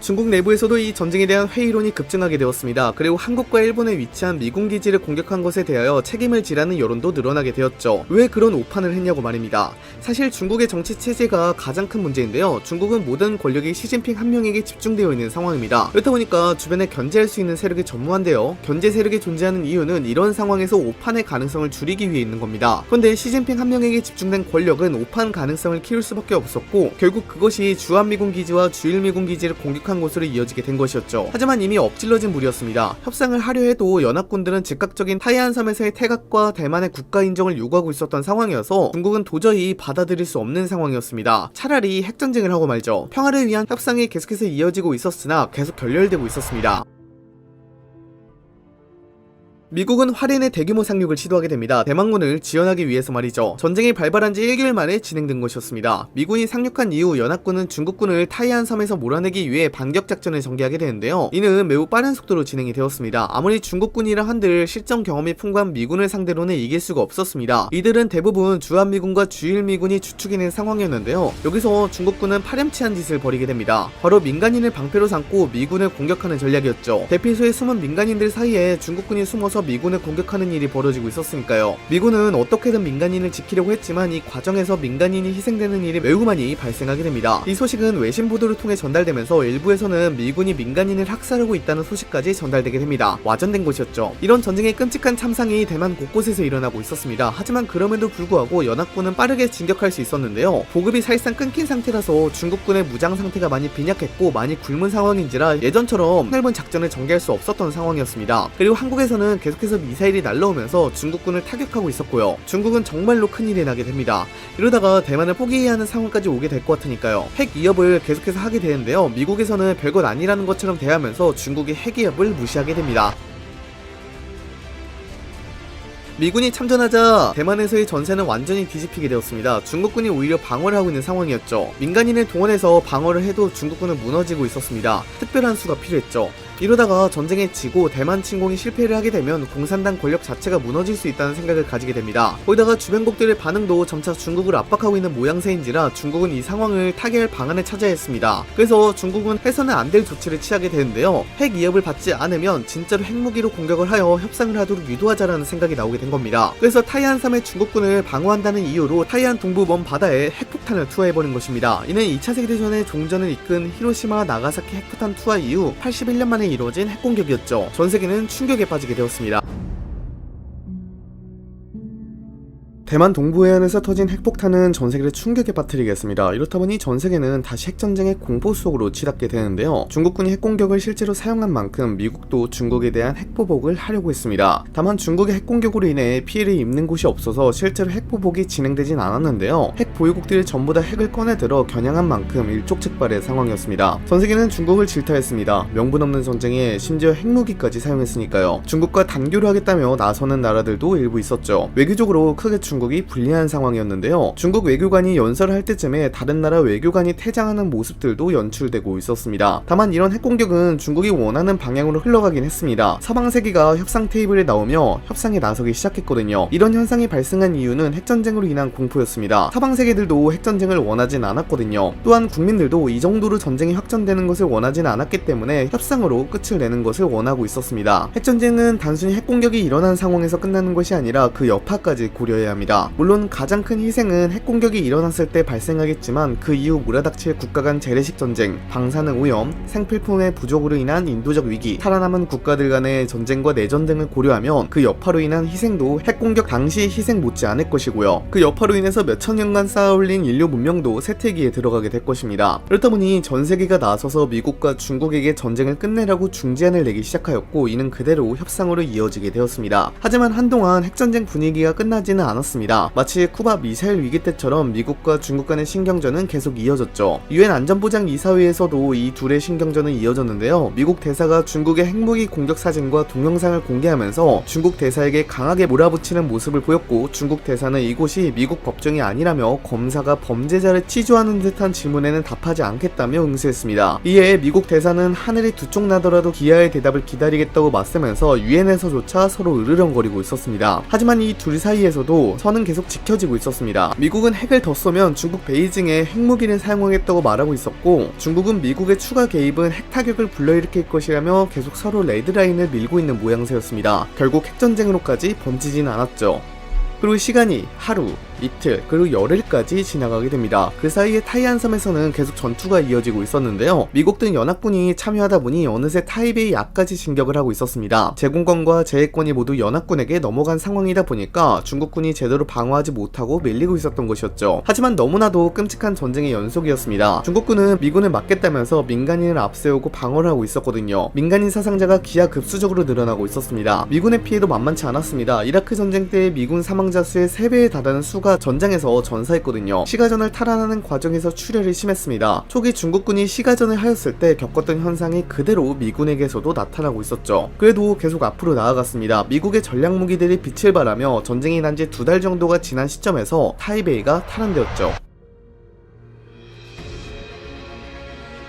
중국 내부에서도 이 전쟁에 대한 회의론이 급증하게 되었습니다. 그리고 한국과 일본에 위치한 미군 기지를 공격한 것에 대하여 책임을 지라는 여론도 늘어나게 되었죠. 왜 그런 오판을 했냐고 말입니다. 사실 중국의 정치 체제가 가장 큰 문제인데요. 중국은 모든 권력이 시진핑 한 명에게 집중되어 있는 상황입니다. 그렇다 보니까 주변에 견제할 수 있는 세력이 전무한데요. 견제 세력이 존재하는 이유는 이런 상황에서 오판의 가능성을 줄이기 위해 있는 겁니다. 그런데 시진핑 한 명에게 집중된 권력은 오판 가능성을 키울 수밖에 없었고 결국 그것이 주한미군 기지와 주일미군 기지를 공격한 곳으로 이어지게 된 것이었죠. 하지만 이미 엎질러진 물이었습니다. 협상을 하려 해도 연합군들은 즉각적인 타이안섬에서의 태각과 대만의 국가 인정을 요구하고 있었던 상황이어서 중국은 도저히 받아들일 수 없는 상황이었습니다. 차라리 핵전쟁을 하고 말죠. 평화를 위한 협상이 계속해서 이어지고 있었으나 계속 결렬되고 있었습니다. 미국은 화롄의 대규모 상륙을 시도하게 됩니다. 대망군을 지원하기 위해서 말이죠. 전쟁이 발발한 지 1개월 만에 진행된 것이었습니다. 미군이 상륙한 이후 연합군은 중국군을 타이안섬에서 몰아내기 위해 반격 작전을 전개하게 되는데요. 이는 매우 빠른 속도로 진행이 되었습니다. 아무리 중국군이라 한들 실전 경험이 풍부한 미군을 상대로는 이길 수가 없었습니다. 이들은 대부분 주한미군과 주일미군이 주축이는 상황이었는데요. 여기서 중국군은 파렴치한 짓을 벌이게 됩니다. 바로 민간인을 방패로 삼고 미군을 공격하는 전략이었죠. 대피소에 숨은 민간인들 사이에 중국군이 숨어서 미군을 공격하는 일이 벌어지고 있었으니까요. 미군은 어떻게든 민간인을 지키려고 했지만 이 과정에서 민간인이 희생되는 일이 매우 많이 발생하게 됩니다. 이 소식은 외신 보도를 통해 전달되면서 일부에서는 미군이 민간인을 학살하고 있다는 소식까지 전달되게 됩니다. 와전된 것이었죠. 이런 전쟁의 끔찍한 참상이 대만 곳곳에서 일어나고 있었습니다. 하지만 그럼에도 불구하고 연합군은 빠르게 진격할 수 있었는데요. 보급이 사실상 끊긴 상태라서 중국군의 무장 상태가 많이 빈약했고 많이 굶은 상황인지라 예전처럼 넓은 작전을 전개할 수 없었던 상황이었습니다. 그리고 한국에서는 계속해서 미사일이 날라오면서 중국군을 타격하고 있었고요. 중국은 정말로 큰일이 나게 됩니다. 이러다가 대만을 포기해야 하는 상황까지 오게 될 것 같으니까요. 핵 위협을 계속해서 하게 되는데요. 미국에서는 별것 아니라는 것처럼 대하면서 중국이 핵 위협을 무시하게 됩니다. 미군이 참전하자 대만에서의 전세는 완전히 뒤집히게 되었습니다. 중국군이 오히려 방어를 하고 있는 상황이었죠. 민간인을 동원해서 방어를 해도 중국군은 무너지고 있었습니다. 특별한 수가 필요했죠. 이러다가 전쟁에 지고 대만 침공이 실패를 하게 되면 공산당 권력 자체가 무너질 수 있다는 생각을 가지게 됩니다. 거기다가 주변국들의 반응도 점차 중국을 압박하고 있는 모양새인지라 중국은 이 상황을 타개할 방안을 찾아야 했습니다. 그래서 중국은 해서는 안 될 조치를 취하게 되는데요. 핵 위협을 받지 않으면 진짜로 핵무기로 공격을 하여 협상을 하도록 유도하자라는 생각이 나오게 된 겁니다. 그래서 타이안섬의 중국군을 방어한다는 이유로 타이안 동부 먼 바다에 핵폭탄을 투하해버린 것입니다. 이는 2차 세계대전의 종전을 이끈 히로시마 나가사키 핵폭탄 투하 이후 81년 만에 이루어진 핵공격이었죠. 전세계는 충격에 빠지게 되었습니다. 대만 동부 해안에서 터진 핵폭탄은 전세계를 충격에 빠뜨리겠습니다. 이렇다 보니 전세계는 다시 핵전쟁의 공포 속으로 치닫게 되는데요. 중국군이 핵공격을 실제로 사용한 만큼 미국도 중국에 대한 핵보복을 하려고 했습니다. 다만 중국의 핵공격으로 인해 피해를 입는 곳이 없어서 실제로 핵보복이 진행되진 않았는데요. 핵 보유국들이 전부 다 핵을 꺼내들어 겨냥한 만큼 일촉즉발의 상황이었습니다. 전세계는 중국을 질타했습니다. 명분 없는 전쟁에 심지어 핵무기까지 사용했으니까요. 중국과 단교를 하겠다며 나서는 나라들도 일부 있었죠. 외교적으로 크게 중국은 중국이 불리한 상황이었는데요. 중국 외교관이 연설을 할 때쯤에 다른 나라 외교관이 퇴장하는 모습들도 연출되고 있었습니다. 다만 이런 핵공격은 중국이 원하는 방향으로 흘러가긴 했습니다. 서방 세계가 협상 테이블에 나오며 협상에 나서기 시작했거든요. 이런 현상이 발생한 이유는 핵전쟁으로 인한 공포였습니다. 서방 세계들도 핵전쟁을 원하진 않았거든요. 또한 국민들도 이 정도로 전쟁이 확전되는 것을 원하진 않았기 때문에 협상으로 끝을 내는 것을 원하고 있었습니다. 핵전쟁은 단순히 핵공격이 일어난 상황에서 끝나는 것이 아니라 그 여파까지 고려해야 합니다. 물론 가장 큰 희생은 핵공격이 일어났을 때 발생하겠지만 그 이후 몰아닥칠 국가 간 재래식 전쟁, 방사능 오염, 생필품의 부족으로 인한 인도적 위기, 살아남은 국가들 간의 전쟁과 내전 등을 고려하면 그 여파로 인한 희생도 핵공격 당시 희생 못지 않을 것이고요. 그 여파로 인해서 몇천 년간 쌓아올린 인류 문명도 쇠퇴기에 들어가게 될 것입니다. 그렇다 보니 전 세계가 나서서 미국과 중국에게 전쟁을 끝내라고 중재안을 내기 시작하였고 이는 그대로 협상으로 이어지게 되었습니다. 하지만 한동안 핵전쟁 분위기가 끝나지는 않았습니다. 마치 쿠바 미사일 위기 때처럼 미국과 중국 간의 신경전은 계속 이어졌죠. 유엔 안전보장이사회에서도 이 둘의 신경전은 이어졌는데요. 미국 대사가 중국의 핵무기 공격 사진과 동영상을 공개하면서 중국 대사에게 강하게 몰아붙이는 모습을 보였고 중국 대사는 이곳이 미국 법정이 아니라며 검사가 범죄자를 치조하는 듯한 질문에는 답하지 않겠다며 응수했습니다. 이에 미국 대사는 하늘이 두 쪽 나더라도 기아의 대답을 기다리겠다고 맞서면서 유엔에서조차 서로 으르렁거리고 있었습니다. 하지만 이 둘 사이에서도 선은 계속 지켜지고 있었습니다. 미국은 핵을 더 쏘면 중국 베이징에 핵무기를 사용하겠다고 말하고 있었고 중국은 미국의 추가 개입은 핵타격을 불러일으킬 것이라며 계속 서로 레드라인을 밀고 있는 모양새였습니다. 결국 핵전쟁으로까지 번지진 않았죠. 그리고 시간이 하루, 이틀, 그리고 열흘까지 지나가게 됩니다. 그 사이에 타이안 섬에서는 계속 전투가 이어지고 있었는데요. 미국 등 연합군이 참여하다 보니 어느새 타이베이 앞까지 진격을 하고 있었습니다. 제공권과 제해권이 모두 연합군에게 넘어간 상황이다 보니까 중국군이 제대로 방어하지 못하고 밀리고 있었던 것이었죠. 하지만 너무나도 끔찍한 전쟁의 연속이었습니다. 중국군은 미군을 막겠다면서 민간인을 앞세우고 방어를 하고 있었거든요. 민간인 사상자가 기하급수적으로 늘어나고 있었습니다. 미군의 피해도 만만치 않았습니다. 이라크 전쟁 때 미군 사망자 수의 3배에 달하는 수가 전장에서 전사했거든요. 시가전을 탈환하는 과정에서 출혈이 심했습니다. 초기 중국군이 시가전을 하였을 때 겪었던 현상이 그대로 미군에게서도 나타나고 있었죠. 그래도 계속 앞으로 나아갔습니다. 미국의 전략무기들이 빛을 발하며 전쟁이 난 지 2달 정도가 지난 시점에서 타이베이가 탈환되었죠.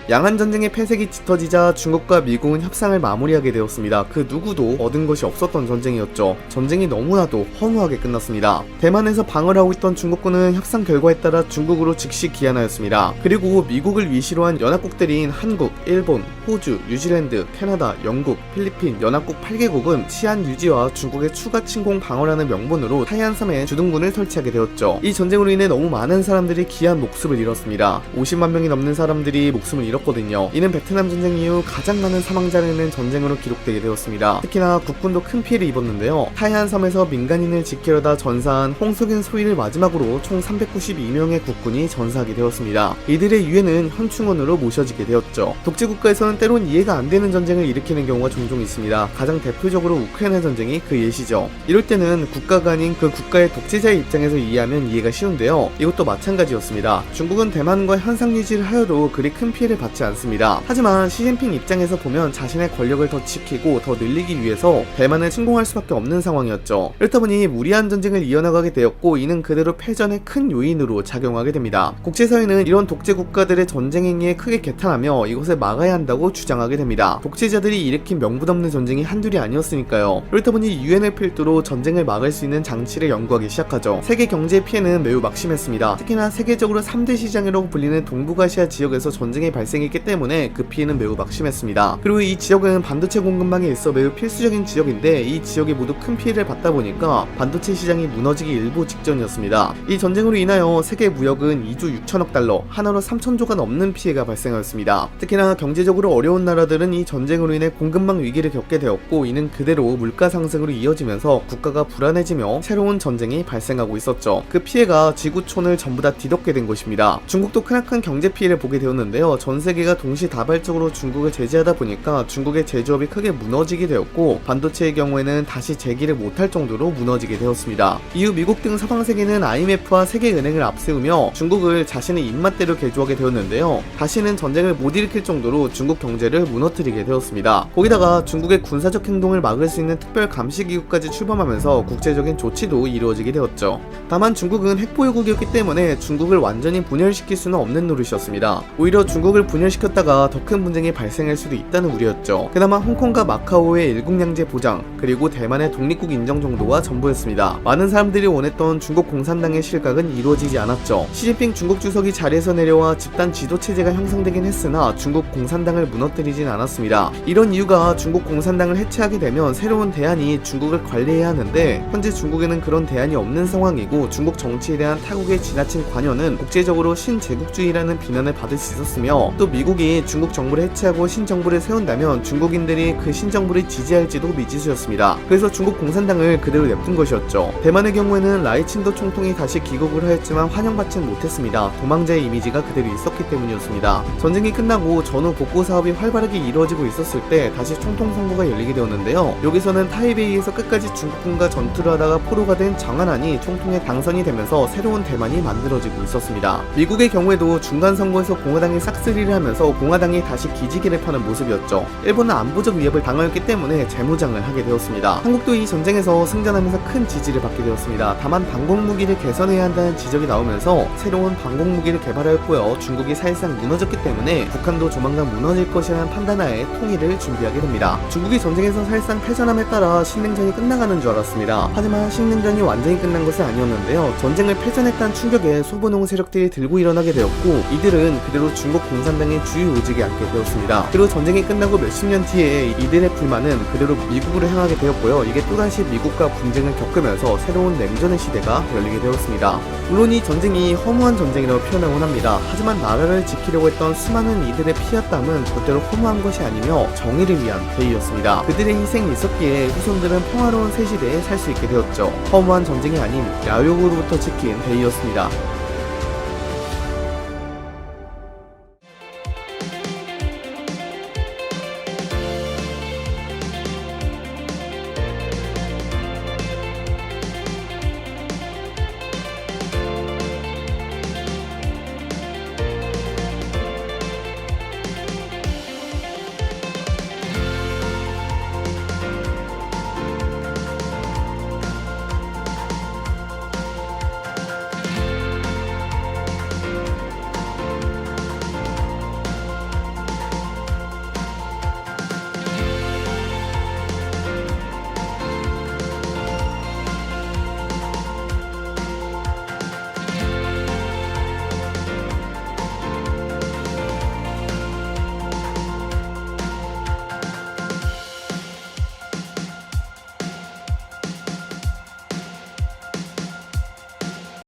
양안전쟁의 폐색이 짙어지자 중국과 미국은 협상을 마무리하게 되었습니다. 그 누구도 얻은 것이 없었던 전쟁이었죠. 전쟁이 너무나도 허무하게 끝났습니다. 대만에서 방어를 하고 있던 중국군은 협상 결과에 따라 중국으로 즉시 귀환하였습니다. 그리고 미국을 위시로 한 연합국들인 한국, 일본, 호주, 뉴질랜드, 캐나다, 영국, 필리핀, 연합국 8개국은 치안 유지와 중국의 추가 침공 방어라는 명분으로 타이안섬에 주둔군을 설치하게 되었죠. 이 전쟁으로 인해 너무 많은 사람들이 귀한 목숨을 잃었습니다. 50만 명이 넘는 사람들이 목숨을 잃었거든요. 이는 베트남 전쟁 이후 가장 많은 사망자를 낸 전쟁으로 기록되게 되었습니다. 특히나 국군도 큰 피해를 입었는데요. 타이안 섬에서 민간인을 지키려다 전사한 홍석인 소위를 마지막으로 총 392명의 국군이 전사하게 되었습니다. 이들의 유해는 현충원으로 모셔지게 되었죠. 독재국가에서는 때론 이해가 안 되는 전쟁을 일으키는 경우가 종종 있습니다. 가장 대표적으로 우크라이나 전쟁이 그 예시죠. 이럴 때는 국가가 아닌 그 국가의 독재자의 입장에서 이해하면 이해가 쉬운데요. 이것도 마찬가지였습니다. 중국은 대만과 현상 유지를 하여도 그리 큰 피해를 받지 않습니다. 하지만 시진핑 입장에서 보면 자신의 권력을 더 지키고 더 늘리기 위해서 대만을 침공할 수밖에 없는 상황이었죠. 그렇다 보니 무리한 전쟁을 이어나가게 되었고 이는 그대로 패전의 큰 요인으로 작용하게 됩니다. 국제사회는 이런 독재 국가들의 전쟁 행위에 크게 개탄하며 이것을 막아야 한다고 주장하게 됩니다. 독재자들이 일으킨 명분없는 전쟁이 한둘이 아니었으니까요. 그렇다 보니 유엔을 필두로 전쟁을 막을 수 있는 장치를 연구하기 시작하죠. 세계 경제의 피해는 매우 막심했습니다. 특히나 세계적으로 3대 시장이라고 불리는 동북아시아 지역에서 전쟁이 발생했기 때문에 그 피해는 매우 막심했습니다. 그리고 이 지역은 반도체 공급망에 있어 매우 필수적인 지역인데 이 지역이 모두 큰 피해를 받다 보니까 반도체 시장이 무너지기 일보 직전이었습니다. 이 전쟁으로 인하여 세계 무역은 2조 6천억 달러, 한화로 3천조가 넘는 피해가 발생하였습니다. 특히나 경제적으로 어려운 나라들은 이 전쟁으로 인해 공급망 위기를 겪게 되었고 이는 그대로 물가 상승으로 이어지면서 국가가 불안해지며 새로운 전쟁이 발생하고 있었죠. 그 피해가 지구촌을 전부 다 뒤덮게 된 것입니다. 중국도 크나큰 경제 피해를 보게 되었는데요. 전 세계가 동시다발적으로 중국을 제재하다 보니까 중국의 제조업이 크게 무너지게 되었고 반도체의 경우에는 다시 재기를 못할 정도로 무너지게 되었습니다. 이후 미국 등 서방 세계는 IMF와 세계은행을 앞세우며 중국을 자신의 입맛대로 개조하게 되었는데요. 다시는 전쟁을 못 일으킬 정도로 중국 경제를 무너뜨리게 되었습니다. 거기다가 중국의 군사적 행동을 막을 수 있는 특별 감시기구까지 출범하면서 국제적인 조치도 이루어지게 되었죠. 다만 중국은 핵보유국이었기 때문에 중국을 완전히 분열시킬 수는 없는 노릇이었습니다. 오히려 중국을 분열시켰다가 더 큰 분쟁이 발생할 수도 있다는 우려였죠. 그나마 홍콩과 마카오의 일국양제 보장, 그리고 대만의 독립국 인정 정도가 전부였습니다. 많은 사람들이 원했던 중국 공산당의 실각은 이루어지지 않았죠. 시진핑 중국 주석이 자리에서 내려와 집단 지도체제가 형성되긴 했으나 중국 공산당을 무너뜨리진 않았습니다. 이런 이유가 중국 공산당을 해체하게 되면 새로운 대안이 중국을 관리해야 하는데 현재 중국에는 그런 대안이 없는 상황이고 중국 정치에 대한 타국의 지나친 관여는 국제적으로 신제국주의라는 비난을 받을 수 있었으며 또 미국이 중국 정부를 해체하고 신정부를 세운다면 중국인들이 그 신정부를 지지할지도 미지수였습니다. 그래서 중국 공산당을 그대로 냅둔 것이었죠. 대만의 경우에는 라이칭도 총통이 다시 귀국을 하였지만 환영받지는 못했습니다. 도망자의 이미지가 그대로 있었기 때문이었습니다. 전쟁이 끝나고 전후 복구 사업이 활발하게 이루어지고 있었을 때 다시 총통 선거가 열리게 되었는데요. 여기서는 타이베이에서 끝까지 중국군과 전투를 하다가 포로가 된 장안안이 총통에 당선이 되면서 새로운 대만이 만들어지고 있었습니다. 미국의 경우에도 중간 선거에서 공화당이 싹쓸이를 하면서 공화당이 다시 기지개를 펴는 모습이었죠. 일본은 안보적 위협을 당하였기 때문에 재무장을 하게 되었습니다. 한국도 이 전쟁에서 승전하면서 큰 지지를 받게 되었습니다. 다만 방공무기를 개선해야 한다는 지적이 나오면서 새로운 방공무기를 개발하였고요. 중국이 사실상 무너졌기 때문에 북한도 조만간 무너질 것이라는 판단하에 통일을 준비하게 됩니다. 중국이 전쟁에서 사실상 패전함에 따라 신냉전이 끝나가는 줄 알았습니다. 하지만 신냉전이 완전히 끝난 것은 아니었는데요. 전쟁을 패전했다는 충격에 소분홍 세력들이 들고 일어나게 되었고 이들은 그대로 중국 공산당의 주요 요직에 앉게 되었습니다. 그리고 전쟁이 끝나고 몇십 년 뒤에 이들의 불만은 그대로 미국으로 향하게 되었고요. 이게 또다시 미국과 분쟁을 겪으면서 새로운 냉전의 시대가 열리게 되었습니다. 물론 이 전쟁이 허무한 전쟁이라고 표현하곤 합니다. 하지만 나라를 지키려고 했던 수많은 이들의 피와 땀은 절대로 허무한 것이 아니며 정의를 위한 대의였습니다. 그들의 희생이 있었기에 후손들은 평화로운 새 시대에 살 수 있게 되었죠. 허무한 전쟁이 아닌 야욕으로부터 지킨 대의였습니다.